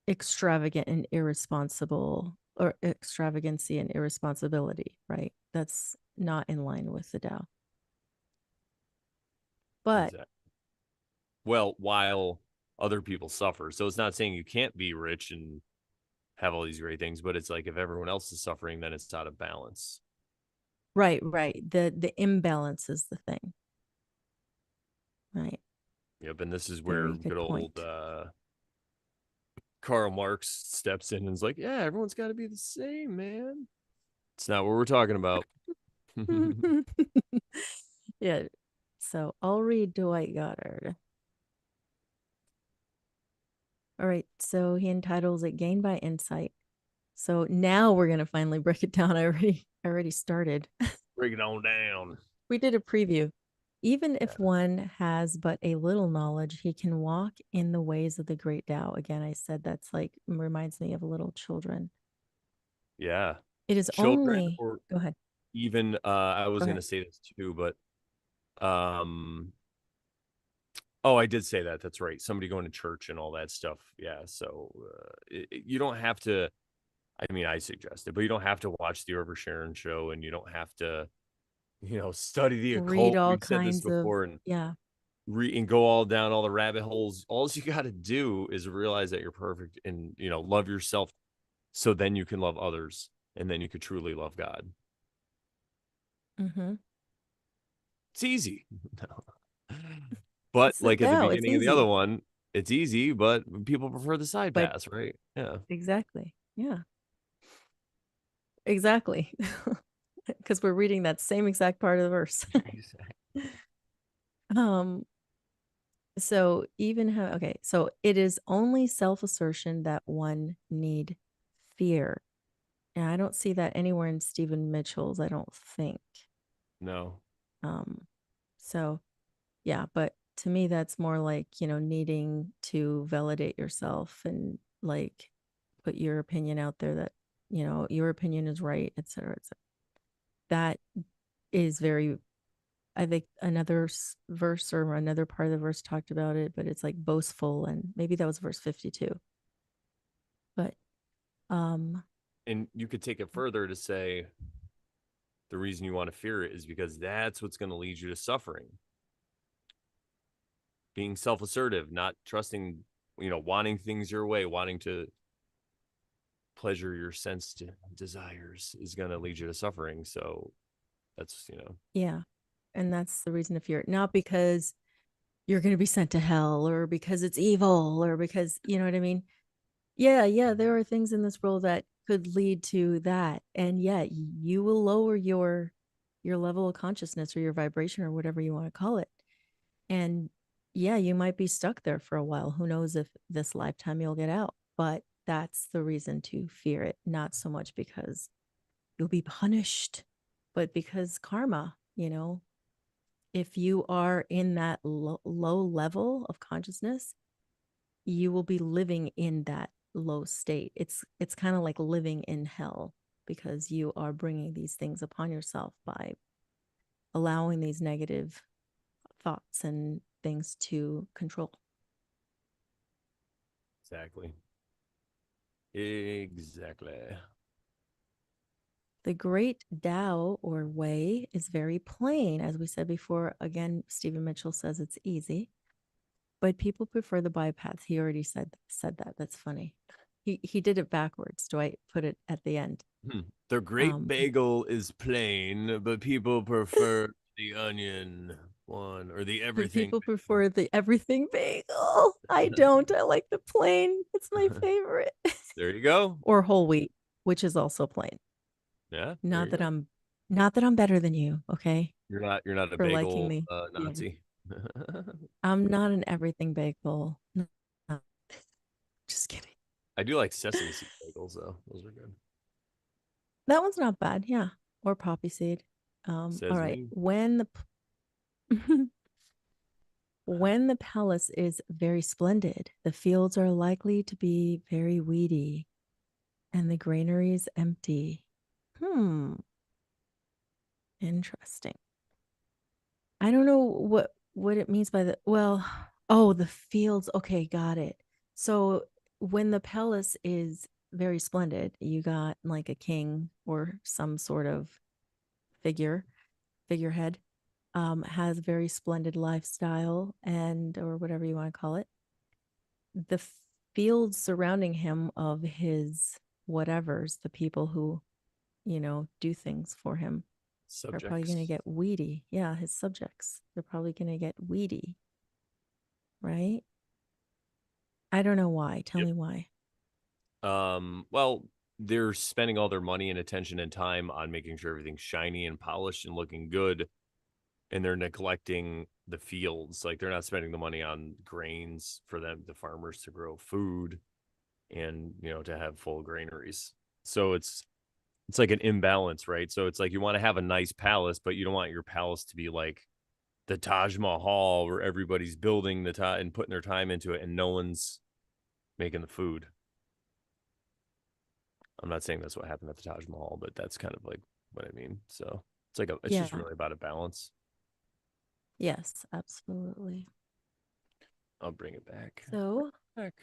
extravagant and irresponsible or extravagancy and irresponsibility, right? That's not in line with the Tao. But Exactly. Well, while other people suffer. So it's not saying you can't be rich and have all these great things, but it's like if everyone else is suffering, then it's out of balance. right, right. The imbalance is the thing. Right. Yep. And this is where Very good good old point. Karl Marx steps in and is like, yeah, everyone's got to be the same, man. It's not what we're talking about. Yeah. So I'll read Dwight Goddard. All right. So he entitles it Gain by Insight. So now we're gonna finally break it down. I already started. Break it on down. We did a preview. Even if Yeah. one has but a little knowledge, he can walk in the ways of the great Tao. Again, I said that's like reminds me of little children. Yeah. It is Children, only or go ahead. even, I was Go going to ahead. say this too, but, um, oh, I did say that. That's right. Somebody going to church and all that stuff. Yeah. So you don't have to. I mean, I suggest it, but you don't have to watch the Over Sharon show, and you don't have to, study the Read occult. all We've said this kinds of before, and yeah. go all down all the rabbit holes. All you got to do is realize that you're perfect, and love yourself, so then you can love others, and then you could truly love God. Mm-hmm. It's easy. But It's the like at the Tao. It's beginning of the other easy. one, it's easy, but people prefer the side But pass, right? Yeah. exactly. Yeah. Exactly. Because we're reading that same exact part of the verse. um so even how okay, so it is only self-assertion that one need fear. And I don't see that anywhere in Stephen Mitchell's, I don't think. No. Um so yeah, but to me that's more like, needing to validate yourself and like put your opinion out there that, your opinion is right, etc. etc. That is very I think another verse or another part of the verse talked about it, but it's like boastful, and maybe that was verse 52. But um, And you could take it further to say the reason you want to fear it is because that's what's going to lead you to suffering. Being self-assertive, not trusting, wanting things your way, wanting to pleasure your sense desires is going to lead you to suffering. So that's, yeah, and that's the reason to fear it, not because you're going to be sent to hell or because it's evil or because you know what I mean. Yeah, yeah, there are things in this world that could lead to that, and yet you will lower your level of consciousness or your vibration or whatever you want to call it. And yeah, you might be stuck there for a while. Who knows if this lifetime you'll get out? But that's the reason to fear it, not so much because you'll be punished, but because karma, if you are in that low level of consciousness, you will be living in that low state. It's kind of like living in hell because you are bringing these things upon yourself by allowing these negative thoughts and things to control. Exactly. Exactly. The great Tao or way is very plain. As we said before, again, Stephen Mitchell says it's easy, but people prefer the bypass. He already said that. That's funny. He did it backwards. Dwight put it at the end. The great bagel is plain, but people prefer the onion one or the But everything people bagel. prefer the everything bagel. I don't. I like the plain. It's my favorite. There you go. Or whole wheat, which is also plain. Yeah, there Not you that go. I'm not that I'm better than you, okay? You're not a For liking bagel the everything. Nazi. I'm not an everything bagel. No, no. Just kidding. I do like sesame seed bagels though. Those are good. That one's not bad, yeah. Or poppy seed. All Says right. me. When the palace is very splendid, the fields are likely to be very weedy and the granaries empty. Hmm. Interesting. I don't know what it means by the fields. Okay, got it. So when the palace is very splendid, you got like a king or some sort of figurehead, has very splendid lifestyle and or whatever you want to call it. The fields surrounding him of his whatevers, the people who, do things for him, are probably going to Subjects. get weedy. Yeah, his subjects. They're probably going to get weedy, right? I don't know why. Tell Yep. me why. Well, they're spending all their money and attention and time on making sure everything's shiny and polished and looking good, and they're neglecting the fields. Like they're not spending the money on grains for them, the farmers to grow food and to have full granaries. So it's like an imbalance, right? So it's like you want to have a nice palace, but you don't want your palace to be like the Taj Mahal where everybody's building the and putting their time into it and no one's making the food. I'm not saying that's what happened at the Taj Mahal, but that's kind of like what I mean. So it's just Yeah. really about a balance. Yes, absolutely. I'll bring it back. So Back.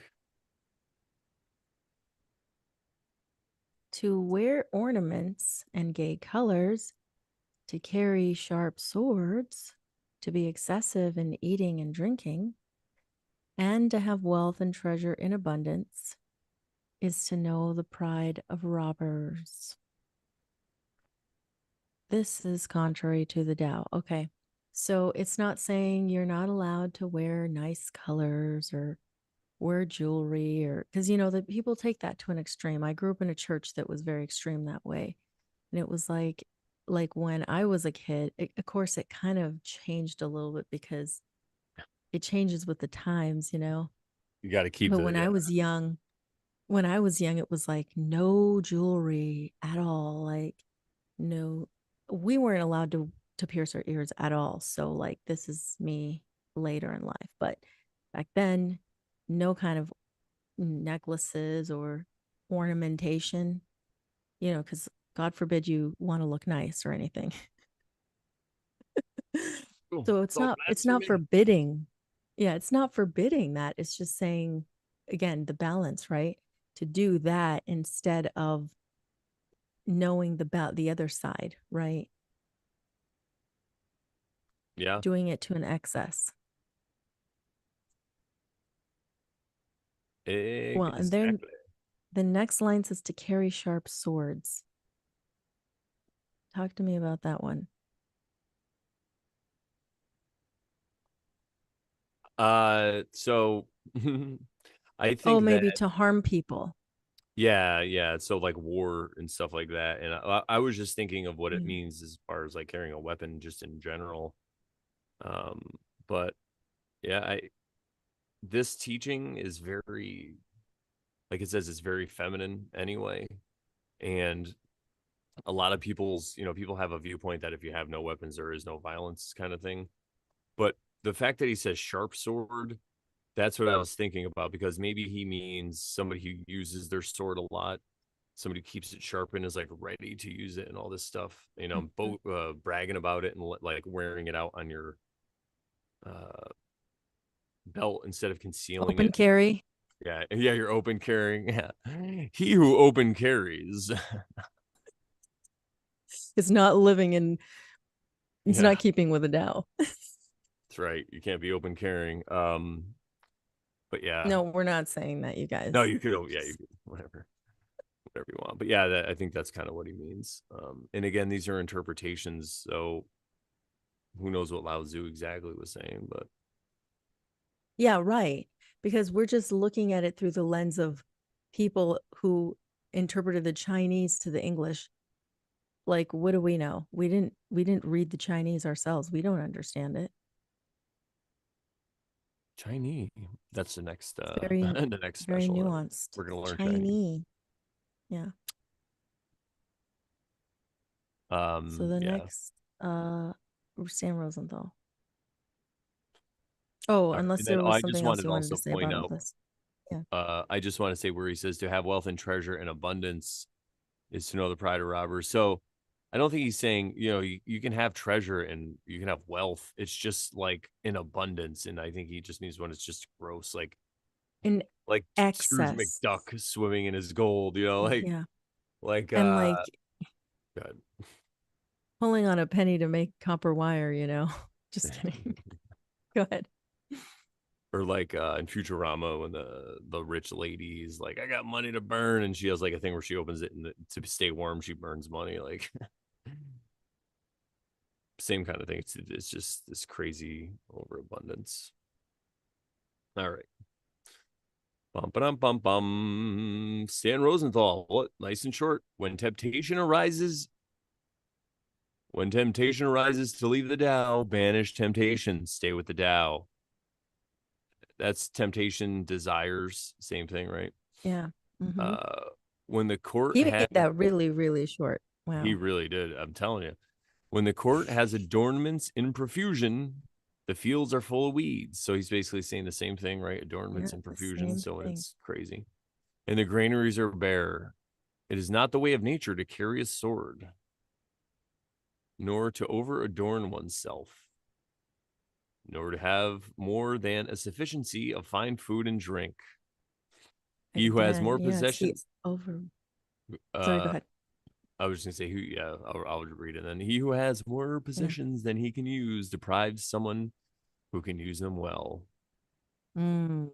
to wear ornaments and gay colors, to carry sharp swords, to be excessive in eating and drinking, and to have wealth and treasure in abundance is to know the pride of robbers. This is contrary to the Tao. Okay. So it's not saying you're not allowed to wear nice colors or wear jewelry or because the people take that to an extreme. I grew up in a church that was very extreme that way. And it was like when I was a kid, of course it kind of changed a little bit because it changes with the times. You got to keep But the yeah. when I was young, it was like no jewelry at all. Like no, we weren't allowed to pierce our ears at all. So like this is me later in life, but back then, no kind of necklaces or ornamentation. Because God forbid you want to look nice or anything. Cool. So It's all it's not blasphemy. forbidding. Yeah, it's not forbidding that. It's just saying again the balance, right? To do that instead of knowing the other side, right? Yeah, Doing it to an excess. Well, and then exactly. the next line says to carry sharp swords. Talk to me about that one. So I Oh, think that maybe to harm people. yeah. So like war and stuff like that, and I was just thinking of what it Yeah. means as far as like carrying a weapon just in general. Um, but yeah, I this teaching is very like it says it's very feminine anyway. And a lot of people's, people have a viewpoint that if you have no weapons, there is no violence kind of thing. But the fact that he says sharp sword, that's what I was thinking about, because maybe he means somebody who uses their sword a lot, somebody who keeps it sharp and is like ready to use it and all this stuff, Mhm. bragging about it and like wearing it out on your uh, belt instead of concealing Open it. carry Yeah, yeah, you're open carrying. Yeah. He who open carries. is not living in, it's Yeah, not keeping with the Tao. that's right. You can't be open carrying. But yeah, No, we're not saying that, you no, guys. you could. Oh, yeah, you could. Whatever you want. But yeah, I think that's kind of what he means. And again, these are interpretations, so who knows what Lao Tzu exactly was saying? But Yeah, right. Because we're just looking at it through the lens of people who interpreted the Chinese to the English. Like, what do we know? We didn't read the Chinese ourselves. We don't understand it. Chinese. That's the next It's very, the next very special that nuanced. we're gonna learn Chinese. Chinese. Yeah. So the Yeah. next Sam Rosenthal. Oh, All right. unless And then there was I just something else wanted you to wanted to also say point about all out, this. Yeah. I just want to say where he says to have wealth and treasure and abundance is to know the pride of robbers. So I don't think he's saying, you can have treasure and you can have wealth. It's just like in abundance. And I think he just means when it's just gross, In like Scrooge excess. McDuck swimming in his gold, Yeah. like And like God. pulling on a penny to make copper wire, you know. Just kidding. Go ahead. Or like in Futurama when the rich lady's like, I got money to burn, and she has like a thing where she opens it and to stay warm, she burns money. Like same kind of thing. It's just this crazy overabundance. All right. Bum bum bum bum. Stan Rosenthal. What? Nice and short. When temptation arises to leave the Tao, banish temptation. Stay with the Tao. That's temptation, desires, same thing, right? Yeah. Mm-hmm. Uh, when the court He made had, that really, really short. he Wow. really did. I'm telling you, when the court has adornments in profusion, the fields are full of weeds. So he's basically saying the same thing, right? Yeah, Adornments in the profusion. same So when thing. it's crazy, and the granaries are bare, it is not the way of nature to carry a sword, nor to over adorn oneself, nor to have more than a sufficiency of fine food and drink. He who has Again, more yeah, it's the possessions, over. Sorry, go uh, ahead. I was just gonna say who, yeah, I'll read it. Then he who has more Yeah. possessions than he can use deprives someone who can use them well. Mm,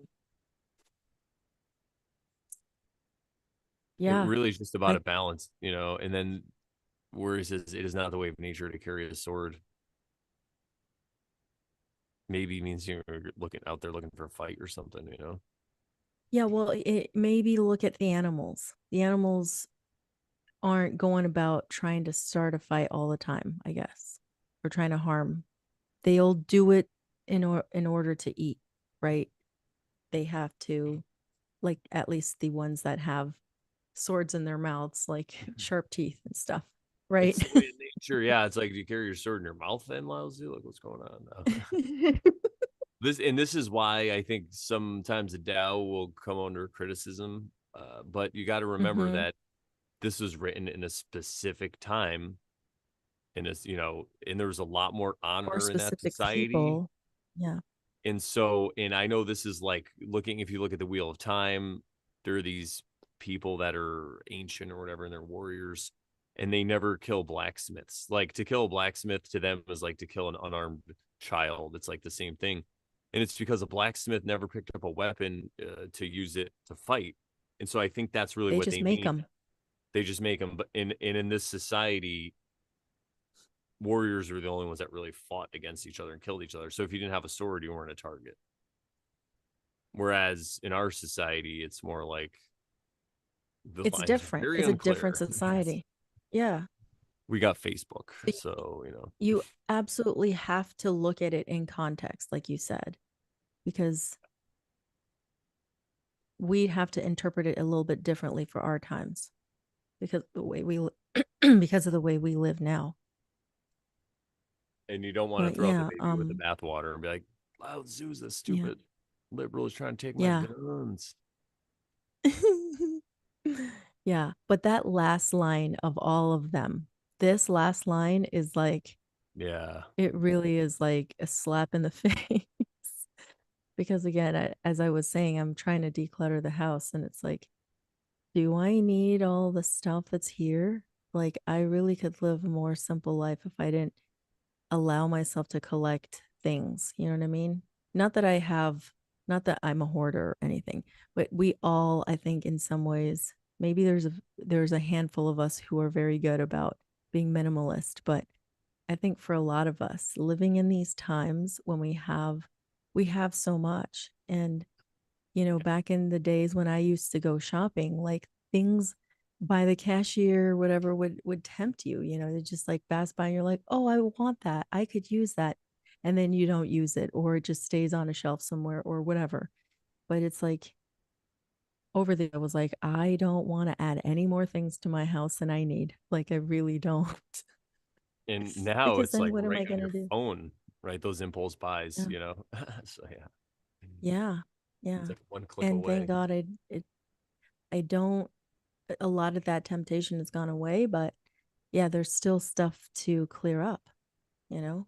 It yeah. really is just about I a balance, And then where he says it is not the way of nature to carry a sword, maybe means you're looking out there looking for a fight or something. yeah, well, it maybe look at the animals. The animals aren't going about trying to start a fight all the time, I guess, or trying to harm. They'll do it in order to eat, right? They have to, like, at least the ones that have swords in their mouths, like sharp teeth and stuff, right? It's the way of nature. Yeah, it's like, do you carry your sword in your mouth then, Lousy? Like, what's going on now? This is why I think sometimes the Tao will come under criticism. But you got to remember Mm-hmm. that this was written in a specific time, and and there was a lot more More honor in that specific society. people. Yeah. And I know this is like looking, if you look at the Wheel of Time, there are these people that are ancient or whatever, and they're warriors, and they never kill blacksmiths. Like, to kill a blacksmith to them is like to kill an unarmed child. It's like the same thing. And it's because a blacksmith never picked up a weapon to use it to fight. And so I think that's really They what just they make mean. them. They just make them. But in this society, warriors were the only ones that really fought against each other and killed each other. So if you didn't have a sword, you weren't a target. Whereas in our society, it's more like the It's lines are different. very It's a different unclear. Yes. society. Yeah. We got Facebook. So So. you absolutely have to look at it in context, like you said, because we have to interpret it a little bit differently for our times because the way we because of the way we live now. And you don't want to But throw out the yeah, baby with the bathwater and be like, Lao Tzu's a yeah, stupid liberal is trying to take my yeah. guns. Yeah, but that last line of all of them, this last line is like, Yeah. it really is like a slap in the face. Because again, as I was saying, I'm trying to declutter the house and it's like, do I need all the stuff that's here? Like, I really could live a more simple life if I didn't allow myself to collect things. You know what I mean? Not that I have, not that I'm a hoarder or anything, but we all, I think, in some ways, maybe there's a handful of us who are very good about being minimalist, but I think for a lot of us, living in these times when we have so much, and back in the days when I used to go shopping, like things by the cashier, whatever would tempt you, to just like pass by and you're like, oh, I want that. I could use that. And then you don't use it, or it just stays on a shelf somewhere or whatever. But it's like over there, I was like, I don't want to add any more things to my house than I need. Like, I really don't. And now Because it's then like what am right I on going to your do? phone, right? Those impulse buys, Yeah. So yeah. Yeah. It's Yeah. like one click And thank away. God I don't, a lot of that temptation has gone away, but yeah, there's still stuff to clear up, you know,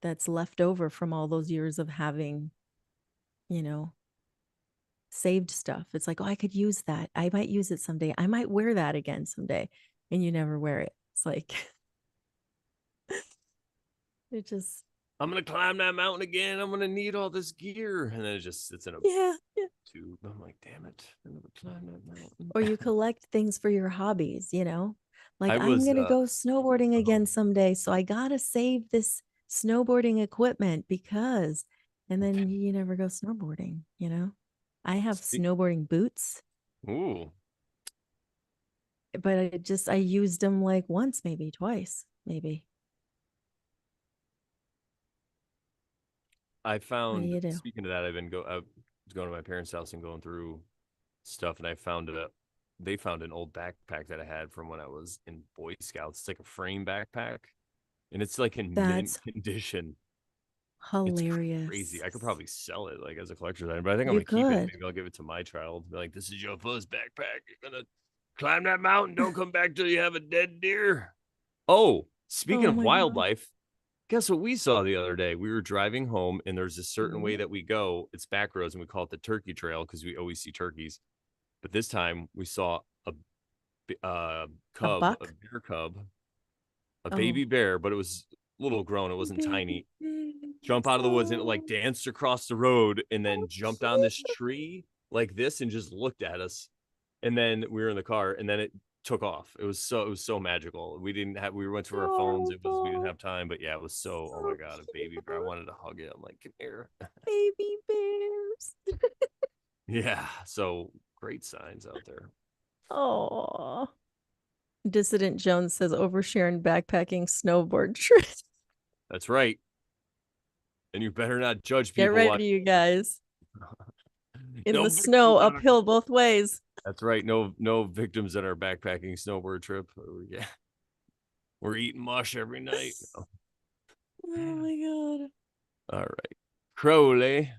that's left over from all those years of having, you know, saved stuff. It's like, oh, I could use that. I might use it someday. I might wear that again someday. And you never wear it. It's like, it just, I'm gonna climb that mountain again. I'm gonna need all this gear. And then it just sits in a yeah, yeah. tube. I'm like, damn it. I never climbed that mountain. Or you collect things for your hobbies. Like I I'm was going to go snowboarding oh, again someday. So I got to save this snowboarding equipment because, and then you never go snowboarding. I have speak, snowboarding boots, ooh. but I used them like once, maybe twice, maybe. I What do found you do? speaking of that, I was going to my parents' house and going through stuff, and they found an old backpack that I had from when I was in Boy Scouts. It's like a frame backpack, and it's like in mint That's condition. It's crazy. hilarious. I could probably sell it like as a collector's item, but I think I'm You gonna keep it. could. Maybe I'll give it to my child. Be like, this is your first backpack. You're gonna climb that mountain. Don't come back till you have a dead deer. Oh, speaking Oh of my God. wildlife, guess what we saw the other day? We were driving home, and there's a certain way Ooh, that we go. It's back roads, and we call it the Turkey Trail because we always see turkeys. But this time we saw a a cub, a buck? bear cub, a Oh, baby bear, but it was a little grown. It wasn't baby tiny. Jump bears. out of the woods and it like Oh, danced across the road and so then jumped on this cute. tree like this and just looked at us. And then we were in the car and then it took off. It was so magical. We went to our phones. We didn't Adorable. have time, but yeah, it was so oh So my god, a baby bear. I cute. wanted to hug it. I'm like, come here. Baby bears. Yeah. So great signs out there. Oh. Dissident Jones says oversharing backpacking snowboard trip. That's right. And you better not judge Get people on ready, you guys. In no the victims snow, on our uphill both ways. that's right. No victims in our backpacking snowboard trip. Yeah. We're eating mush every night. Oh my God. All right. Crowley.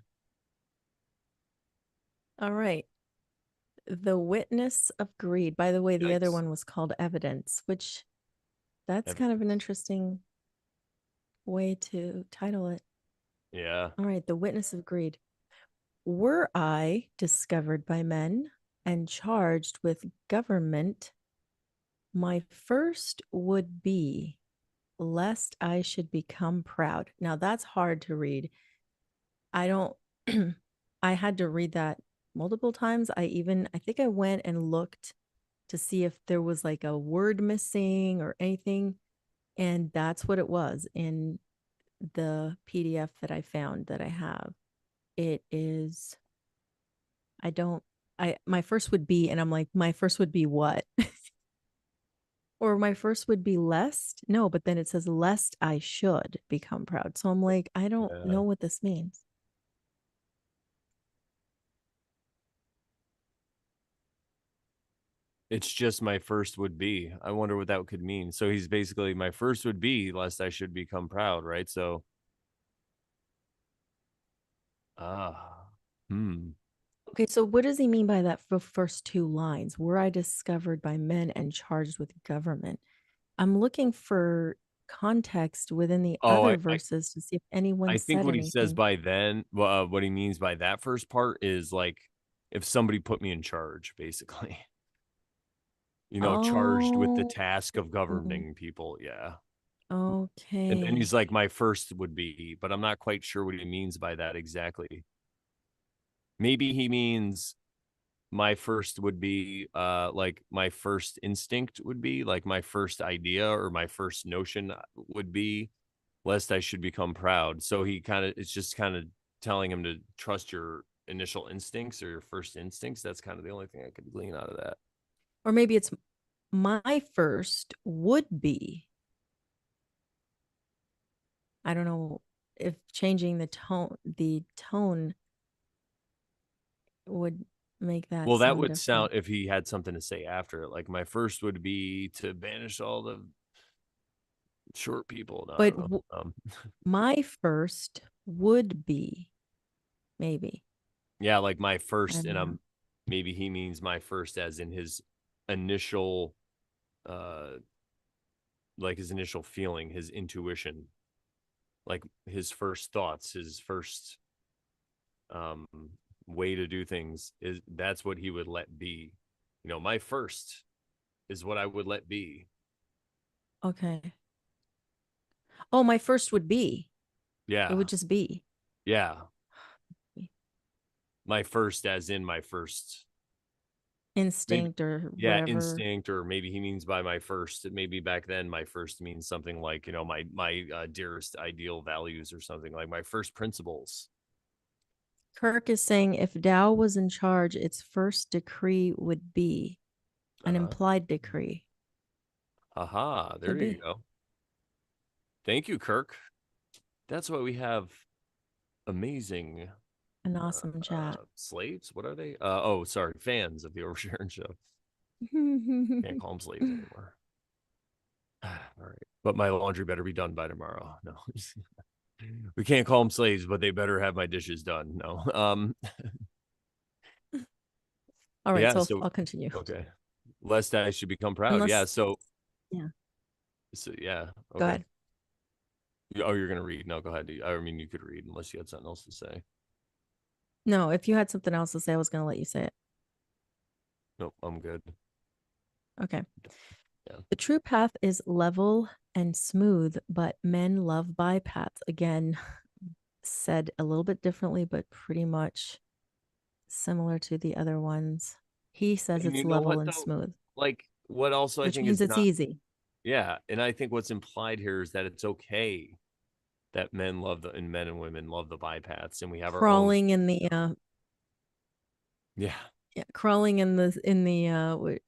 All right. The Witness of Greed. By the way, the other Yikes. one was called Evidence, which that's kind of an Evidence. interesting way to title it. Yeah. All right. The Witness of Greed. Were I discovered by men and charged with government, my first would be lest I should become proud. Now that's hard to read. I don't, I had to read that multiple times. I think I went and looked to see if there was like a word missing or anything. And that's what it was in the PDF that I found that I have. It is, I don't, my first would be, and I'm like, my first would be what? Or my first would be lest. No, but then it says lest I should become proud. So I'm like, I don't Yeah. know what this means. It's just my first would be. I wonder what that could mean. So he's basically my first would be, lest I should become proud, right? So, ah, hmm. Okay, so what does he mean by that first two lines? Were I discovered by men and charged with government? I'm looking for context within the Oh, other verses to see if anyone I think said what he says anything. by then, what he means by that first part is like if somebody put me in charge, basically, charged with the Oh, task of governing people. Yeah. And then he's okay. like, my first would be, but I'm not quite sure what he means by that exactly. Maybe he means my first would be like my first instinct would be like my first idea or my first notion would be lest I should become proud. So it's just kind of telling him to trust your initial instincts or your first instincts. That's kind of the only thing I could glean out of that. Or maybe it's my first would be. I don't know if changing the tone would make that Well, that sound would sound different. if he had something to say after it. Like my first would be to banish all the short people. No, I But don't know. my first would be maybe. Yeah, like my I first, and don't know. I'm maybe he means my first as in his initial, uh, like his initial feeling, his intuition, like his first thoughts, his first um way to do things is that's what he would let be. My first is what I would let be. Okay. Oh, my first would be. It Yeah. would just be. Yeah. My first as in my first. Maybe Instinct or yeah, whatever. instinct, or maybe he means by my first. Maybe back then my first means something like my dearest ideal values or something like my first principles. Kirk is saying if Tao was in charge, its first decree would be an Uh-huh. implied decree. Aha, there Could you be go. Thank you, Kirk. That's why we have amazing an awesome chat. slaves. What are they? Oh, sorry, fans of the Oversharing Show. Can't call them slaves anymore. All right, but my laundry better be done by tomorrow. No, we can't call them slaves, but they better have my dishes done. No, All right, yeah. so So I'll continue. okay, lest I should become proud. Yeah. Unless, So yeah, yeah. go Okay. ahead. Oh, you're gonna read? No, go ahead. I mean, you could read unless you had something else to say. No, if you had something else to say, I was going to let you say it. Nope, I'm good. Okay. Yeah. The true path is level and smooth, but men love bypaths. Again, said a little bit differently, but pretty much similar to the other ones. He says And it's you know level what and though? smooth, Like what also I which think means is it's not easy. yeah, and I think what's implied here is that it's okay that men and women love the bypaths and we have our own. Crawling in the Yeah. yeah, crawling in the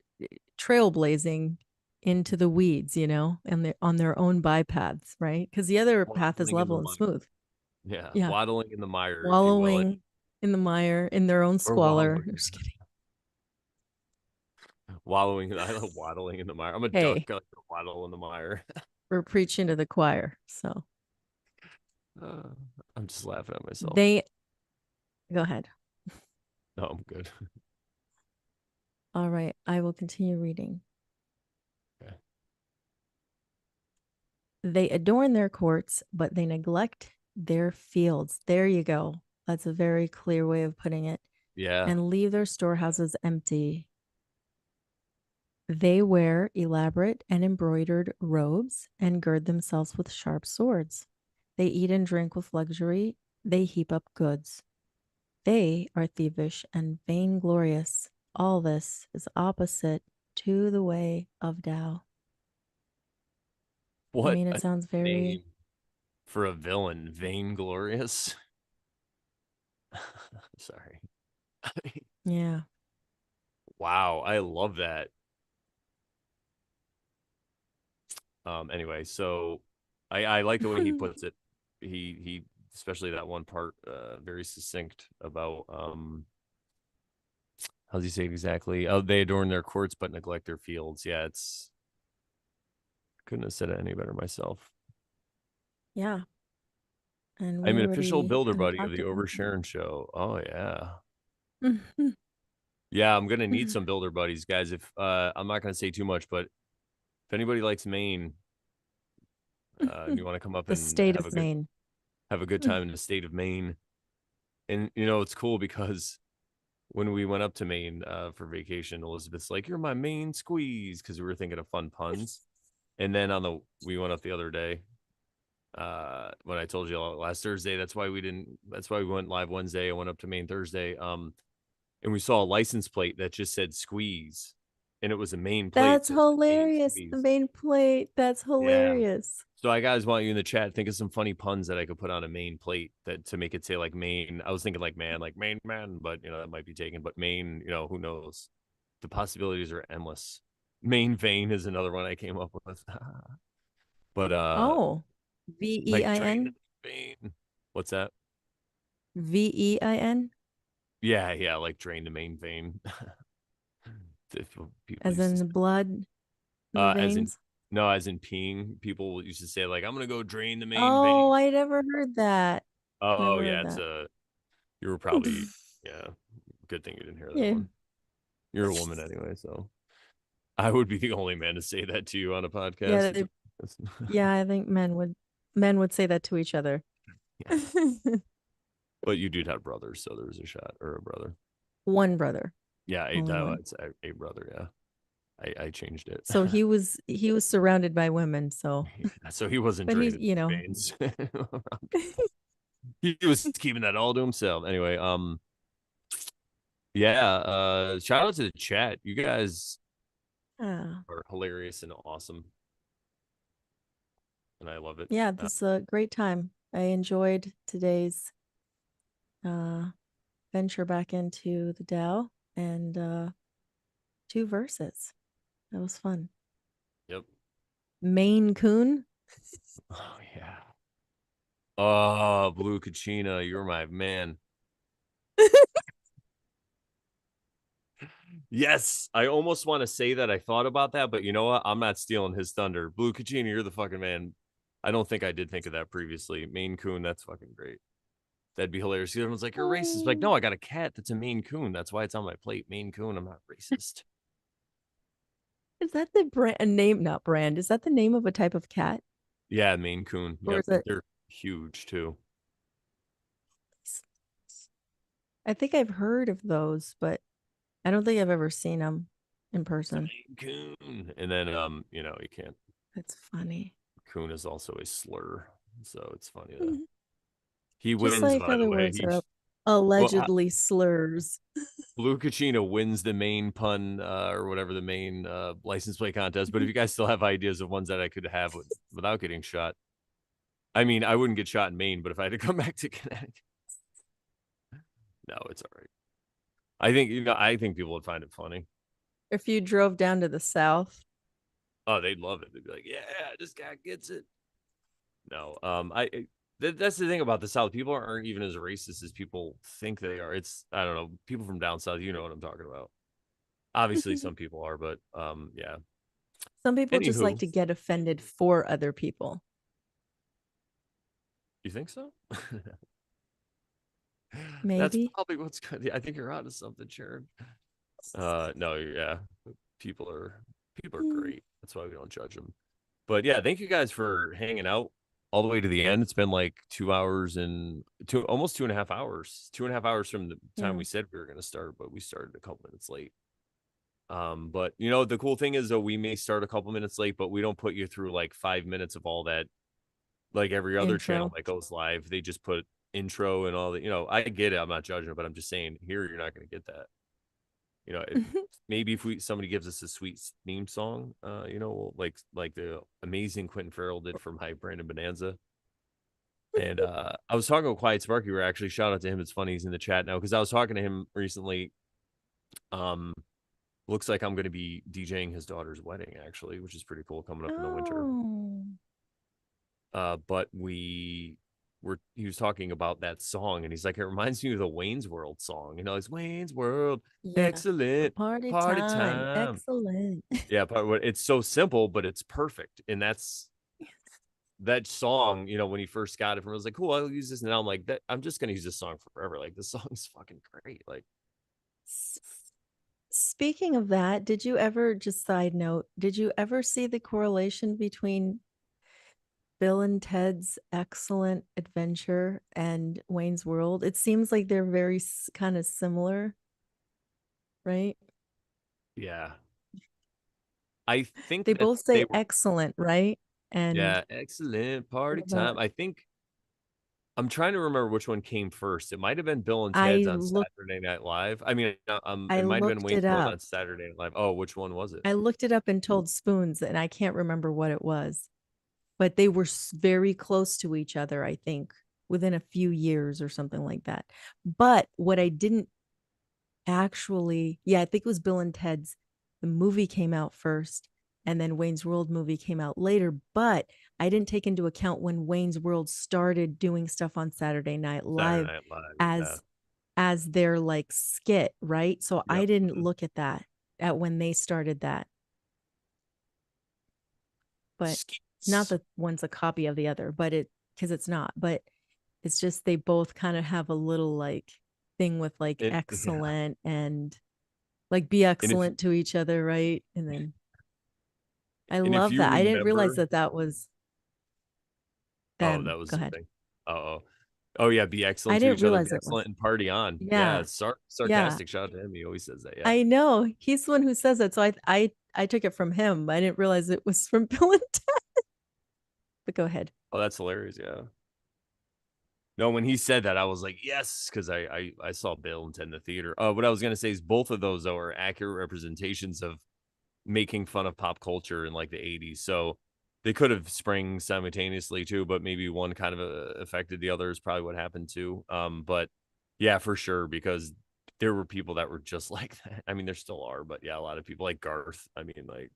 trailblazing into the weeds, and they're on their own bypaths, right? Because the other path is Waddling in the level and mire. smooth. Yeah, Yeah, waddling in the mire, if you will. wallowing in the mire in their own Or squalor. wallowing. I'm just kidding. Wallowing. I love waddling in the mire. I'm a duck. Hey, I like to waddle in the mire. we're preaching to the choir. So Uh, I'm just laughing at myself. they go ahead. No, I'm good. All right, I will continue reading. Okay. They adorn their courts, but they neglect their fields. There you go. That's a very clear way of putting it. Yeah. And leave their storehouses empty. They wear elaborate and embroidered robes and gird themselves with sharp swords. They eat and drink with luxury. They heap up goods. They are thievish and vainglorious. All this is opposite to the way of Tao. I What mean, it a sounds very, name for a villain. Vainglorious. Sorry. yeah. Wow, I love that. Anyway, so I like the way he puts it. He especially that one part very succinct about how's he say it exactly? Oh, they adorn their courts but neglect their fields. Yeah, it's couldn't have said it any better myself. Yeah. And I'm we an official already builder kind of buddy of talked the about Over Sharon show. Oh yeah. that. Yeah, I'm gonna need some builder buddies, guys. If I'm not gonna say too much, but if anybody likes Maine, and you want to come up The and state of Maine. have a good time in the state of Maine, and it's cool because when we went up to Maine for vacation, Elizabeth's like, "You're my main squeeze," because we were thinking of fun puns. And then we went up the other day, when I told you last Thursday. That's why we didn't. That's why we went live Wednesday. I went up to Maine Thursday. And we saw a license plate that just said squeeze, and it was a Maine plate That's that said Maine hilarious. The squeeze. main plate. That's Yeah. hilarious. So I guys want you in the chat. Think of some funny puns that I could put on a Maine plate that to make it say like Maine. I was thinking like man, like Maine man, but that might be taken. But Maine, who knows? The possibilities are endless. Maine vein is another one I came up with. But Oh, like drain Vein. the vein. What's that? Vein, Yeah, yeah, like drain the main vein. People as used to in say, the blood in the as in veins. no, as in peeing. People used to say like, "I'm gonna go drain the main vein." Oh, I never heard that. Oh Never yeah, heard it's that. a. You were probably yeah. Good thing you didn't hear that Yeah. one. You're a woman anyway, so I would be the only man to say that to you on a Yeah, podcast. yeah, I think men would say that to each other. Yeah, but you did have brothers, so there was a shot or a brother. One brother, Yeah, only one. it's a brother. Yeah, I changed it. So he was surrounded by women, so So he wasn't but draining veins. He was keeping that all to himself. Anyway, yeah, shout out to the chat. You guys uh, are hilarious and awesome, and I love it. yeah, this is a great time. I enjoyed today's uh venture back into the Tao and two verses. That was fun. Yep. Maine Coon. Oh yeah. Oh, Blue Kachina, you're my man. Yes, I almost want to say that I thought about that, but you know what? I'm not stealing his thunder. Blue Kachina, you're the fucking man. I don't think I did think of that previously. Maine Coon, that's fucking great. That'd be hilarious. Everyone's like, "You're racist." Like, Oh, no, I got a cat that's a Maine Coon. That's why it's on my plate. Maine Coon. I'm not racist. is that the brand name? Not brand. Is that the name of a type of cat? Yeah, Maine Coon. Or Yep, is it? they're huge too. I think I've heard of those, but I don't think I've ever seen them in It's a person. Maine Coon. And then, you can't. That's funny. Coon is also a slur, so it's funny. He Just wins, like by the other way. words He are well, allegedly slurs. Blue Kachina wins the main pun or whatever the main license plate contest. But if you guys still have ideas of ones that I could have without getting shot, I mean, I wouldn't get shot in Maine, but if I had to come back to Connecticut, no, it's all right. I think people would find it funny. If you drove down to the south, Oh, they'd love it. They'd be like, "Yeah, this guy gets it." No, that's the thing about the South. People aren't even as racist as people think they are. It's I don't know. People from down south, you know what I'm talking about. Obviously, some people are, but yeah. some people just like Anywho, to get offended for other people. you think so? That's Maybe. probably what's good. I think you're onto something, Sharon. No, yeah. People are Mm. great. That's why we don't judge them. But yeah, thank you guys for hanging out all the way to the end. It's been like 2 hours and almost 2.5 hours. 2.5 hours from the time Yeah. we said we were going to start, but we started a couple minutes late. But the cool thing is though, we may start a couple minutes late, but we don't put you through like 5 minutes of all that. Like every other channel Intro. that goes live, they just put intro and all that. I get it. I'm not judging it, but I'm just saying here you're not going to get that. Maybe if somebody gives us a sweet theme song, like the amazing Quentin Farrell did for my Brandon Bonanza. And I was talking with Quiet Sparky, where actually shout out to him. It's funny he's in the chat now because I was talking to him recently. Um, looks like I'm going to be DJing his daughter's wedding actually, which is pretty cool coming up in the winter. Oh. But we he was talking about that song, and he's like, it reminds me of the Wayne's World song. It's Wayne's World, Yeah. excellent Party party time. time. Excellent. Yeah, but it's so simple, but it's perfect, and that's that song. When he first got it from, I was like, cool, I'll use this. And now I'm like, that I'm just gonna use this song forever. Like this song's fucking great. Like, Speaking of that, did you ever, just side note, did you ever see the correlation between Bill and Ted's Excellent Adventure and Wayne's World? It seems like they're very kind of similar, right? yeah, I think They that both they say were, excellent, right? And yeah, excellent what party about time. I think I'm trying to remember which one came first. It might have been Bill and I Ted's on looked Saturday Night Live. I mean, I it might have been looked Wayne's it World up. on Saturday Night Live. Oh, which one was it? I looked it up and told Spoons, and I can't remember what it was, but they were very close to each other, I think, within a few years or something like that. But what I didn't actually, yeah, I think it was Bill and Ted's. The movie came out first, and then Wayne's World movie came out later. But I didn't take into account when Wayne's World started doing stuff on Saturday Night Saturday Live Night Live. Yeah. as their like skit, right? So I Yep. didn't look at that at when they started that. But not Skeets. that one's a copy of the other, but because it's not, but it's just they both kind of have a little like thing with like Yeah. excellent and like be And if excellent to each other, right? And then I and if love you that. I didn't realize remember, that that was oh, them. that was Go the ahead. thing. Oh, oh yeah, be I excellent to didn't each other, be realize it was. excellent and party on. Yeah, Yeah. it's Yeah. sarcastic. Shout out to him. He always says that. Yeah. I know. He's the one who says that. So I took it from him. I didn't realize it was from Bill and Ted. But go ahead. Oh, that's hilarious. Yeah. No, when he said that, I was like, yes, because I saw Bill and Ted in the theater. What I was gonna say is both of those though are accurate representations of making fun of pop culture in like the 80s. So they could have sprang simultaneously too, but maybe one kind of affected the other is probably what happened too. But yeah, for sure, because there were people that were just like that. I mean, there still are, but yeah, a lot of people like Garth. I mean, like,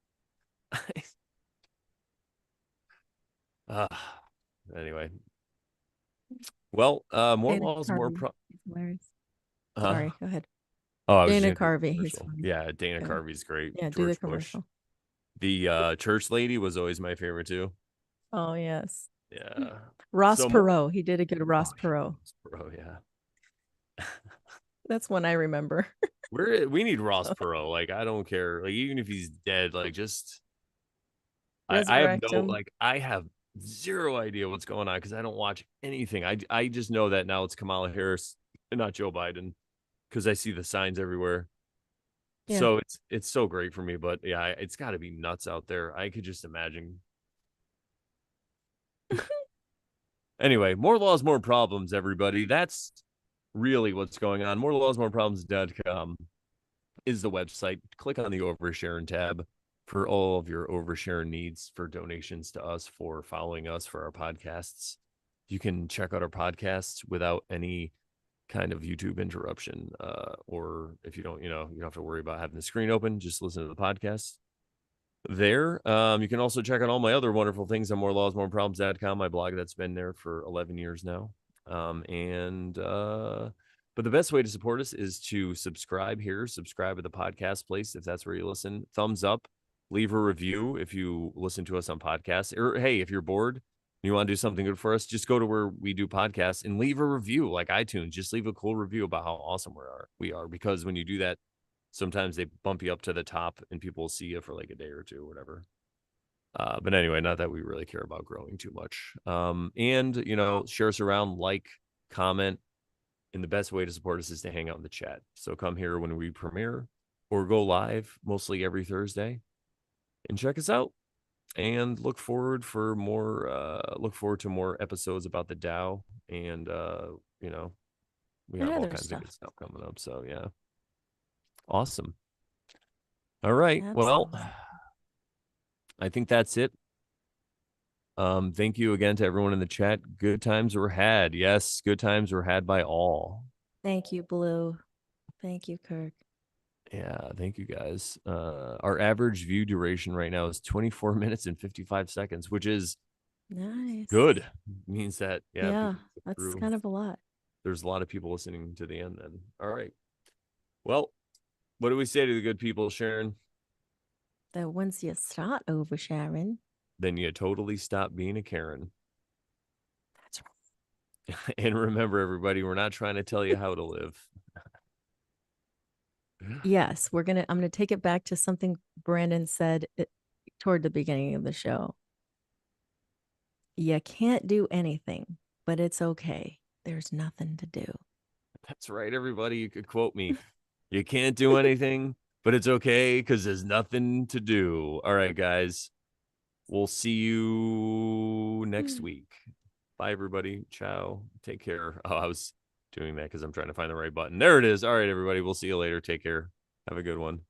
uh, anyway. Well, more Dana laws, more Carvey. pro. He's hilarious. Uh, Sorry. Go ahead. oh, I was just Dana gonna do the Carvey. He's commercial. funny. Yeah, Dana Go ahead. Carvey's great. Yeah, do the George Bush. commercial. The church lady was always my favorite too. Oh, yes. Yeah. Ross So more. Perot. He did a good Oh Ross yeah, Perot. bro. Yeah. That's one I remember. We need Ross Perot. Like, I don't care. Like, even if he's dead, like, just I have Resurrect no, him. like, I have zero idea what's going on because I don't watch anything. I just know that now it's Kamala Harris and not Joe Biden because I see the signs everywhere. Yeah. So it's so great for me. But yeah, it's got to be nuts out there. I could just imagine. Anyway, more laws, more problems, everybody. That's really what's going on. More laws, more problems.com is the website. Click on the Oversharing tab for all of your overshare needs for donations to us, for following us for our podcasts. You can check out our podcasts without any kind of YouTube interruption. Or if you don't, you don't have to worry about having the screen open. Just listen to the podcast there. You can also check out all my other wonderful things on morelawsmoreproblems.com, my blog that's been there for 11 years now. But the best way to support us is to subscribe here, subscribe to the podcast place if that's where you listen. Thumbs up, leave a review if you listen to us on podcasts. Or hey, if you're bored and you want to do something good for us, just go to where we do podcasts and leave a review like iTunes. Just leave a cool review about how awesome we are. Because when you do that, sometimes they bump you up to the top and people will see you for like a day or two or whatever. But anyway, not that we really care about growing too much. And share us around, like, comment, and the best way to support us is to hang out in the chat. So come here when we premiere or go live, mostly every Thursday, and check us out. And look forward to more episodes about the Tao, and we And have all other kinds of good stuff. stuff coming up. So yeah, awesome. All right, well, Absolutely. I think that's it. Thank you again to everyone in the chat. Good times were had. Yes, good times were had by all. Thank you, Blue. Thank you, Kirk. Yeah, thank you guys. Our average view duration right now is 24 minutes and 55 seconds, which is Nice. Good. Means that, yeah, Yeah, people get that's through. kind of a lot. There's a lot of people listening to the end then. All right. Well, what do we say to the good people, Sharon? That once you start over Sharon, Then you totally stop being a Karen. that's And remember, everybody, we're not trying to tell you how to live. yes, I'm gonna take it back to something Brandon said toward the beginning of the show. You can't do anything, but it's okay. There's nothing to do. That's right, everybody. You could quote me. You can't do anything, but it's okay because there's nothing to do. All right, guys. We'll see you next week. Bye, everybody. Ciao. Take care. Oh, I was doing that because I'm trying to find the right button. There it is. All right, everybody. We'll see you later. Take care. Have a good one.